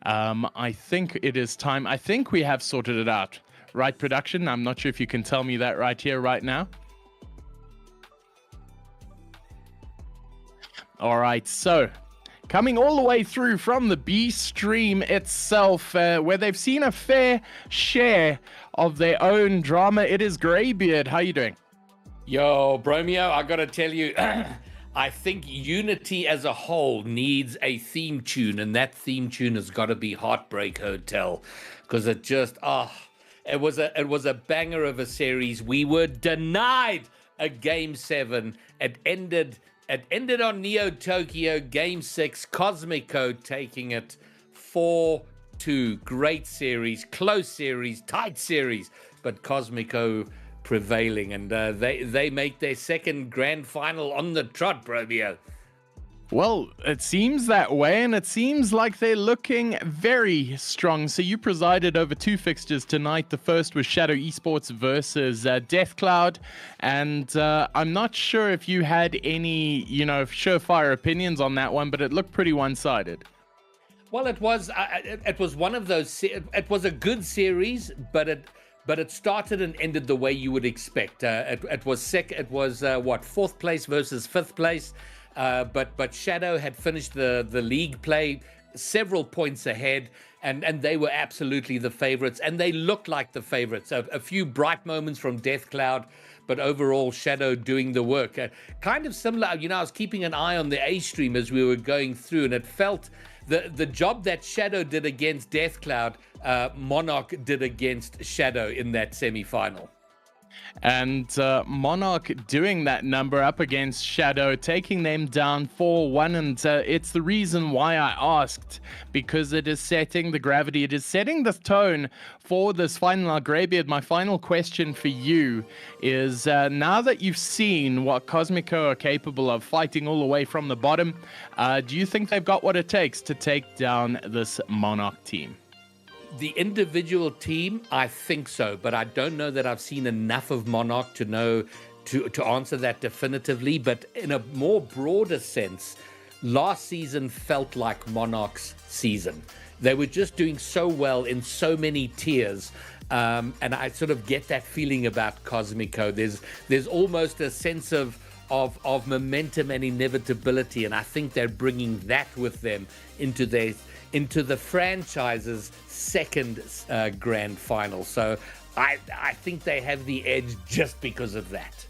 Speaker 2: I think it is time. I think we have sorted it out. Right, production? I'm not sure if you can tell me that right here, right now. All right, so coming all the way through from the B stream itself, where they've seen a fair share of their own drama, it is Greybeard. How you doing?
Speaker 7: Yo, Bromeo, I gotta tell you, I think Unity as a whole needs a theme tune, and that theme tune has got to be Heartbreak Hotel, because it just, it was a banger of a series. We were denied a Game 7. It ended on Neo Tokyo. Game 6, Cosmico taking it 4-2. Great series, close series, tight series, but Cosmico prevailing, and they make their second grand final on the trot, Bromeo.
Speaker 2: Well, it seems that way, and it seems like they're looking very strong. So you presided over two fixtures tonight. The first was Shadow Esports versus Deathcloud, and I'm not sure if you had any, surefire opinions on that one, but it looked pretty one-sided.
Speaker 7: Well, it was one of those. It was a good series, but it started and ended the way you would expect. It was fourth place versus fifth place. But Shadow had finished the league play several points ahead, and they were absolutely the favorites, and they looked like the favorites. A few bright moments from Deathcloud, but overall Shadow doing the work. Kind of similar, I was keeping an eye on the A stream as we were going through, and it felt the job that Shadow did against Deathcloud, Monarch did against Shadow in that semi-final.
Speaker 2: And Monarch doing that number up against Shadow, taking them down 4-1, and it's the reason why I asked, because it is setting the gravity, it is setting the tone for this final. Now, Greybeard, my final question for you is, now that you've seen what Cosmico are capable of, fighting all the way from the bottom, do you think they've got what it takes to take down this Monarch team?
Speaker 7: The individual team, I think so, but I don't know that I've seen enough of Monarch to know to answer that definitively. But in a more broader sense, last season felt like Monarch's season. They were just doing so well in so many tiers, and I sort of get that feeling about Cosmico. There's almost a sense of momentum and inevitability, and I think they're bringing that with them into the franchise's second grand final. So I think they have the edge just because of that.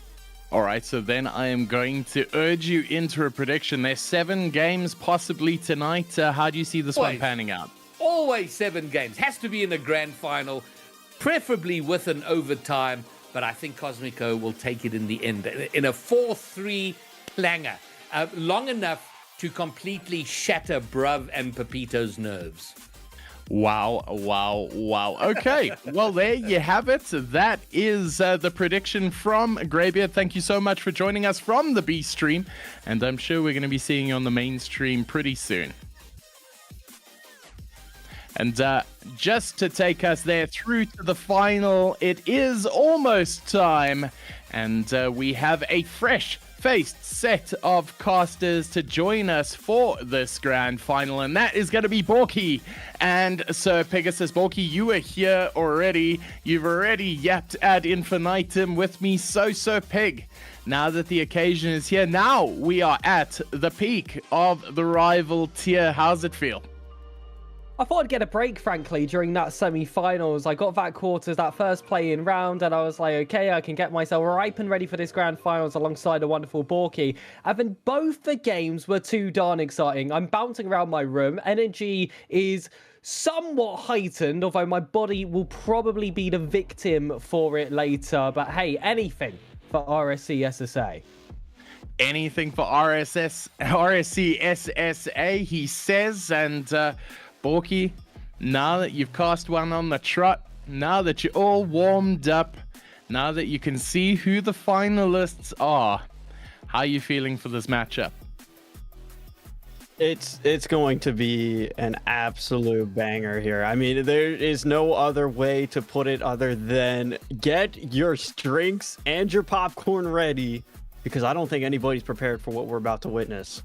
Speaker 2: All right, so then I am going to urge you into a prediction. There's 7 games possibly tonight. How do you see this one panning out?
Speaker 7: Always 7 games. Has to be in a grand final, preferably with an overtime, but I think Cosmico will take it in the end in a 4-3 clanger. Long enough to completely shatter Bruv and Pepito's nerves.
Speaker 2: Wow. Okay, well, there you have it. That is the prediction from Greybeard. Thank you so much for joining us from the B stream, and I'm sure we're going to be seeing you on the main stream pretty soon. And just to take us there through to the final, it is almost time. And we have a fresh-faced set of casters to join us for this grand final. And that is going to be Borky and Sir Pegasus. Borky, you were here already. You've already yapped ad infinitum with me. So, Sir Peg, now that the occasion is here, now we are at the peak of the rival tier. How's it feel?
Speaker 3: I thought I'd get a break, frankly, during that semi-finals. I got that quarters, that first play-in round, and I was like, okay, I can get myself ripe and ready for this grand finals alongside a wonderful Borky. And then both the games were too darn exciting. I'm bouncing around my room. Energy is somewhat heightened, although my body will probably be the victim for it later. But hey, anything for RSC SSA.
Speaker 2: Anything for RSC SSA, he says, and Borky, now that you've cast one on the trot, now that you're all warmed up, now that you can see who the finalists are, how are you feeling for this matchup?
Speaker 5: It's going to be an absolute banger here. I mean, there is no other way to put it other than get your drinks and your popcorn ready, because I don't think anybody's prepared for what we're about to witness.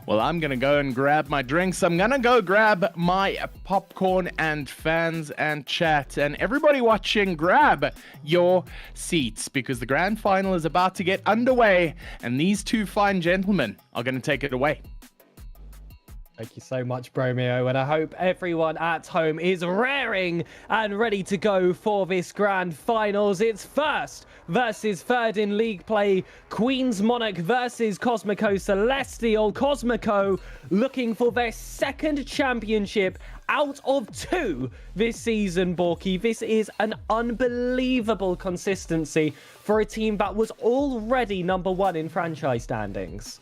Speaker 2: Well, I'm going to go and grab my drinks. I'm going to go grab my popcorn, and fans and chat and everybody watching, grab your seats, because the grand final is about to get underway and these two fine gentlemen are going to take it away.
Speaker 3: Thank you so much, Bromeo, and I hope everyone at home is raring and ready to go for this grand finals. It's first versus third in league play. Queen's Monarch versus Cosmico Celestial. Cosmico looking for their second championship out of 2 this season, Borky. This is an unbelievable consistency for a team that was already number 1 in franchise standings.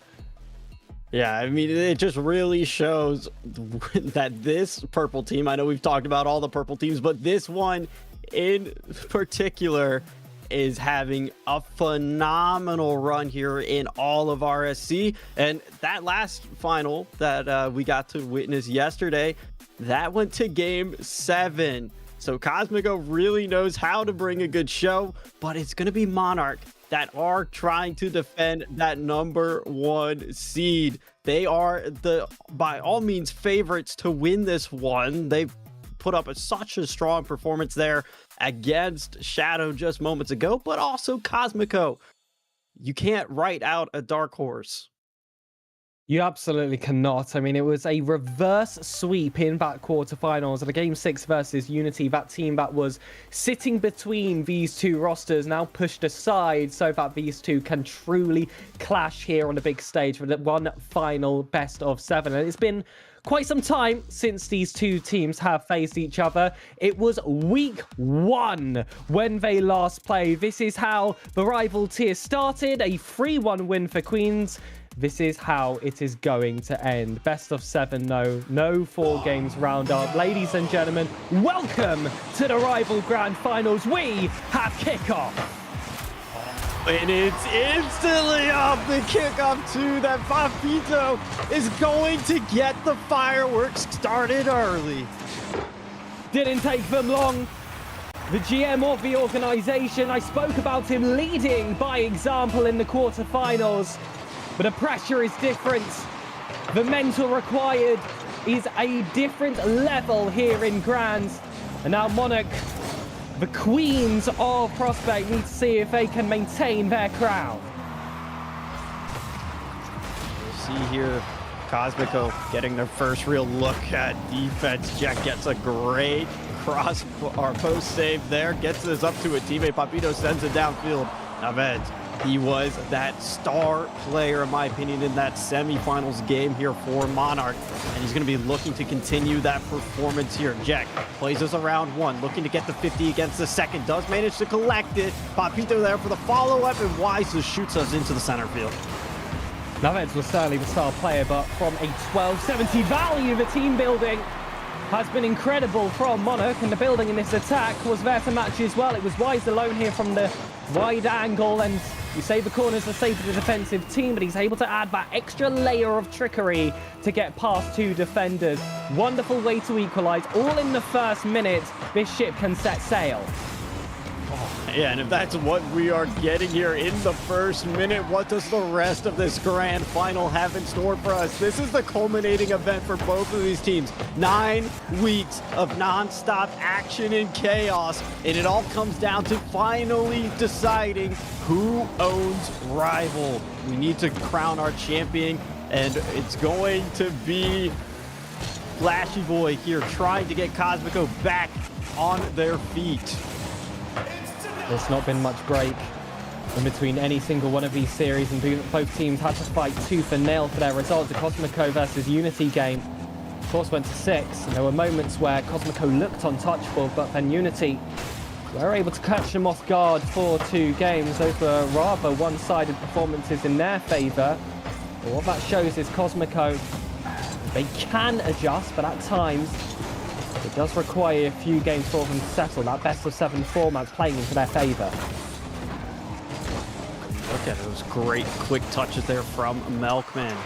Speaker 5: Yeah, I mean, it just really shows that this purple team, I know we've talked about all the purple teams, but this one in particular is having a phenomenal run here in all of RSC. And that last final that we got to witness yesterday, that went to game 7. So Cosmico really knows how to bring a good show, but it's going to be Monarch that are trying to defend that number 1 seed. They are the, by all means, favorites to win this one. They've put up such a strong performance there against Shadow just moments ago, but also Cosmico. You can't write out a dark horse.
Speaker 3: You absolutely cannot. I mean, it was a reverse sweep in that quarterfinals of a Game 6 versus Unity. That team that was sitting between these two rosters now pushed aside so that these two can truly clash here on the big stage for the one final best of 7. And it's been quite some time since these two teams have faced each other. It was week 1 when they last played. This is how the rival tier started. A 3-1 win for Queens. This is how it is going to end. Best of 7, no 4 games roundup. Ladies and gentlemen, welcome to the rival grand finals. We have kickoff.
Speaker 5: And it's instantly off the kickoff too that Papito is going to get the fireworks started early.
Speaker 3: Didn't take them long. The GM of the organization, I spoke about him leading by example in the quarterfinals. But the pressure is different. The mental required is a different level here in Grands. And now Monarch, the queens of Prospect, need to see if they can maintain their crown.
Speaker 5: We'll see here, Cosmico getting their first real look at defense. Jack gets a great cross or post save there. Gets this up to a teammate. Papito sends it downfield. Naved, he was that star player, in my opinion, in that semifinals game here for Monarch. And he's going to be looking to continue that performance here. Jack plays us around 1, looking to get the 50 against the second. Does manage to collect it. Papito there for the follow-up, and Wise just shoots us into the center field.
Speaker 3: Naved was certainly the star player, but from a 1270 value, the team building has been incredible from Monarch, and the building in this attack was there to match as well. It was Wise alone here from the wide angle, and You say the corner's a safer defensive team, but he's able to add that extra layer of trickery to get past two defenders. Wonderful way to equalize. All in the first minute, this ship can set sail.
Speaker 5: Yeah, and if that's what we are getting here in the first minute, what does the rest of this grand final have in store for us? This is the culminating event for both of these teams. 9 weeks of non-stop action and chaos, and it all comes down to finally deciding who owns Rival. We need to crown our champion, and it's going to be Flashy Boy here trying to get Cosmico back on their feet.
Speaker 3: There's not been much break in between any single one of these series, and both teams had to fight tooth and nail for their results. The Cosmico versus Unity game, of course, went to 6. And there were moments where Cosmico looked untouchable, but then Unity were able to catch them off guard for 2 games. Those were rather one-sided performances in their favor. But what that shows is Cosmico, they can adjust, but at times it does require a few games for them to settle. That best-of-7 format's playing into their favor.
Speaker 5: Look at those great quick touches there from Melkman.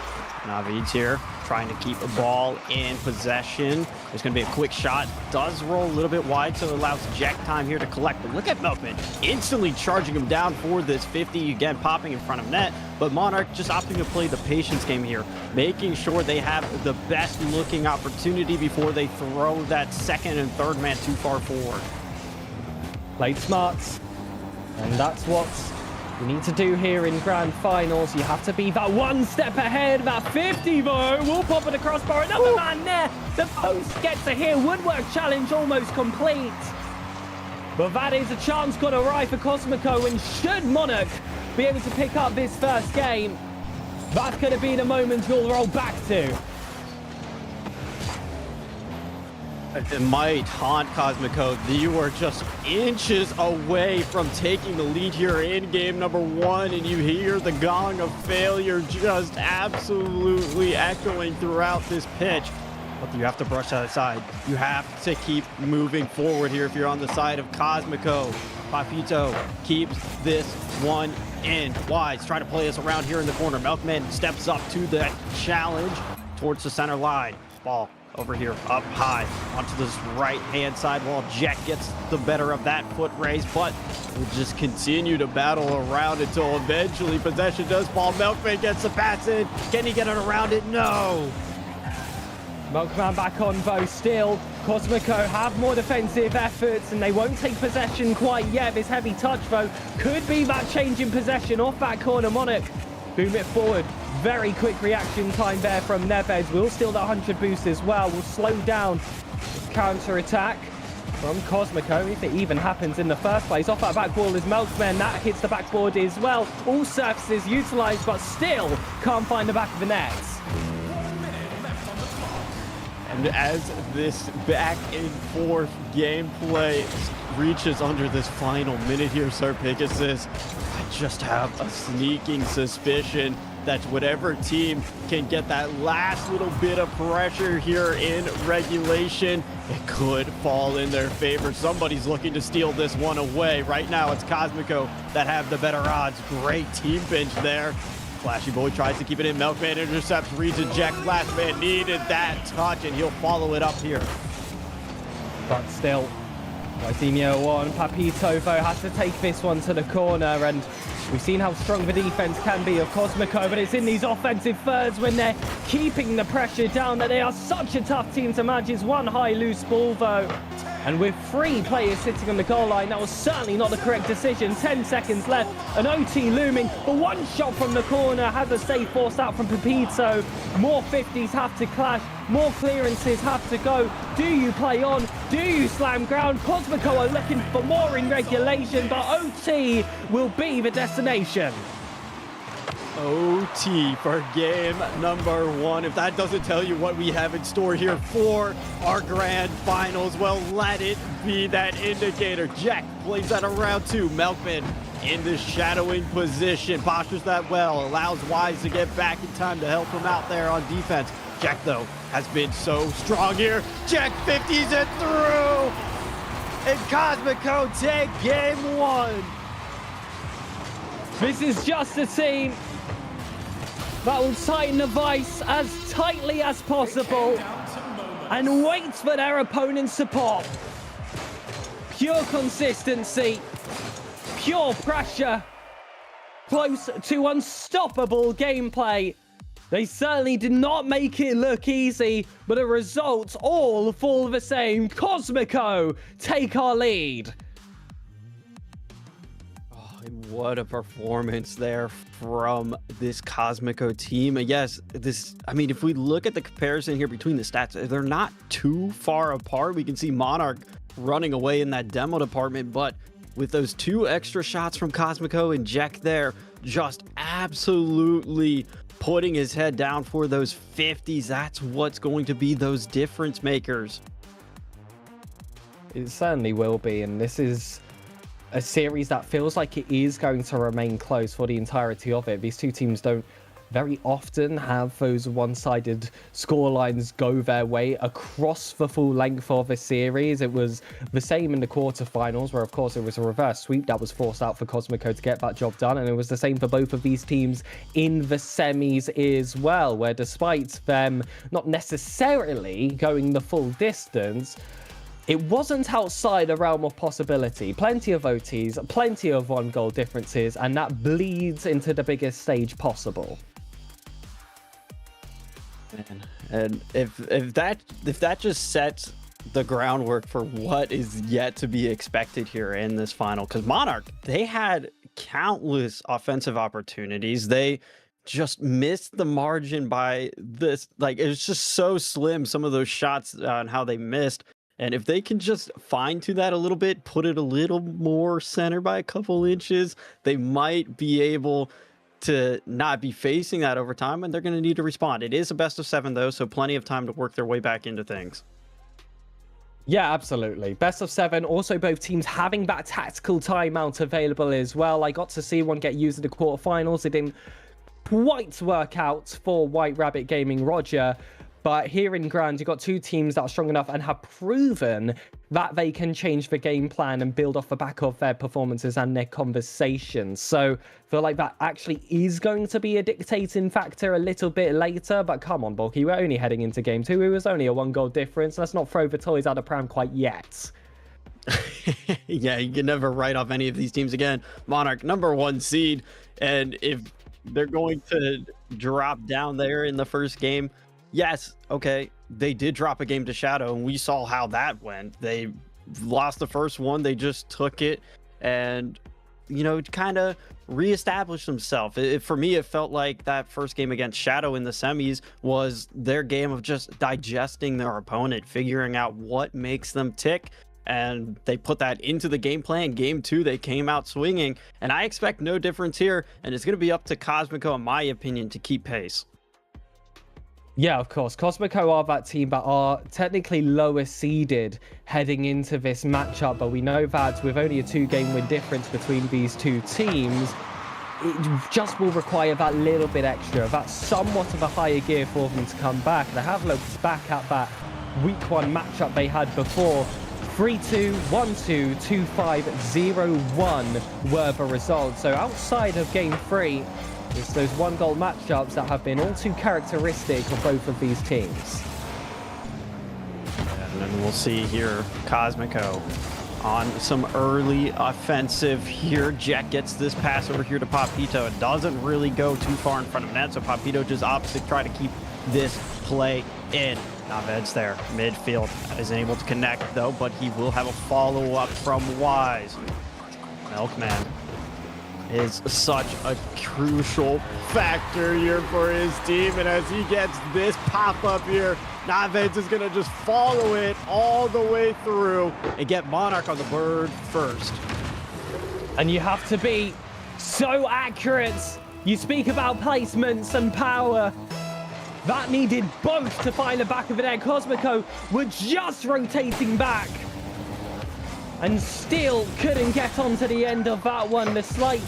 Speaker 5: Navid's here trying to keep the ball in possession. There's going to be a quick shot. Does roll a little bit wide, so it allows Jack time here to collect. But look at Melkman instantly charging him down for this 50. Again, popping in front of net. But Monarch just opting to play the patience game here, making sure they have the best looking opportunity before they throw that second and third man too far forward.
Speaker 3: Played smarts, and that's what you need to do here in grand finals. You have to be that one step ahead. That 50 though will pop at the crossbar. Another man there. The post gets a here. Woodwork challenge almost complete. But that is a chance got awry for Cosmico, and should Monarch be able to pick up this first game, that's going to be the moment you'll roll back to.
Speaker 5: It might haunt Cosmico. You are just inches away from taking the lead here in game number 1, and you hear the gong of failure just absolutely echoing throughout this pitch. But you have to brush that aside. You have to keep moving forward here if you're on the side of Cosmico. Papito keeps this one in. Wise trying to play us around here in the corner. Melkman steps up to the challenge towards the center line. Ball over here, up high, onto this right-hand side while Jack gets the better of that foot race, but we'll just continue to battle around until eventually possession does fall. Melkman gets the pass in. Can he get it around it? No.
Speaker 3: Milkman back on though still. Cosmico have more defensive efforts and they won't take possession quite yet. This heavy touch though could be that change in possession off that corner. Monarch boom it forward. Very quick reaction time there from Neves. We'll steal that 100 boost as well. We'll slow down this counter attack from Cosmico, if it even happens in the first place. Off that back wall is Melkman. That hits the backboard as well. All surfaces utilized, but still can't find the back of the net.
Speaker 5: And as this back and forth gameplay reaches under this final minute here, Sir Pegasus, I just have a sneaking suspicion that whatever team can get that last little bit of pressure here in regulation, it could fall in their favor. Somebody's looking to steal this one away. Right now, it's Cosmico that have the better odds. Great team bench there. Flashy Boy tries to keep it in. Melkman intercepts, reads it. Jack last man needed that touch, and he'll follow it up here.
Speaker 3: But still, Wysinio on. Papito though has to take this one to the corner, and we've seen how strong the defense can be of Cosmico, but it's in these offensive thirds when they're keeping the pressure down that they are such a tough team to manage. It's one high loose ball though. And with 3 players sitting on the goal line, that was certainly not the correct decision. 10 seconds left, an OT looming. The one shot from the corner has a save forced out from Pepito. More 50s have to clash, more clearances have to go. Do you play on? Do you slam ground? Cosmico are looking for more in regulation, but OT will be the destination.
Speaker 5: OT for game number 1. If that doesn't tell you what we have in store here for our grand finals, well, let it be that indicator. Jack plays that around 2. Melkman in the shadowing position, postures that well, allows Wise to get back in time to help him out there on defense. Jack, though, has been so strong here. Jack 50s it through, and Cosmico take game 1.
Speaker 3: This is just a team that will tighten the vice as tightly as possible and wait for their opponent's support. Pure consistency, pure pressure, close to unstoppable gameplay. They certainly did not make it look easy, but the results all fall the same. Cosmico take our lead.
Speaker 5: Oh, and what a performance there from this Cosmico team. And yes, I mean, if we look at the comparison here between the stats, they're not too far apart. We can see Monarch running away in that demo department, but with those 2 extra shots from Cosmico and Jack there, just absolutely putting his head down for those 50s. That's what's going to be those difference makers.
Speaker 3: It certainly will be, and this is a series that feels like it is going to remain close for the entirety of it. These two teams don't very often have those one-sided scorelines go their way across the full length of a series. It was the same in the quarterfinals, where of course it was a reverse sweep that was forced out for Cosmico to get that job done, and it was the same for both of these teams in the semis as well, where despite them not necessarily going the full distance, it wasn't outside the realm of possibility. Plenty of OTs, plenty of 1-goal differences, and that bleeds into the biggest stage possible.
Speaker 5: Man. And if that just sets the groundwork for what is yet to be expected here in this final, because Monarch, they had countless offensive opportunities. They just missed the margin by this, like, it was just so slim, some of those shots on how they missed. And if they can just fine tune that a little bit, put it a little more center by a couple inches, they might be able to not be facing that over time, and they're going to need to respond. It is a best of 7 though, so plenty of time to work their way back into things.
Speaker 3: Yeah, absolutely. Best of 7. Also, both teams having that tactical timeout available as well. I got to see one get used in the quarterfinals. It didn't quite work out for White Rabbit Gaming Roger. But here in Grand, you've got 2 teams that are strong enough and have proven that they can change the game plan and build off the back of their performances and their conversations. So I feel like that actually is going to be a dictating factor a little bit later. But come on, Bulky, we're only heading into game 2. It was only a 1-goal difference. Let's not throw the toys out of pram quite yet.
Speaker 5: Yeah, you can never write off any of these teams again. Monarch, #1 seed. And if they're going to drop down there in the first game, yes, okay, they did drop a game to Shadow, and we saw how that went. They lost the first one, they just took it and, you know, kind of reestablished themselves. For me, it felt like that first game against Shadow in the semis was their game of just digesting their opponent, figuring out what makes them tick, and they put that into the game plan. Game 2, they came out swinging, and I expect no difference here, and it's going to be up to Cosmico, in my opinion, to keep pace.
Speaker 3: Yeah, of course. Cosmico are that team that are technically lower seeded heading into this matchup, but we know that with only a 2-game win difference between these two teams, it just will require that little bit extra, that somewhat of a higher gear for them to come back. They have looked back at that week 1 matchup they had before. 3-2, 1-2, 2-5, 0-1 were the results. So outside of game 3, it's those 1-goal matchups that have been all too characteristic of both of these teams.
Speaker 5: And then we'll see here Cosmico on some early offensive here. Jack gets this pass over here to Papito. It doesn't really go too far in front of net, so Papito just opts to try to keep this play in. Naved's there, midfield, isn't able to connect though, but he will have a follow-up from Wise. Milkman is such a crucial factor here for his team, and as he gets this pop-up here, Naves is going to just follow it all the way through and get Monarch on the board first.
Speaker 3: And you have to be so accurate. You speak about placements and power. That needed both to find the back of the net. Cosmico were just rotating back and still couldn't get onto the end of that one. The slight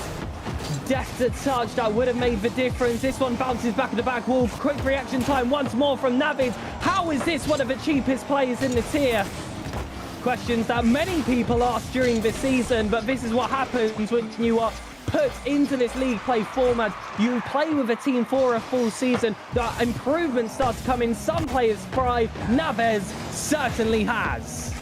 Speaker 3: deft touch that would have made the difference. This one bounces back at the back wall. Quick reaction time once more from Navid. How is this one of the cheapest players in the tier? Questions that many people asked during the season, but this is what happens when you are put into this league play format. You play with a team for a full season. The improvements start to come in. Some players thrive. Naves certainly has.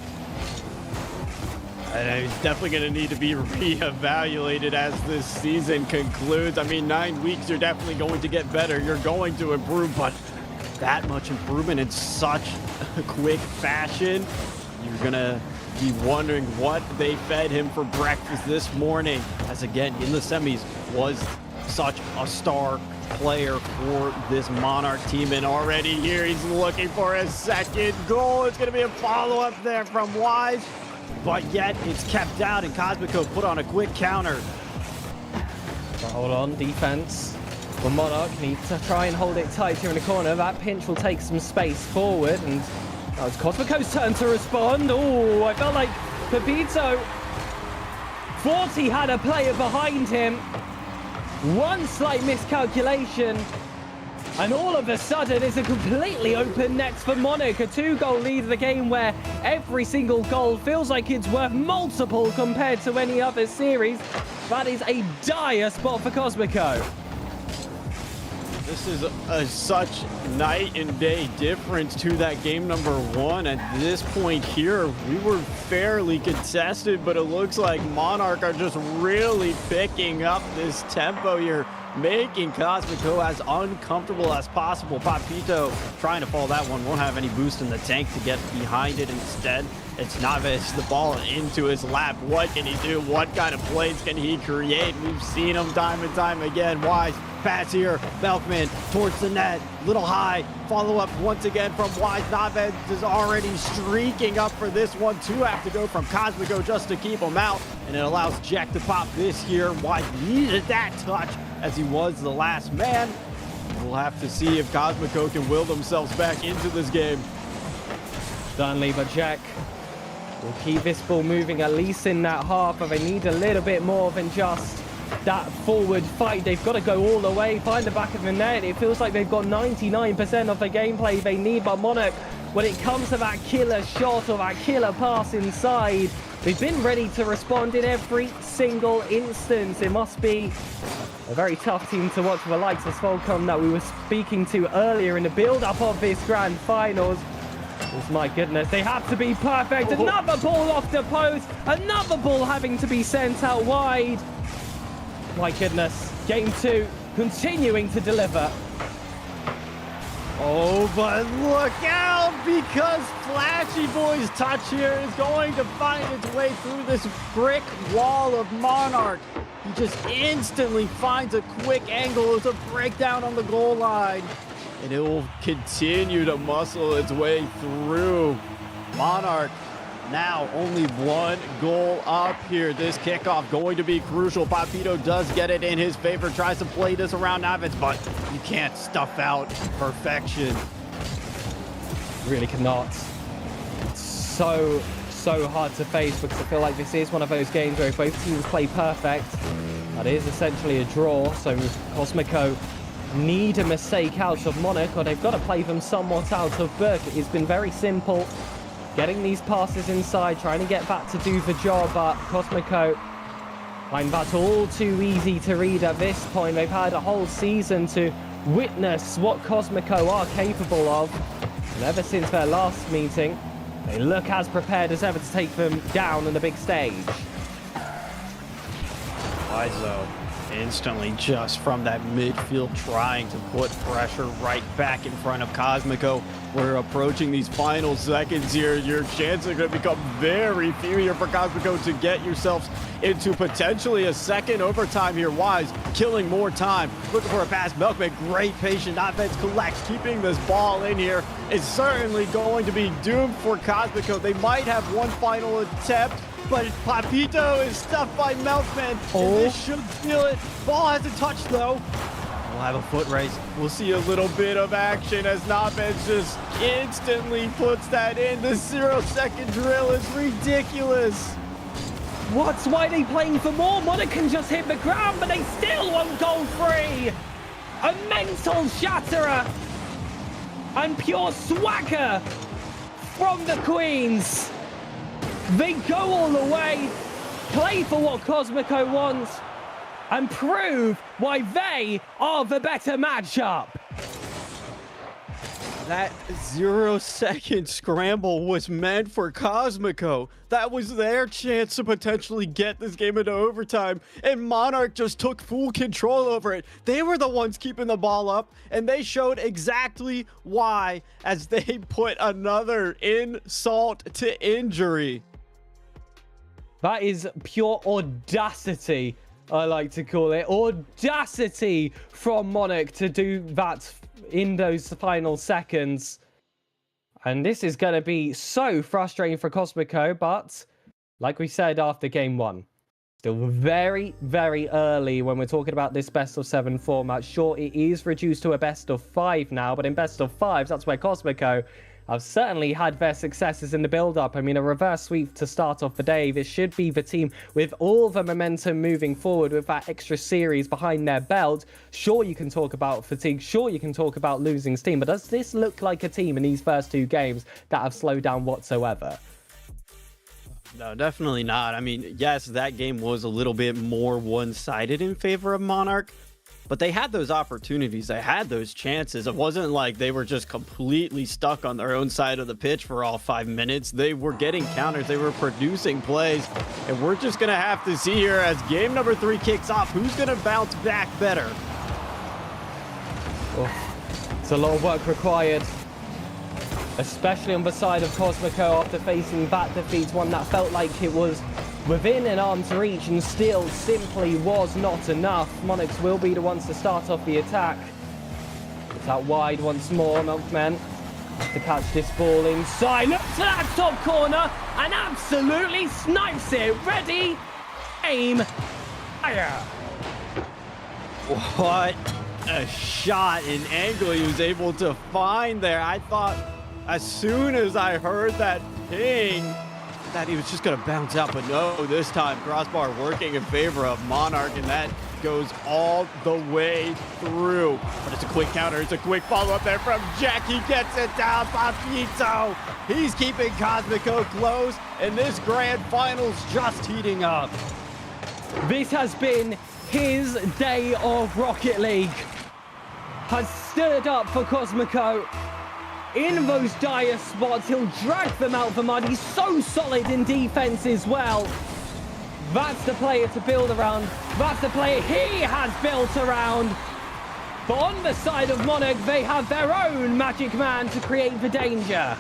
Speaker 5: And he's definitely going to need to be reevaluated as this season concludes. I mean, 9 weeks, you're definitely going to get better. You're going to improve, but that much improvement in such a quick fashion, you're going to be wondering what they fed him for breakfast this morning. As again, in the semis, was such a star player for this Monarch team. And already here, he's looking for his second goal. It's going to be a follow-up there from Wise. But yet, it's kept out, and Cosmico put on a quick counter.
Speaker 3: But hold on, defense. Well, Monarch needs to try and hold it tight here in the corner. That pinch will take some space forward, and now it's Cosmico's turn to respond. Oh, I felt like Pepito thought he had a player behind him. One slight miscalculation, and all of a sudden it's a completely open net for Monarch. A 2-goal lead of the game where every single goal feels like it's worth multiple compared to any other series. That is a dire spot for Cosmico.
Speaker 5: This is such night and day difference to that game number 1. At this point here, we were fairly contested, but it looks like Monarch are just really picking up this tempo here, making Cosmico as uncomfortable as possible. Papito trying to follow that one, won't have any boost in the tank to get behind it. Instead, it's Naves, the ball into his lap. What can he do? What kind of plays can he create? We've seen him time and time again. Wise pass here, Melkman towards the net, little high, follow up once again from Wise. Naves is already streaking up for this one. 2 have to go from Cosmico just to keep him out, and it allows Jack to pop this here. Wise needed that touch as he was the last man. We'll have to see if Cosmico can will themselves back into this game.
Speaker 3: Certainly, but Jack will keep this ball moving at least in that half, but they need a little bit more than just that forward fight. They've got to go all the way, find the back of the net. It feels like they've got 99% of the gameplay they need, but Monarch, when it comes to that killer shot or that killer pass inside, they've been ready to respond in every single instance. It must be a very tough team to watch for the likes of Svolcom that we were speaking to earlier in the build-up of this grand finals. Oh my goodness, they have to be perfect. Another ball off the post, another ball having to be sent out wide. My goodness, game 2 continuing to deliver.
Speaker 5: Oh, but look out, because Flashy Boy's touch here is going to find its way through this brick wall of Monarch. He just instantly finds a quick angle to break down on the goal line, and it will continue to muscle its way through. Monarch now only 1 goal up here. This kickoff going to be crucial. Papito does get it in his favor, tries to play this around Naves, but you can't stuff out perfection.
Speaker 3: Really cannot. It's so hard to face, because I feel like this is one of those games where if both teams play perfect, that is essentially a draw. So Cosmico need a mistake out of Monarch, or they've got to play them somewhat out of Burke. It's been very simple, getting these passes inside, trying to get that to do the job, but Cosmico find that all too easy to read at this point. They've had a whole season to witness what Cosmico are capable of, and ever since their last meeting, they look as prepared as ever to take them down on the big stage.
Speaker 5: Wiseau instantly just from that midfield trying to put pressure right back in front of Cosmico. We're approaching these final seconds here. Your chances are going to become very few here for Cosmico to get yourselves into potentially a second overtime here. Wise killing more time, looking for a pass. Milkman, great patient offense, collects, keeping this ball in here. It's certainly going to be doomed for Cosmico. They might have one final attempt, but Papito is stuffed by Milkman. And this should feel it. Ball hasn't touched though. We'll have a foot race. We'll see a little bit of action as Naves just instantly puts that in. The 0-second drill is ridiculous.
Speaker 3: What's why they playing for more? Monarch can just hit the ground, but they still won't go free. A mental shatterer and pure swagger from the Queens. They go all the way, play for what Cosmico wants, and prove why they are the better matchup.
Speaker 5: That 0-second scramble was meant for Cosmico. That was their chance to potentially get this game into overtime, and Monarch just took full control over it. They were the ones keeping the ball up, and they showed exactly why as they put another insult to injury.
Speaker 3: That is pure audacity, I like to call it. Audacity from Monarch to do that in those final seconds. And this is going to be so frustrating for Cosmico, but like we said after game 1, still very, very early when we're talking about this best of 7 format. Sure, it is reduced to a best of 5 now, but in best of 5s, that's where Cosmico have certainly had their successes in the build-up. I mean, a reverse sweep to start off the day. This should be the team with all the momentum moving forward with that extra series behind their belt. Sure, you can talk about fatigue. Sure, you can talk about losing steam. But does this look like a team in these first 2 games that have slowed down whatsoever?
Speaker 5: No, definitely not. I mean, yes, that game was a little bit more one-sided in favor of Monarch, but they had those opportunities. They had those chances. It wasn't like they were just completely stuck on their own side of the pitch for all 5 minutes. They were getting counters. They were producing plays. And we're just going to have to see here as game number 3 kicks off, who's going to bounce back better.
Speaker 3: Oh, it's a lot of work required, especially on the side of Cosmico after facing that defeat, one that felt like it was within an arm's reach and still simply was not enough. Monarchs will be the ones to start off the attack. It's out wide once more. Milkman to catch this ball inside. Looks to that top corner and absolutely snipes it. Ready, aim, fire.
Speaker 5: What a shot and angle he was able to find there. I thought as soon as I heard that ping that he was just going to bounce out, but no, this time crossbar working in favor of Monarch, and that goes all the way through. But it's a quick counter. It's a quick follow-up there from Jack. He gets it down. Papito, he's keeping Cosmico close, and this grand final's just heating up.
Speaker 3: This has been his day of Rocket League. Has stood up for Cosmico. In those dire spots, he'll drag them out of the mud. He's so solid in defense as well. That's the player to build around. That's the player he has built around. But on the side of Monarch, they have their own magic man to create the danger.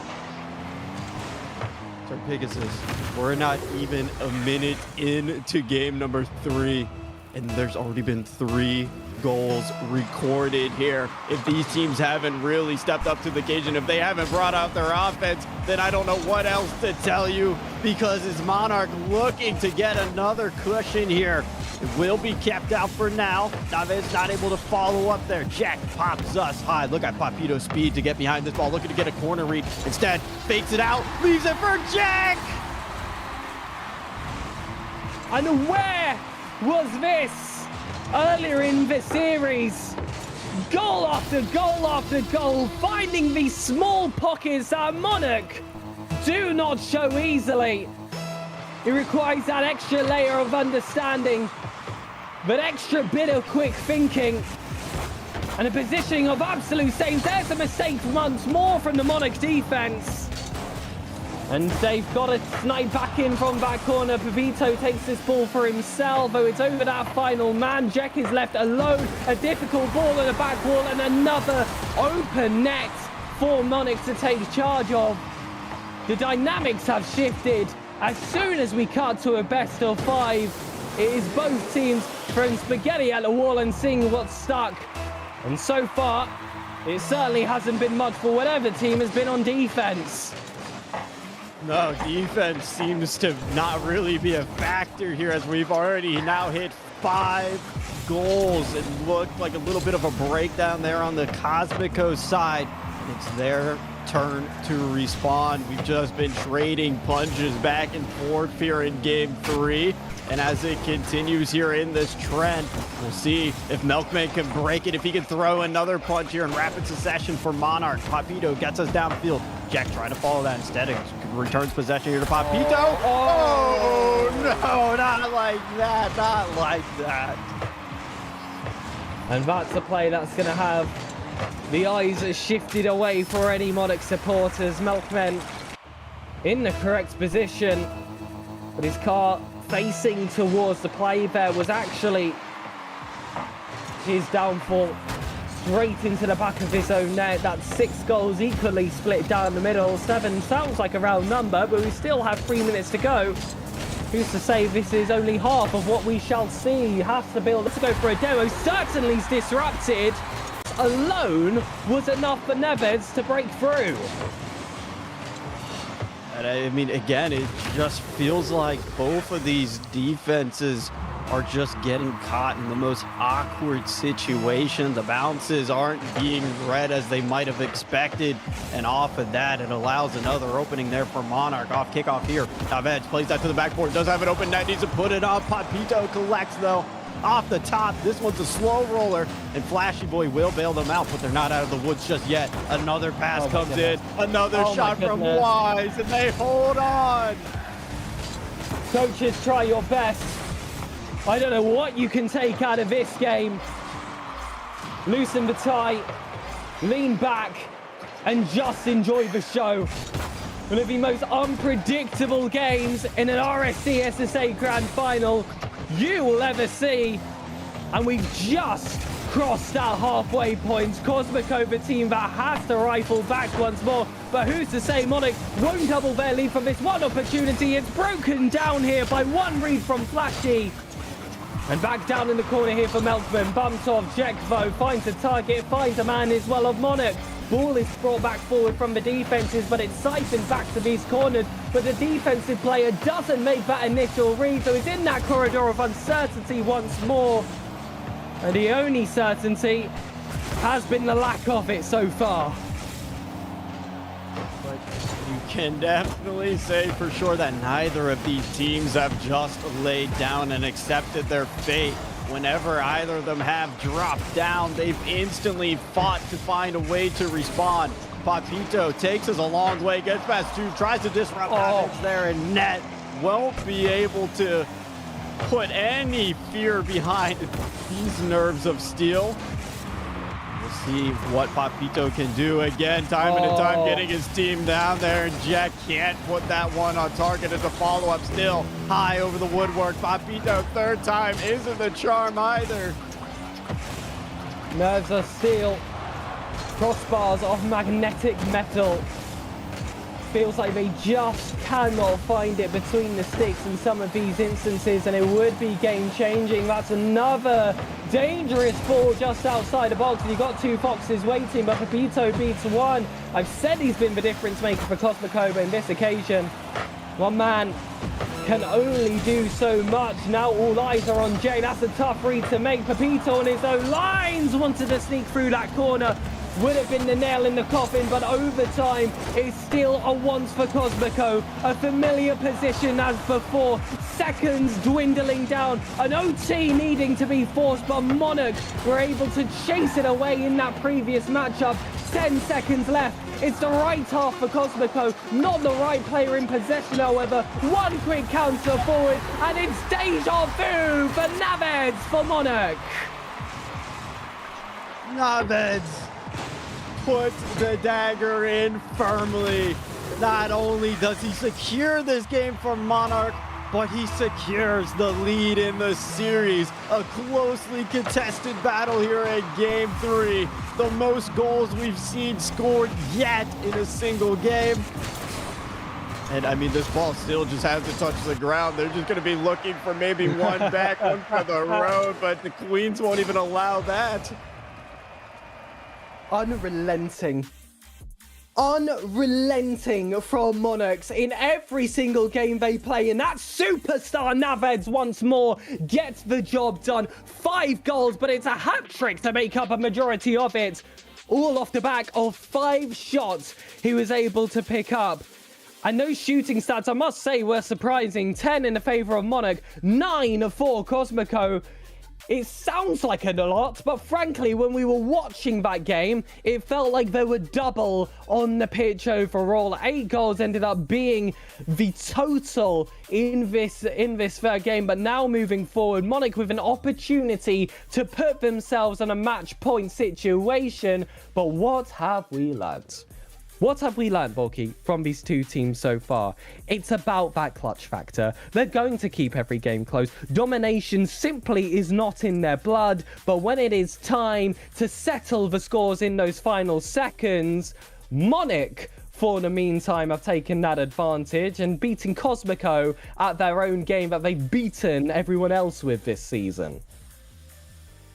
Speaker 5: So Pegasus, we're not even a minute into game number 3, and there's already been 3 goals recorded here. If these teams haven't really stepped up to the occasion, if they haven't brought out their offense, then I don't know what else to tell you, because it's Monarch looking to get another cushion here. It will be kept out for now. Naves not able to follow up there. Jack pops us high. Look at Papito's speed to get behind this ball, looking to get a corner read. Instead, fakes it out, leaves it for Jack!
Speaker 3: And where was this earlier in the series? Goal after goal after goal, finding these small pockets that Monarch do not show easily. It requires that extra layer of understanding, that extra bit of quick thinking, and a positioning of absolute saves. There's a mistake once more from the Monarch defense. And they've got to snipe back in from that corner. Pavito takes this ball for himself, though it's over that final man. Jack is left alone. A difficult ball on the back wall and another open net for Monarch to take charge of. The dynamics have shifted. As soon as we cut to a best of 5, it is both teams throwing spaghetti at the wall and seeing what's stuck. And so far, it certainly hasn't been much for whatever team has been on defense.
Speaker 5: No, defense seems to not really be a factor here, as we've already now hit 5 goals. It looked like a little bit of a breakdown there on the Cosmico side. It's their turn to respond. We've just been trading punches back and forth here in game 3. And as it continues here in this trend, we'll see if Milkman can break it, if he can throw another punch here in rapid succession for Monarch. Papito gets us downfield. Jack trying to follow that instead. It returns possession here to Papito. Oh, no, not like that, not like that.
Speaker 3: And that's a play that's going to have the eyes shifted away for any Monarch supporters. Milkman in the correct position, but his car facing towards the play there was actually his downfall. Straight into the back of his own net. That's 6 goals equally split down the middle. 7 sounds like a round number, but we still have 3 minutes to go. Who's to say this is only half of what we shall see? Has to build. Let's go for a demo. Certainly is disrupted. Alone was enough for Neves to break through.
Speaker 5: And I mean, again, it just feels like both of these defenses are just getting caught in the most awkward situation. The bounces aren't being read as they might have expected. And off of that, it allows another opening there for Monarch. Off kickoff here. Tavez plays that to the backboard. Does have an open net. Needs to put it up. Papito collects, though. Off the top. This one's a slow roller. And Flashy Boy will bail them out, but they're not out of the woods just yet. Another pass comes in. Another shot from Wise. And they hold on.
Speaker 3: Coaches, try your best. I don't know what you can take out of this game. Loosen the tie, lean back, and just enjoy the show. One of the most unpredictable games in an RSC SSA Grand Final you will ever see. And we've just crossed that halfway point. Cosmico, the team that has to rifle back once more. But who's to say Monarch won't double their lead from this one opportunity? It's broken down here by one read from Flashy. And back down in the corner here for Melkman. Bumped off. Jekvo finds a target, finds a man as well of Monarch. Ball is brought back forward from the defenses, but it's siphoned back to these corners. But the defensive player doesn't make that initial read, so he's in that corridor of uncertainty once more. And the only certainty has been the lack of it so far.
Speaker 5: You can definitely say for sure that neither of these teams have just laid down and accepted their fate. Whenever either of them have dropped down, they've instantly fought to find a way to respond. Papito takes us a long way, gets past 2, tries to disrupt Evans there, and Net won't be able to put any fear behind these nerves of steel. See what Papito can do again, time and time, getting his team down there. And Jack can't put that one on target as a follow-up. Still high over the woodwork. Papito, third time, isn't the charm either.
Speaker 3: Nerves of steel, crossbars of magnetic metal. Feels like they just cannot find it between the sticks in some of these instances, and it would be game-changing. That's another dangerous ball just outside the box, and you've got 2 Foxes waiting, but Papito beats 1. I've said he's been the difference maker for Cosmico in this occasion. One man can only do so much. Now all eyes are on Jay. That's a tough read to make. Papito on his own lines wanted to sneak through that corner. Would have been the nail in the coffin, but overtime is still a once for Cosmico. A familiar position as before. Seconds dwindling down. An OT needing to be forced, but Monarch were able to chase it away in that previous matchup. 10 seconds left. It's the right half for Cosmico, not the right player in possession, however. One quick counter forward, and it's deja vu for Naveds for Monarch.
Speaker 5: Naveds puts the dagger in firmly. Not only does he secure this game for Monarch, but he secures the lead in the series. A closely contested battle here at Game 3. The most goals we've seen scored yet in a single game. And I mean, this ball still just has to touch the ground. They're just going to be looking for maybe one back, one for the road, but the Queens won't even allow that.
Speaker 3: Unrelenting from Monarchs in every single game they play, and that superstar Naveds once more gets the job done. 5 goals, but it's a hat-trick to make up a majority of it. All off the back of 5 shots he was able to pick up. And those shooting stats, I must say, were surprising. 10 in the favor of Monarch, 9 for Cosmico. It sounds like a lot, but frankly, when we were watching that game, it felt like there were double on the pitch overall. 8 goals ended up being the total in this third game. But now moving forward, Monarch with an opportunity to put themselves in a match point situation. But what have we learned? What have we learned, Volky, from these two teams so far? It's about that clutch factor. They're going to keep every game close. Domination simply is not in their blood, but when it is time to settle the scores in those final seconds, Monarch, for the meantime, have taken that advantage and beating Cosmico at their own game that they've beaten everyone else with this season.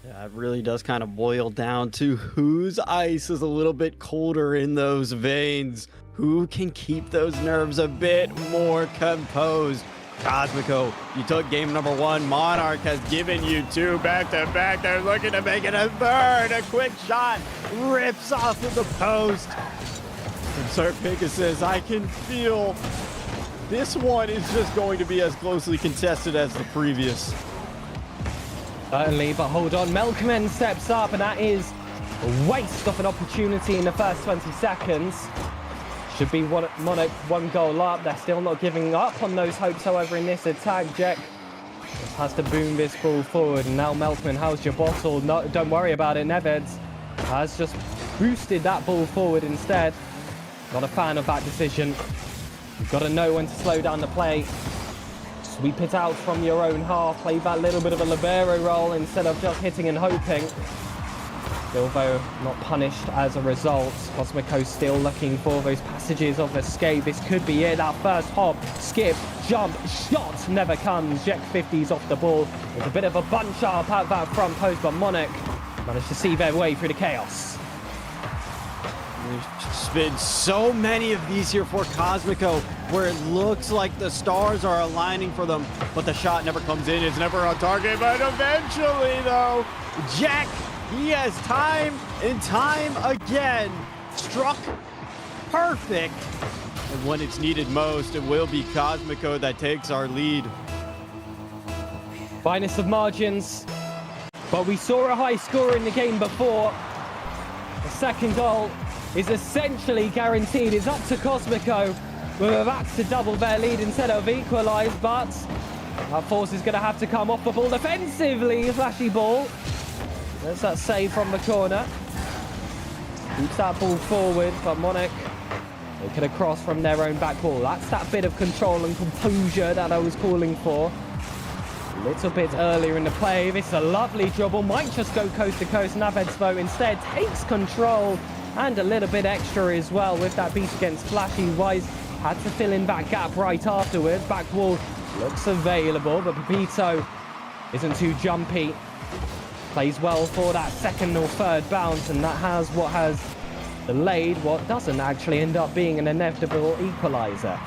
Speaker 5: Yeah, it really does kind of boil down to whose ice is a little bit colder in those veins. Who can keep those nerves a bit more composed? Cosmico, you took game number 1. Monarch has given you 2 back-to-back. They're looking to make it a third. A quick shot rips off of the post. And Sir Pegasus, I can feel this one is just going to be as closely contested as the previous.
Speaker 3: Certainly, but hold on. Melkman steps up, and that is a waste of an opportunity in the first 20 seconds. Should be Monarch 1 goal up. They're still not giving up on those hopes, however, in this attack. Jack just has to boom this ball forward. And now Melkman, how's your bottle? No, don't worry about it. Neves has just boosted that ball forward instead. Not a fan of that decision. You've got to know when to slow down the play. Sweep it out from your own half, play that little bit of a libero role instead of just hitting and hoping. Still, though, not punished as a result. Cosmico still looking for those passages of escape. This could be it. That first hop, skip, jump, shot never comes. Jack 50's off the ball. There's a bit of a bunch up at that front post, but Monarch managed to see their way through the chaos.
Speaker 5: There's been so many of these here for Cosmico where it looks like the stars are aligning for them, but the shot never comes in. It's never on target, but eventually, though, Jack, he has time and time again struck perfect. And when it's needed most, it will be Cosmico that takes our lead.
Speaker 3: Finest of margins, but we saw a high score in the game before. The second goal is essentially guaranteed. It's up to Cosmico with that's to double their lead instead of equalise, but that force is going to have to come off the ball defensively. Flashy ball. There's that save from the corner. Keeps that ball forward, but Monarch take it across from their own back wall. That's that bit of control and composure that I was calling for. A little bit earlier in the play. This is a lovely dribble. Might just go coast to coast. Naved's though instead takes control and a little bit extra as well with that beat against Flashy. Wise had to fill in that gap right afterwards. Back wall looks available, but Pepito isn't too jumpy. Plays well for that second or third bounce, and that has what has delayed what doesn't actually end up being an inevitable equalizer.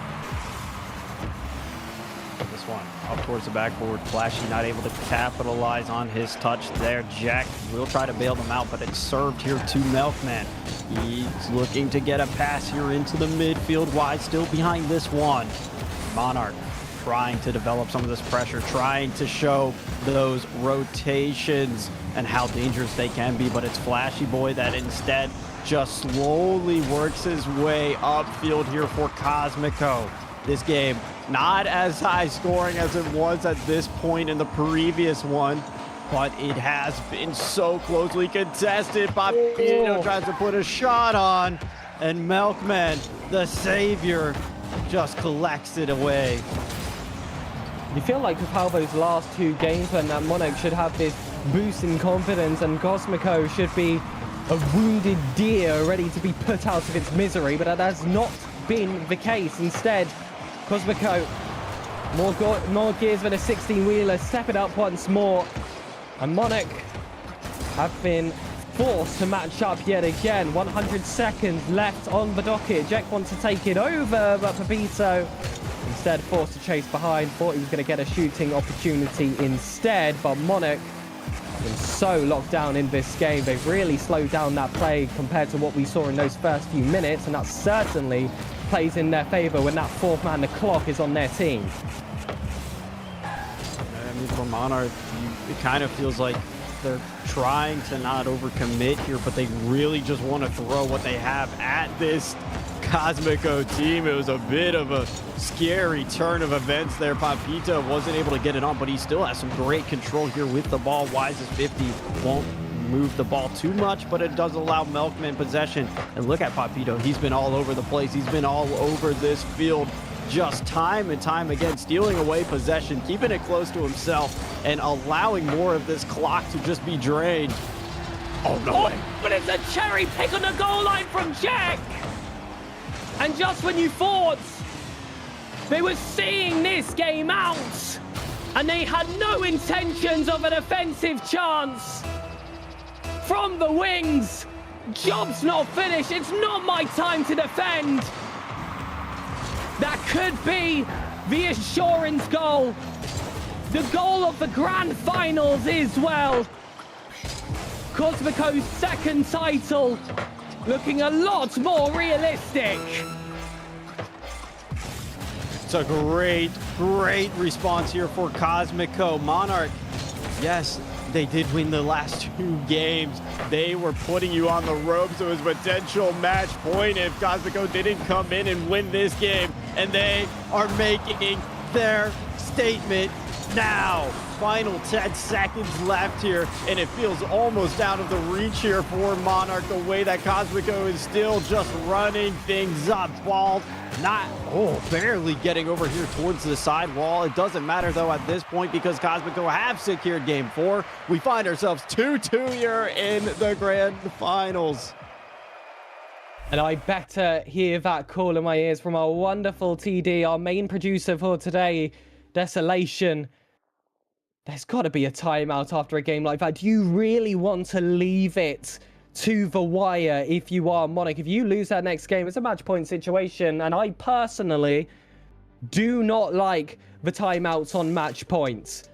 Speaker 5: This one up towards the backboard. Flashy not able to capitalize on his touch there. Jack will try to bail them out, but it's served here to Melkman. He's looking to get a pass here into the midfield. Wide still behind this one. Monarch trying to develop some of this pressure, trying to show those rotations and how dangerous they can be, but it's Flashy Boy that instead just slowly works his way upfield here for Cosmico. This game not as high scoring as it was at this point in the previous one, but it has been so closely contested. Papino tries to put a shot on, and Melkman, the savior, just collects it away.
Speaker 3: You feel like with how those last two games went, that Monarch should have this boost in confidence and Cosmico should be a wounded deer ready to be put out of its misery, but that has not been the case. Instead, Cosmico, more gears with a 16-wheeler, step it up once more. And Monarch have been forced to match up yet again. 100 seconds left on the docket. Jack wants to take it over, but Pepito instead forced to chase behind. Thought he was going to get a shooting opportunity instead, but Monarch have been so locked down in this game. They've really slowed down that play compared to what we saw in those first few minutes, and that certainly plays in their favor when that fourth man, the clock, is on their team.
Speaker 5: I mean, for Monarch, it kind of feels like they're trying to not overcommit here, but they really just want to throw what they have at this Cosmico team. It was a bit of a scary turn of events there. Papita wasn't able to get it on, but he still has some great control here with the ball. Wise is 50, won't move the ball too much, but it does allow Melkman possession. And look at Papito. He's been all over the place. He's been all over this field, just time and time again, stealing away possession, keeping it close to himself, and allowing more of this clock to just be drained. Oh, no way.
Speaker 3: But it's a cherry pick on the goal line from Jack. And just when you thought they were seeing this game out and they had no intentions of an offensive chance, from the wings, job's not finished. It's not my time to defend. That could be the assurance goal. The goal of the grand finals as well. Cosmico's second title looking a lot more realistic.
Speaker 5: It's a great response here for Cosmico. Monarch, yes, they did win the last 2 games. They were putting you on the ropes. It was a potential match point if Cosmico didn't come in and win this game. And they are making their statement now. Final 10 seconds left here, and it feels almost out of the reach here for Monarch, the way that Cosmico is still just running things up. Ball barely getting over here towards the side wall. It doesn't matter though at this point because Cosmico have secured game 4. We find ourselves 2-2 here in the grand finals.
Speaker 3: And I better hear that call in my ears from our wonderful TD, our main producer for today, Desolation. There's got to be a timeout after a game like that. Do you really want to leave it to the wire if you are Monarch? If you lose that next game, it's a match point situation. And I personally do not like the timeouts on match points.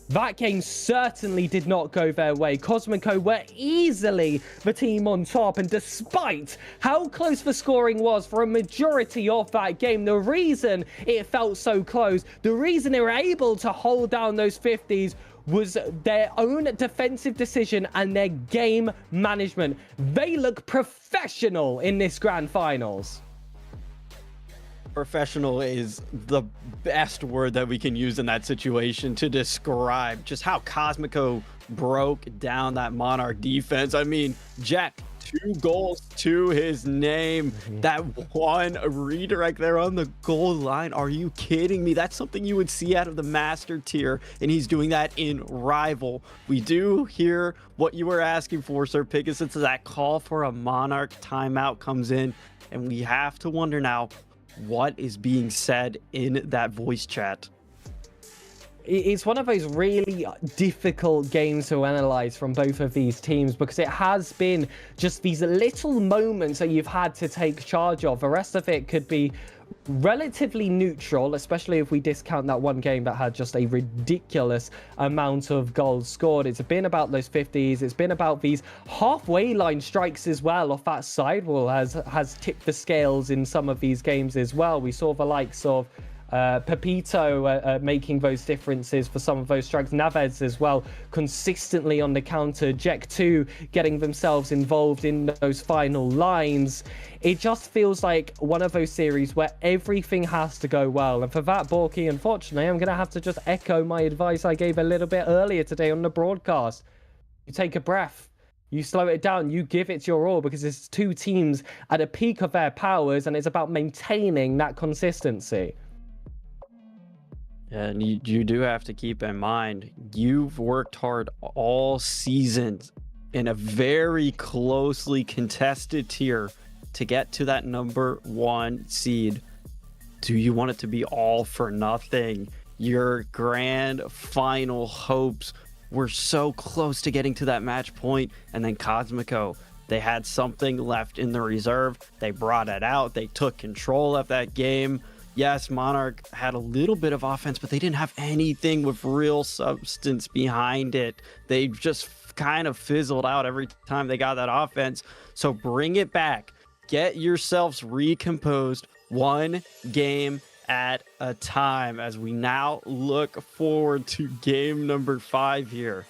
Speaker 3: That game certainly did not go their way. Cosmico were easily the team on top, and despite how close the scoring was for a majority of that game, the reason it felt so close, the reason they were able to hold down those 50s was their own defensive decision and their game management. They look professional in this grand finals.
Speaker 5: Professional is the best word that we can use in that situation to describe just how Cosmico broke down that Monarch defense. I mean, Jack, 2 goals to his name. That one redirect there on the goal line. Are you kidding me? That's something you would see out of the master tier, and he's doing that in rival. We do hear what you were asking for, Sir Pickett, since that call for a Monarch timeout comes in, and we have to wonder now, what is being said in that voice chat?
Speaker 3: It's one of those really difficult games to analyze from both of these teams because it has been just these little moments that you've had to take charge of. The rest of it could be relatively neutral, especially if we discount that one game that had just a ridiculous amount of goals scored. It's been about those 50s. It's been about these halfway line strikes as well off that sidewall has tipped the scales in some of these games as well. We saw the likes of Pepito making those differences for some of those strikes. Navez as well, consistently on the counter. Jek 2 getting themselves involved in those final lines. It just feels like one of those series where everything has to go well. And for that, Borky, unfortunately, I'm going to have to just echo my advice I gave a little bit earlier today on the broadcast. You take a breath. You slow it down. You give it your all because it's 2 teams at a peak of their powers, and it's about maintaining that consistency.
Speaker 5: And you do have to keep in mind, you've worked hard all season in a very closely contested tier to get to that number 1 seed. Do you want it to be all for nothing? Your grand final hopes were so close to getting to that match point, and then Cosmico, they had something left in the reserve. They brought it out. They took control of that game. Yes, Monarch had a little bit of offense, but they didn't have anything with real substance behind it. They just kind of fizzled out every time they got that offense. So bring it back. Get yourselves recomposed 1 game at a time as we now look forward to game number 5 here.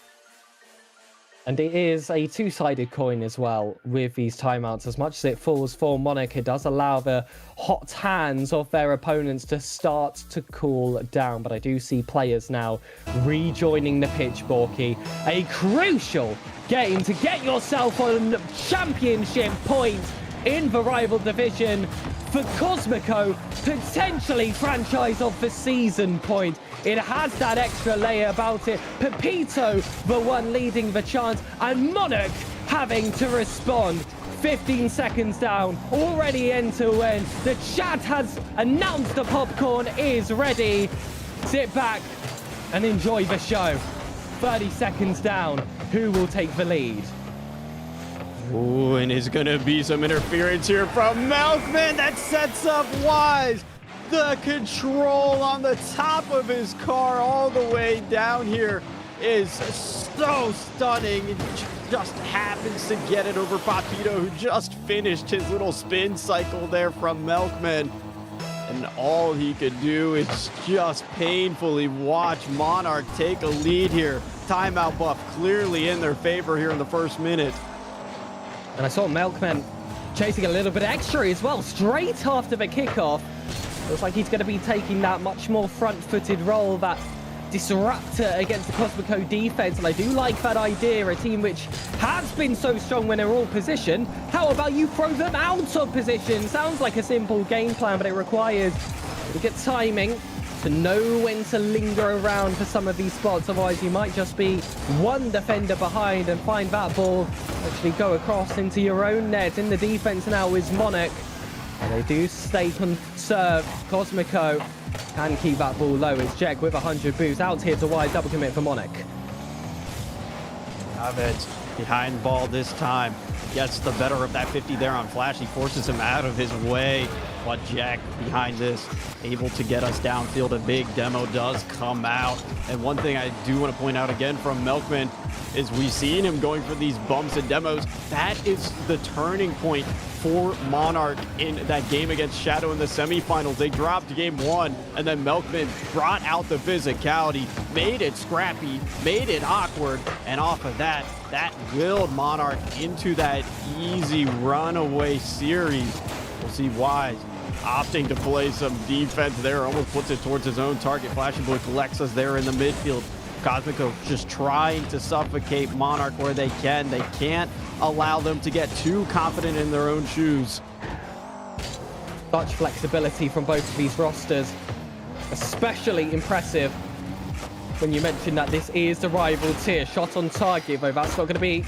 Speaker 3: And it is a two-sided coin as well with these timeouts. As much as it falls for Monarch, it does allow the hot hands of their opponents to start to cool down. But I do see players now rejoining the pitch, Borky. A crucial game to get yourself on championship point in the rival division for Cosmico, potentially franchise of the season point. It has that extra layer about it. Pepito, the one leading the chance, and Monarch having to respond. 15 seconds down, already end to end. The chat has announced the popcorn is ready. Sit back and enjoy the show. 30 seconds down, who will take the lead?
Speaker 5: Ooh, and it's gonna be some interference here from Milkman that sets up Wise. The control on the top of his car all the way down here is so stunning. It just happens to get it over Papito, who just finished his little spin cycle there from Milkman. And all he could do is just painfully watch Monarch take a lead here. Timeout buff clearly in their favor here in the first minute.
Speaker 3: And I saw Milkman chasing a little bit extra as well, straight after the kickoff. Looks like he's going to be taking that much more front-footed role, that disruptor against the Cosmico defense. And I do like that idea, a team which has been so strong when they're all positioned. How about you throw them out of position? Sounds like a simple game plan, but it requires a good timing to know when to linger around for some of these spots. Otherwise, you might just be one defender behind and find that ball actually go across into your own net. In the defense now is Monarch. And they do stay conserved. Cosmico can keep that ball low. It's Jack with 100 boost out here to wide double commit for Monarch.
Speaker 5: Savage behind ball this time. Gets the better of that 50 there on Flash. He forces him out of his way. But Jack behind this, able to get us downfield. A big demo does come out. And one thing I do want to point out again from Milkman is we've seen him going for these bumps and demos. That is the turning point for Monarch in that game against Shadow in the semifinals. They dropped game 1, and then Milkman brought out the physicality, made it scrappy, made it awkward, and off of that, that willed Monarch into that easy runaway series. We'll see Wise opting to play some defense there, almost puts it towards his own target. Flashing Boy collects us there in the midfield. Cosmico just trying to suffocate Monarch where they can. They can't allow them to get too confident in their own shoes.
Speaker 3: Such flexibility from both of these rosters. Especially impressive when you mention that this is the rival tier. Shot on target, though that's not going to be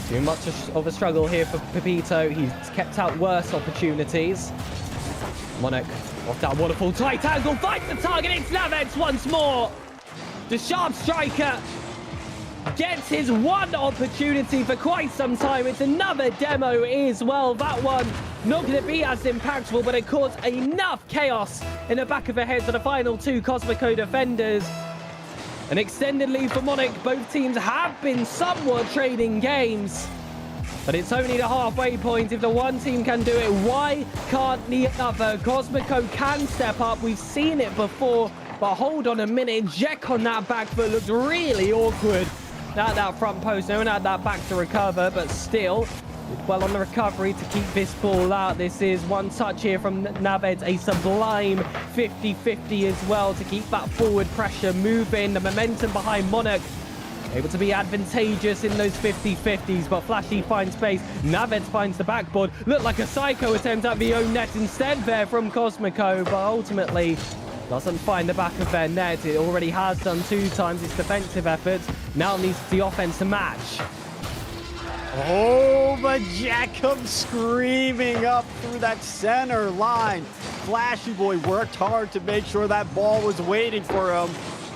Speaker 3: too much of a struggle here for Pepito. He's kept out worse opportunities. Monarch off that wonderful tight angle, finds the target. It's Navets once more. The sharp striker gets his one opportunity for quite some time. It's another demo as well. That one not going to be as impactful, but it caused enough chaos in the back of the heads of the final two Cosmico defenders. An extended lead for Monarch. Both teams have been somewhat trading games, but it's only the halfway point. If the one team can do it, why can't the other? Cosmico can step up. We've seen it before. But hold on a minute, Jack on that back foot looked really awkward at that front post. No one had that back to recover, but still did well on the recovery to keep this ball out. This is one touch here from Naved, a sublime 50-50 as well to keep that forward pressure moving. The momentum behind Monarch able to be advantageous in those 50-50s, but Flashy finds space. Naved finds the backboard. Looked like a psycho attempt at the own net instead there from Cosmico, but ultimately doesn't find the back of their net. It already has done 2 times its defensive efforts. Now needs the offense to match.
Speaker 5: Oh, but Jack comes screaming up through that center line. Flashy Boy worked hard to make sure that ball was waiting for him.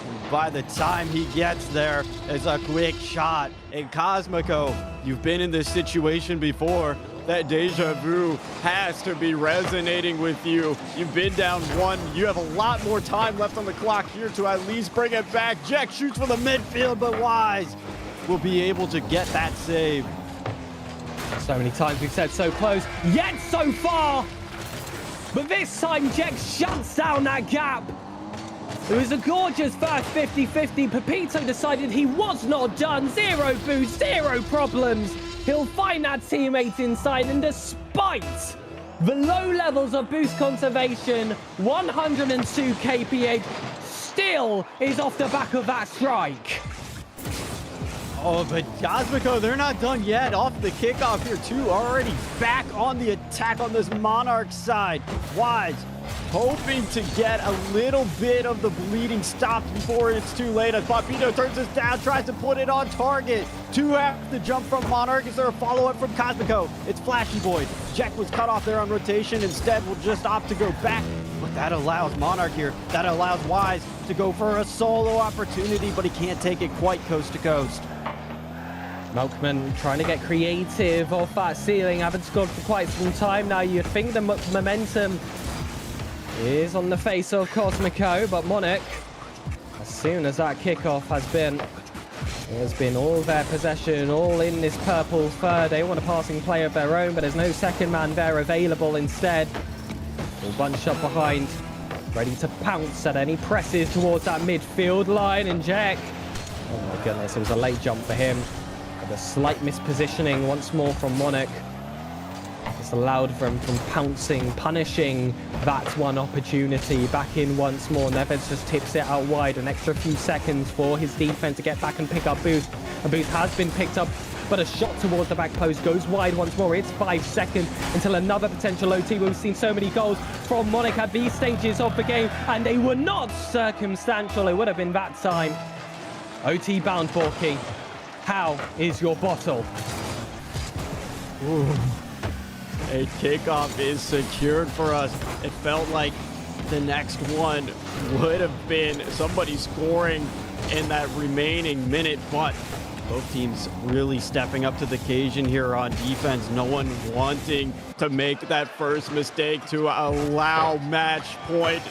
Speaker 5: And by the time he gets there, it's a quick shot. And Cosmico, you've been in this situation before. That deja vu has to be resonating with you. You've been down 1. You have a lot more time left on the clock here to at least bring it back. Jack shoots for the midfield, but Wise will be able to get that save.
Speaker 3: So many times we've said so close, yet so far. But this time, Jack shuts down that gap. It was a gorgeous first 50-50. Pepito decided he was not done. Zero boost, zero problems. He'll find that teammate inside, and despite the low levels of boost conservation, 102 kph still is off the back of that strike.
Speaker 5: Oh, but Cosmico, they're not done yet. Off the kickoff here, too. Already back on the attack on this Monarch side. Wise hoping to get a little bit of the bleeding stopped before it's too late. As Papito turns this down, tries to put it on target. 2 after the jump from Monarch. Is there a follow-up from Cosmico? It's Flashy Boy. Jack was cut off there on rotation. Instead, will just opt to go back. But that allows Monarch here. That allows Wise to go for a solo opportunity, but he can't take it quite coast to coast.
Speaker 3: Milkman trying to get creative off that ceiling. Haven't scored for quite some time now. You'd think the momentum is on the face of Cosmico, but Monarch, as soon as that kickoff has been all their possession, all in this purple fur. They want a passing play of their own, but there's no second man there available instead. All bunched up behind, ready to pounce at any presses towards that midfield line, and Jack, oh my goodness, it was a late jump for him. With a slight mispositioning once more from Monarch. It's allowed from pouncing, punishing that one opportunity. Back in once more. Neves just tips it out wide. An extra few seconds for his defense to get back and pick up Boost. A Boost has been picked up, but a shot towards the back post goes wide once more. It's 5 seconds until another potential OT. We've seen so many goals from Monarch at these stages of the game, and they were not circumstantial. It would have been that time. OT bound, Borky. How is your bottle?
Speaker 5: Ooh. A kickoff is secured for us. It felt like the next one would have been somebody scoring in that remaining minute, but both teams really stepping up to the occasion here on defense. No one wanting to make that first mistake to allow match point,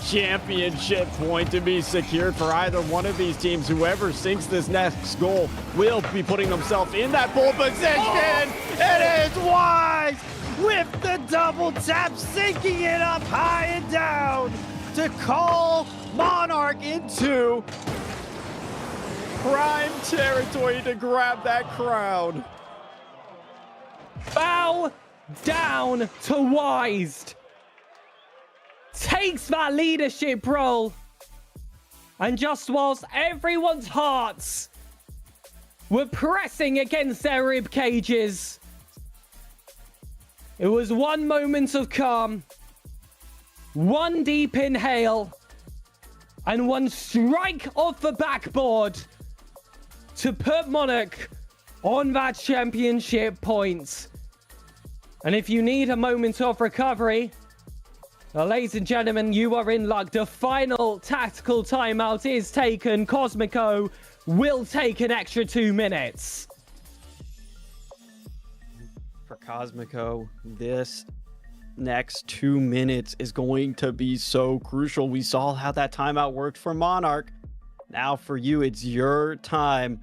Speaker 5: championship point to be secured for either one of these teams. Whoever sinks this next goal will be putting himself in that pole position. It is Wise with the double tap, sinking it up high and down to call Monarch into prime territory to grab that crown.
Speaker 3: Bow down to Wise. Takes that leadership role. And just whilst everyone's hearts were pressing against their rib cages, it was one moment of calm, one deep inhale, and one strike off the backboard to put Monarch on that championship point. And if you need a moment of recovery, well, ladies and gentlemen, you are in luck. The final tactical timeout is taken. Cosmico will take an extra 2 minutes.
Speaker 5: For Cosmico, this next 2 minutes is going to be so crucial. We saw how that timeout worked for Monarch. Now for you, it's your time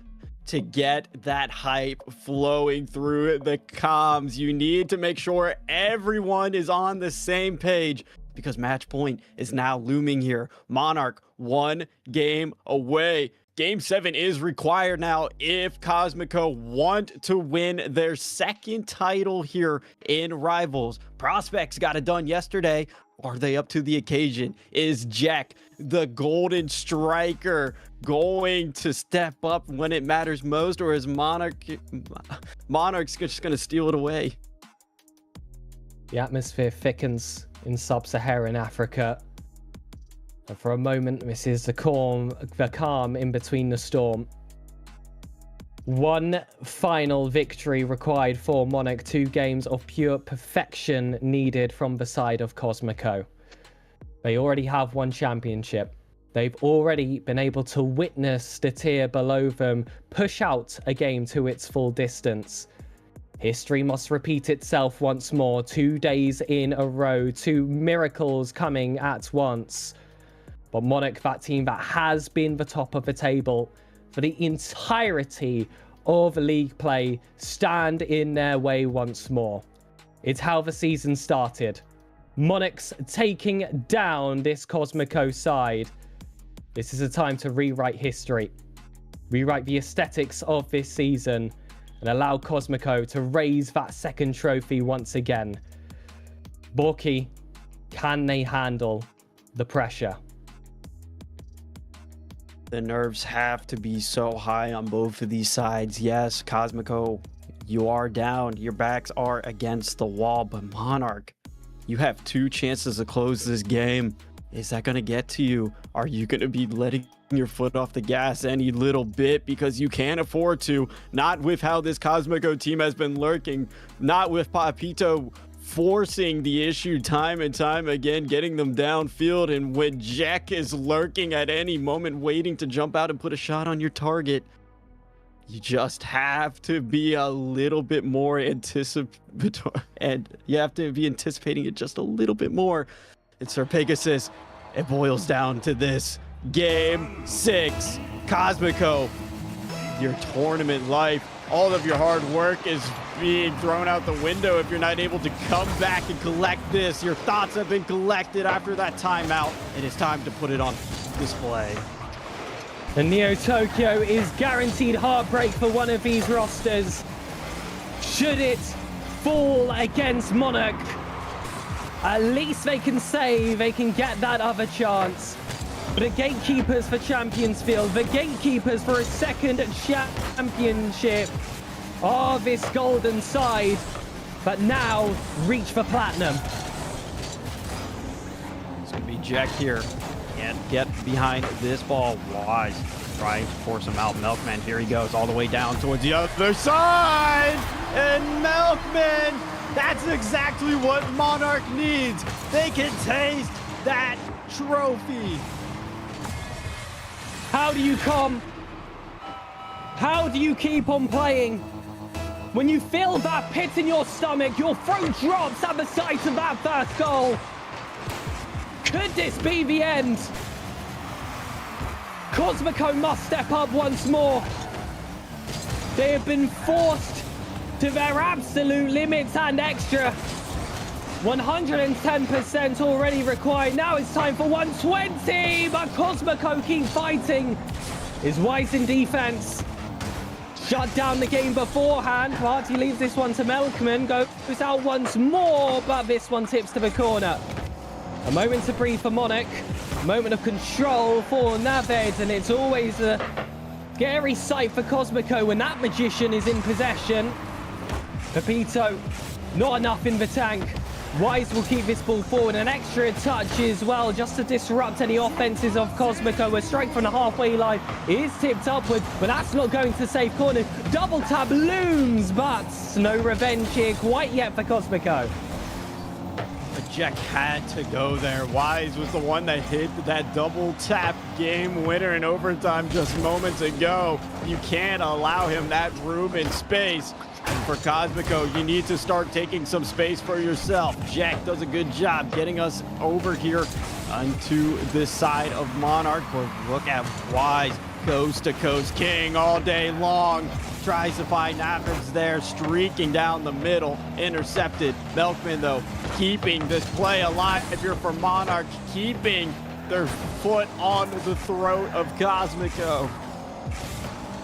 Speaker 5: to get that hype flowing through the comms. You need to make sure everyone is on the same page, because match point is now looming here. Monarch 1 game away. Game 7 is required now if Cosmico want to win their second title here in Rivals. Prospects got it done yesterday. Are they up to the occasion? Is Jack, the golden striker, going to step up when it matters most, or is Monarch's just going to steal it away?
Speaker 3: The atmosphere thickens in sub-Saharan Africa. And for a moment, this is the calm in between the storm. One final victory required for Monarch. 2 games of pure perfection needed from the side of Cosmico. They already have 1 championship. They've already been able to witness the tier below them push out a game to its full distance. History must repeat itself once more. 2 days in a row. 2 miracles coming at once. But Monarch, that team that has been the top of the table for the entirety of league play, stand in their way once more. It's how the season started. Monarchs taking down this Cosmico side. This is a time to rewrite history, rewrite the aesthetics of this season, and allow Cosmico to raise that second trophy once again. Borky, can they handle the pressure?
Speaker 5: The nerves have to be so high on both of these sides. Yes, Cosmico, you are down. Your backs are against the wall, but Monarch, you have 2 chances to close this game. Is that going to get to you? Are you going to be letting your foot off the gas any little bit because you can't afford to? Not with how this Cosmico team has been lurking, not with Papito forcing the issue time and time again, getting them downfield, and when Jack is lurking at any moment waiting to jump out and put a shot on your target. You just have to be a little bit more anticipatory, and you have to be anticipating it just a little bit more. It's Sir Pegasus. It boils down to this. Game 6. Cosmico, your tournament life, all of your hard work is being thrown out the window if you're not able to come back and collect this. Your thoughts have been collected after that timeout. It is time to put it on display.
Speaker 3: The Neo Tokyo is guaranteed heartbreak for one of these rosters. Should it fall against Monarch, at least they can say they can get that other chance. But the gatekeepers for Champions Field, the gatekeepers for a second championship are this golden side, but now reach for platinum.
Speaker 5: It's going to be Jack here. Can't get behind this ball. Wise trying to force him out. Milkman, here he goes all the way down towards the other side. And Milkman, that's exactly what Monarch needs. They can taste that trophy.
Speaker 3: How do you come? How do you keep on playing? When you feel that pit in your stomach, your throat drops at the sight of that first goal. Could this be the end? Cosmico must step up once more. They have been forced to their absolute limits and extra. 110% already required. Now it's time for 120, but Cosmico keep fighting. Is Wise in defense. Shut down the game beforehand, but he leaves this one to Melkman. Goes out once more, but this one tips to the corner. A moment to breathe for Monarch. A moment of control for Naved, and it's always a scary sight for Cosmico when that magician is in possession. Pepito, not enough in the tank. Wise will keep this ball forward. An extra touch as well, just to disrupt any offenses of Cosmico. A strike from the halfway line is tipped upward, but that's not going to save corners. Double tap looms, but no revenge here quite yet for Cosmico.
Speaker 5: But Jack had to go there. Wise was the one that hit that double tap game winner in overtime just moments ago. You can't allow him that room and space. And for Cosmico, you need to start taking some space for yourself. Jack does a good job getting us over here onto this side of Monarch. But look at Wise, coast to coast king all day long. Tries to find Navids there, streaking down the middle, intercepted. Milkman, though, keeping this play alive. If you're for Monarch, keeping their foot on the throat of Cosmico.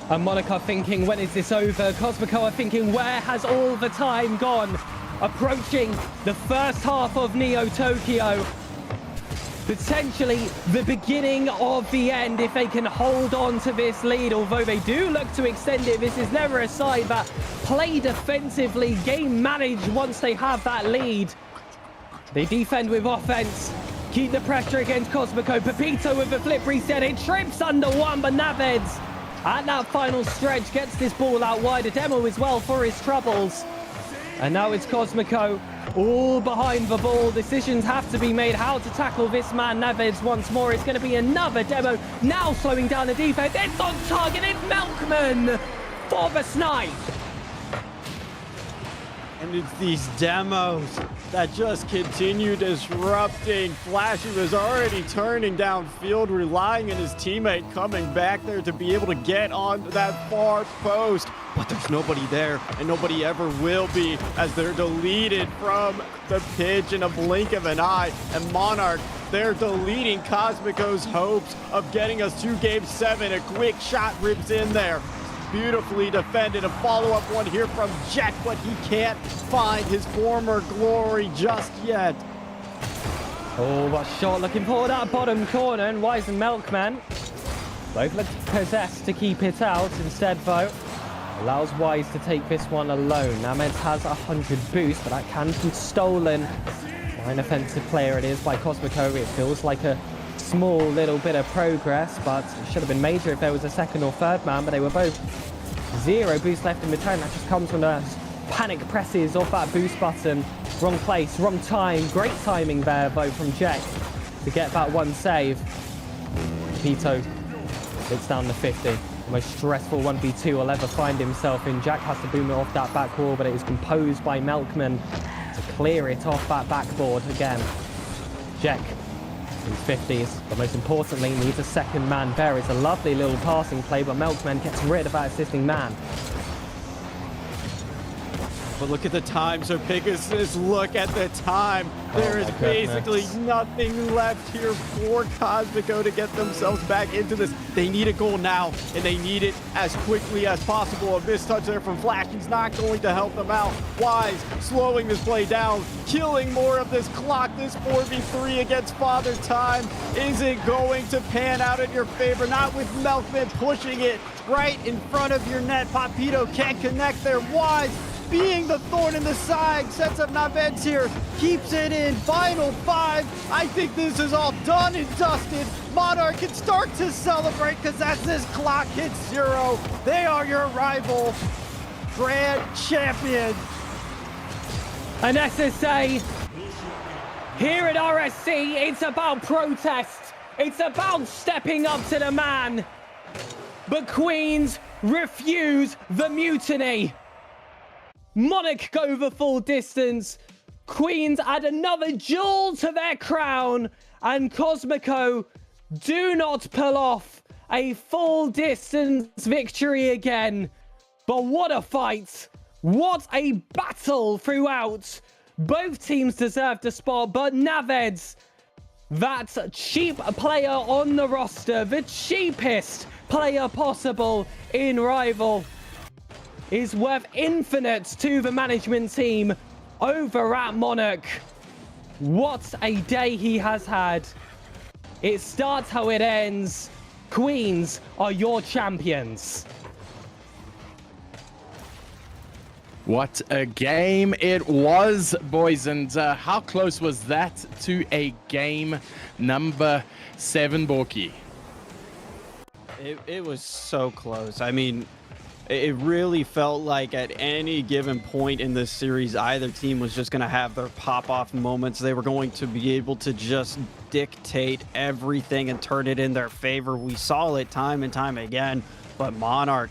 Speaker 3: And Monarch are thinking, when is this over? Cosmico are thinking, where has all the time gone? Approaching the first half of Neo Tokyo. Potentially the beginning of the end if they can hold on to this lead. Although they do look to extend it, this is never a side that play defensively, game managed once they have that lead. They defend with offense. Keep the pressure against Cosmico. Pepito with a flip reset. It trips under one, but Navids at that final stretch gets this ball out wide. A demo as well for his troubles. And now it's Cosmico all behind the ball. Decisions have to be made how to tackle this man Navids once more. It's going to be another demo. Now slowing down the defense. It's on target. It's Milkman for the snipe.
Speaker 5: And it's these demos that just continue disrupting. Flashy was already turning downfield, relying on his teammate coming back there to be able to get onto that far post. But there's nobody there, and nobody ever will be, as they're deleted from the pitch in a blink of an eye. And Monarch, they're deleting Cosmico's hopes of getting us to Game 7. A quick shot rips in there. Beautifully defended. A follow-up one here from Jack, but he can't find his former glory just yet.
Speaker 3: Oh, what shot looking for that bottom corner, and Wise and Milkman both look possessed to keep it out. Instead, though, allows Wise to take this one alone. Nameds has 100 boost, but that can be stolen by an offensive player. It is by Cosmico. It feels like a small little bit of progress, but it should have been major if there was a second or third man, but they were both 0 boost left in return. That just comes from the panic presses off that boost button. Wrong place, wrong time. Great timing there, though, from Jack to get that one save. Pito gets down to 50. The most stressful 1v2 will ever find himself in. Jack has to boom it off that back wall, but it is composed by Melkman to clear it off that backboard again. Jack in 50s, but most importantly needs a second man there. It's a lovely little passing play, but Melkman gets rid of that assisting man.
Speaker 5: But look at the time, so Pegasus, look at the time. There is basically nothing left here for Cosmico to get themselves back into this. They need a goal now, and they need it as quickly as possible. A missed touch there from Flash. He's not going to help them out. Wise slowing this play down, killing more of this clock. This 4v3 against Father Time isn't going to pan out in your favor. Not with Melkman pushing it right in front of your net. Papito can't connect there. Wise being the thorn in the side, sets up Naveds here, keeps it in. Final 5. I think this is all done and dusted. Monarch can start to celebrate, because as this clock hits 0, they are your rival grand champion.
Speaker 3: An SSA here at RSC. It's about protest. It's about stepping up to the man. But Queens refuse the mutiny. Monarch go the full distance. Queens add another jewel to their crown. And Cosmico do not pull off a full distance victory again. But what a fight. What a battle throughout. Both teams deserve the spot, but Naveds, that cheap player on the roster, the cheapest player possible in Rival, is worth infinite to the management team over at Monarch. What a day he has had. It starts how it ends. Queens are your champions.
Speaker 2: What a game it was, boys. And how close was that to a game number 7, Borky?
Speaker 5: It was so close. I mean, it really felt like at any given point in this series, either team was just going to have their pop-off moments. They were going to be able to just dictate everything and turn it in their favor. We saw it time and time again, but Monarch,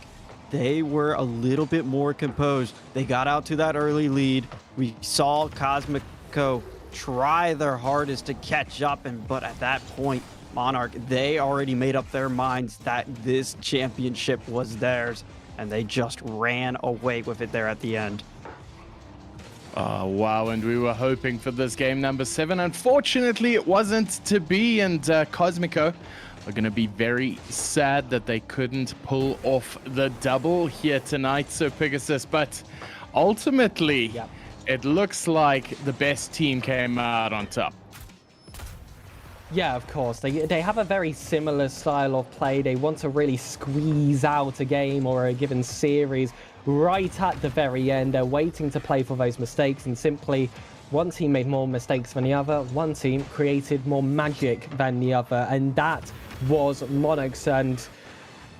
Speaker 5: they were a little bit more composed. They got out to that early lead. We saw Cosmico try their hardest to catch up, but at that point, Monarch, they already made up their minds that this championship was theirs, and they just ran away with it there at the end.
Speaker 2: Oh, wow. And we were hoping for this game number 7. Unfortunately, it wasn't to be. And Cosmico are going to be very sad that they couldn't pull off the double here tonight. So Pegasus, but ultimately, it looks like the best team came out on top.
Speaker 3: Yeah, of course. They have a very similar style of play. They want to really squeeze out a game or a given series right at the very end. They're waiting to play for those mistakes, and simply one team made more mistakes than the other. One team created more magic than the other, and that was Monarchs. And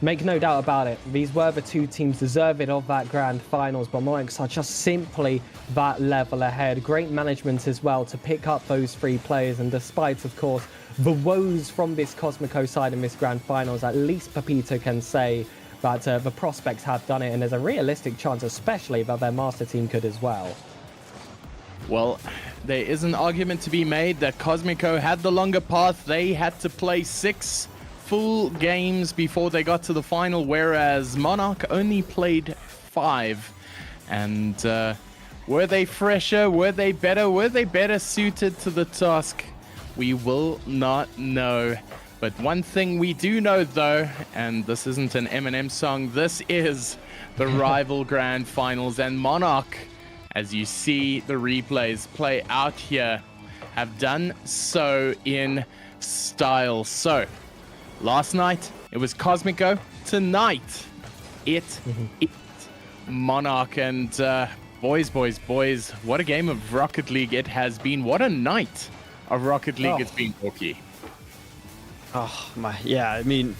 Speaker 3: make no doubt about it, these were the two teams deserving of that grand finals, but Monarchs are just simply that level ahead. Great management as well to pick up those 3 players, and despite, of course, the woes from this Cosmico side in this grand finals, at least Papito can say that the prospects have done it, and there's a realistic chance, especially, that their master team could as well.
Speaker 2: Well, there is an argument to be made that Cosmico had the longer path. They had to play 6 full games before they got to the final, whereas Monarch only played 5. And were they fresher? Were they better? Were they better suited to the task? We will not know. But one thing we do know, though, and this isn't an Eminem song, this is the Rival Grand Finals. And Monarch, as you see the replays play out here, have done so in style. So, last night, it was Cosmico. Tonight, it's Monarch. And boys, what a game of Rocket League it has been. What a night of Rocket League it's been, Borky.
Speaker 5: Oh my, yeah. I mean,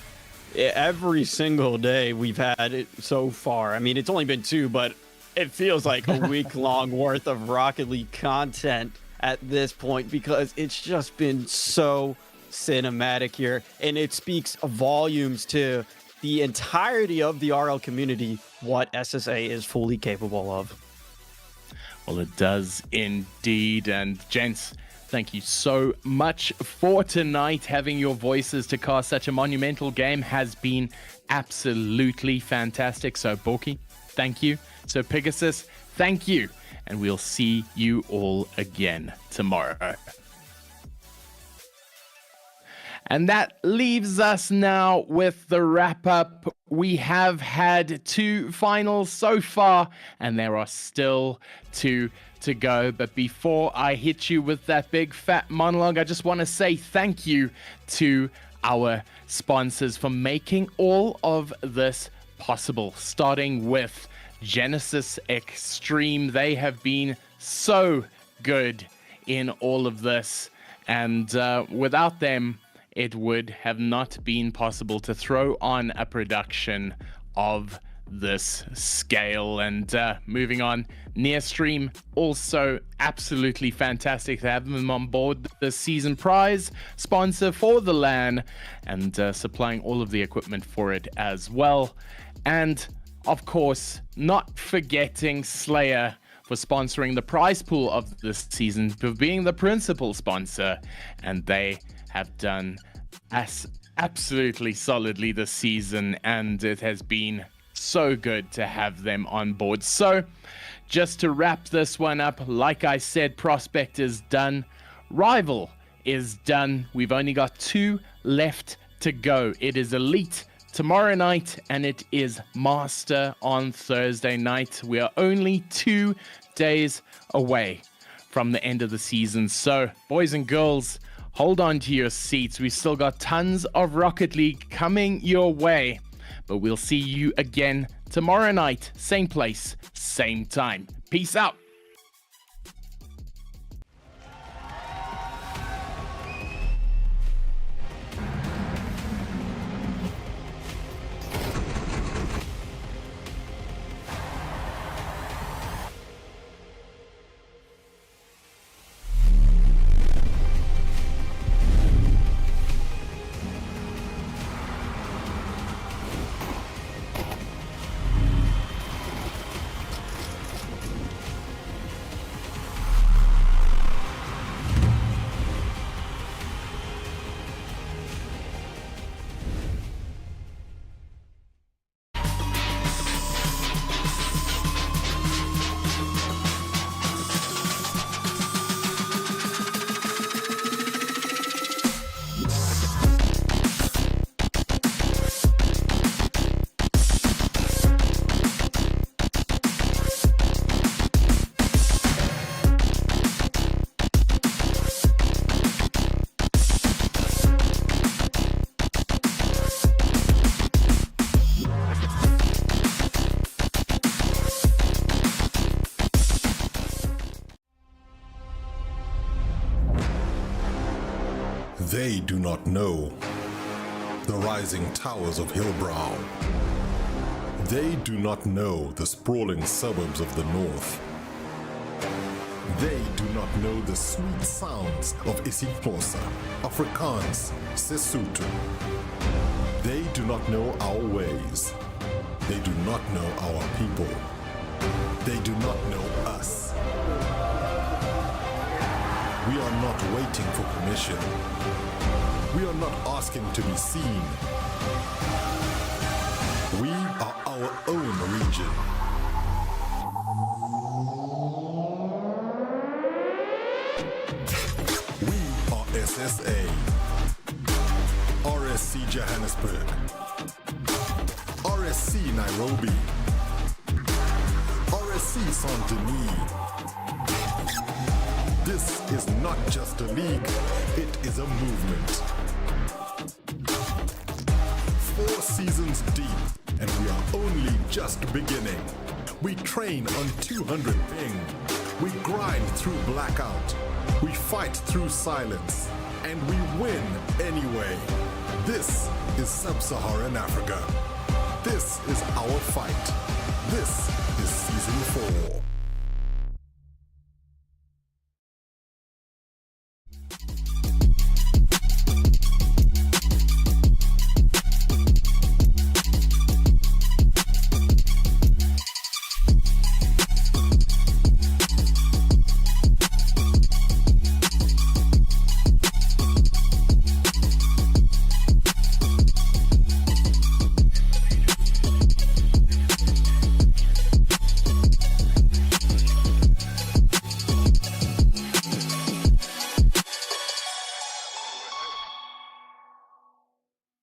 Speaker 5: every single day we've had it so far. I mean, it's only been 2, but it feels like a week-long worth of Rocket League content at this point because it's just been so cinematic here, and it speaks volumes to the entirety of the RL community what SSA is fully capable of.
Speaker 2: Well, it does indeed. And gents, thank you so much for tonight. Having your voices to cast such a monumental game has been absolutely fantastic. So, Borky, thank you. So, Pegasus, thank you. And we'll see you all again tomorrow. And that leaves us now with the wrap-up. We have had 2 finals so far, and there are still 2 to go. But before I hit you with that big fat monologue, I just want to say thank you to our sponsors for making all of this possible, starting with Genisus Extreme. They have been so good in all of this, and without them, it would have not been possible to throw on a production of this scale. And moving on, Nearstream, also absolutely fantastic to have them on board, the season prize sponsor for the LAN, and supplying all of the equipment for it as well. And of course, not forgetting Slayer for sponsoring the prize pool of this season, for being the principal sponsor, and they have done absolutely solidly this season, and it has been so good to have them on board. So, just to wrap this one up, like I said, Prospect is done, Rival is done. We've only got 2 left to go. It is Elite tomorrow night, and it is Master on Thursday night. We are only 2 days away from the end of the season. So, boys and girls, hold on to your seats. We've still got tons of Rocket League coming your way. But we'll see you again tomorrow night, same place, same time. Peace out.
Speaker 1: They do not know the rising towers of Hillbrow. They do not know the sprawling suburbs of the north. They do not know the sweet sounds of Isiphosa, Afrikaans, Sesotho. They do not know our ways. They do not know our people. They do not know us. We are not waiting for permission. We are not asking to be seen. We are our own region. We are SSA. RSC Johannesburg. RSC Nairobi. RSC Saint-Denis. This is not just a league, it is a movement. 4 seasons deep, and we are only just beginning. We train on 200 ping. We grind through blackout. We fight through silence. And we win anyway. This is Sub-Saharan Africa. This is our fight. This is Season 4.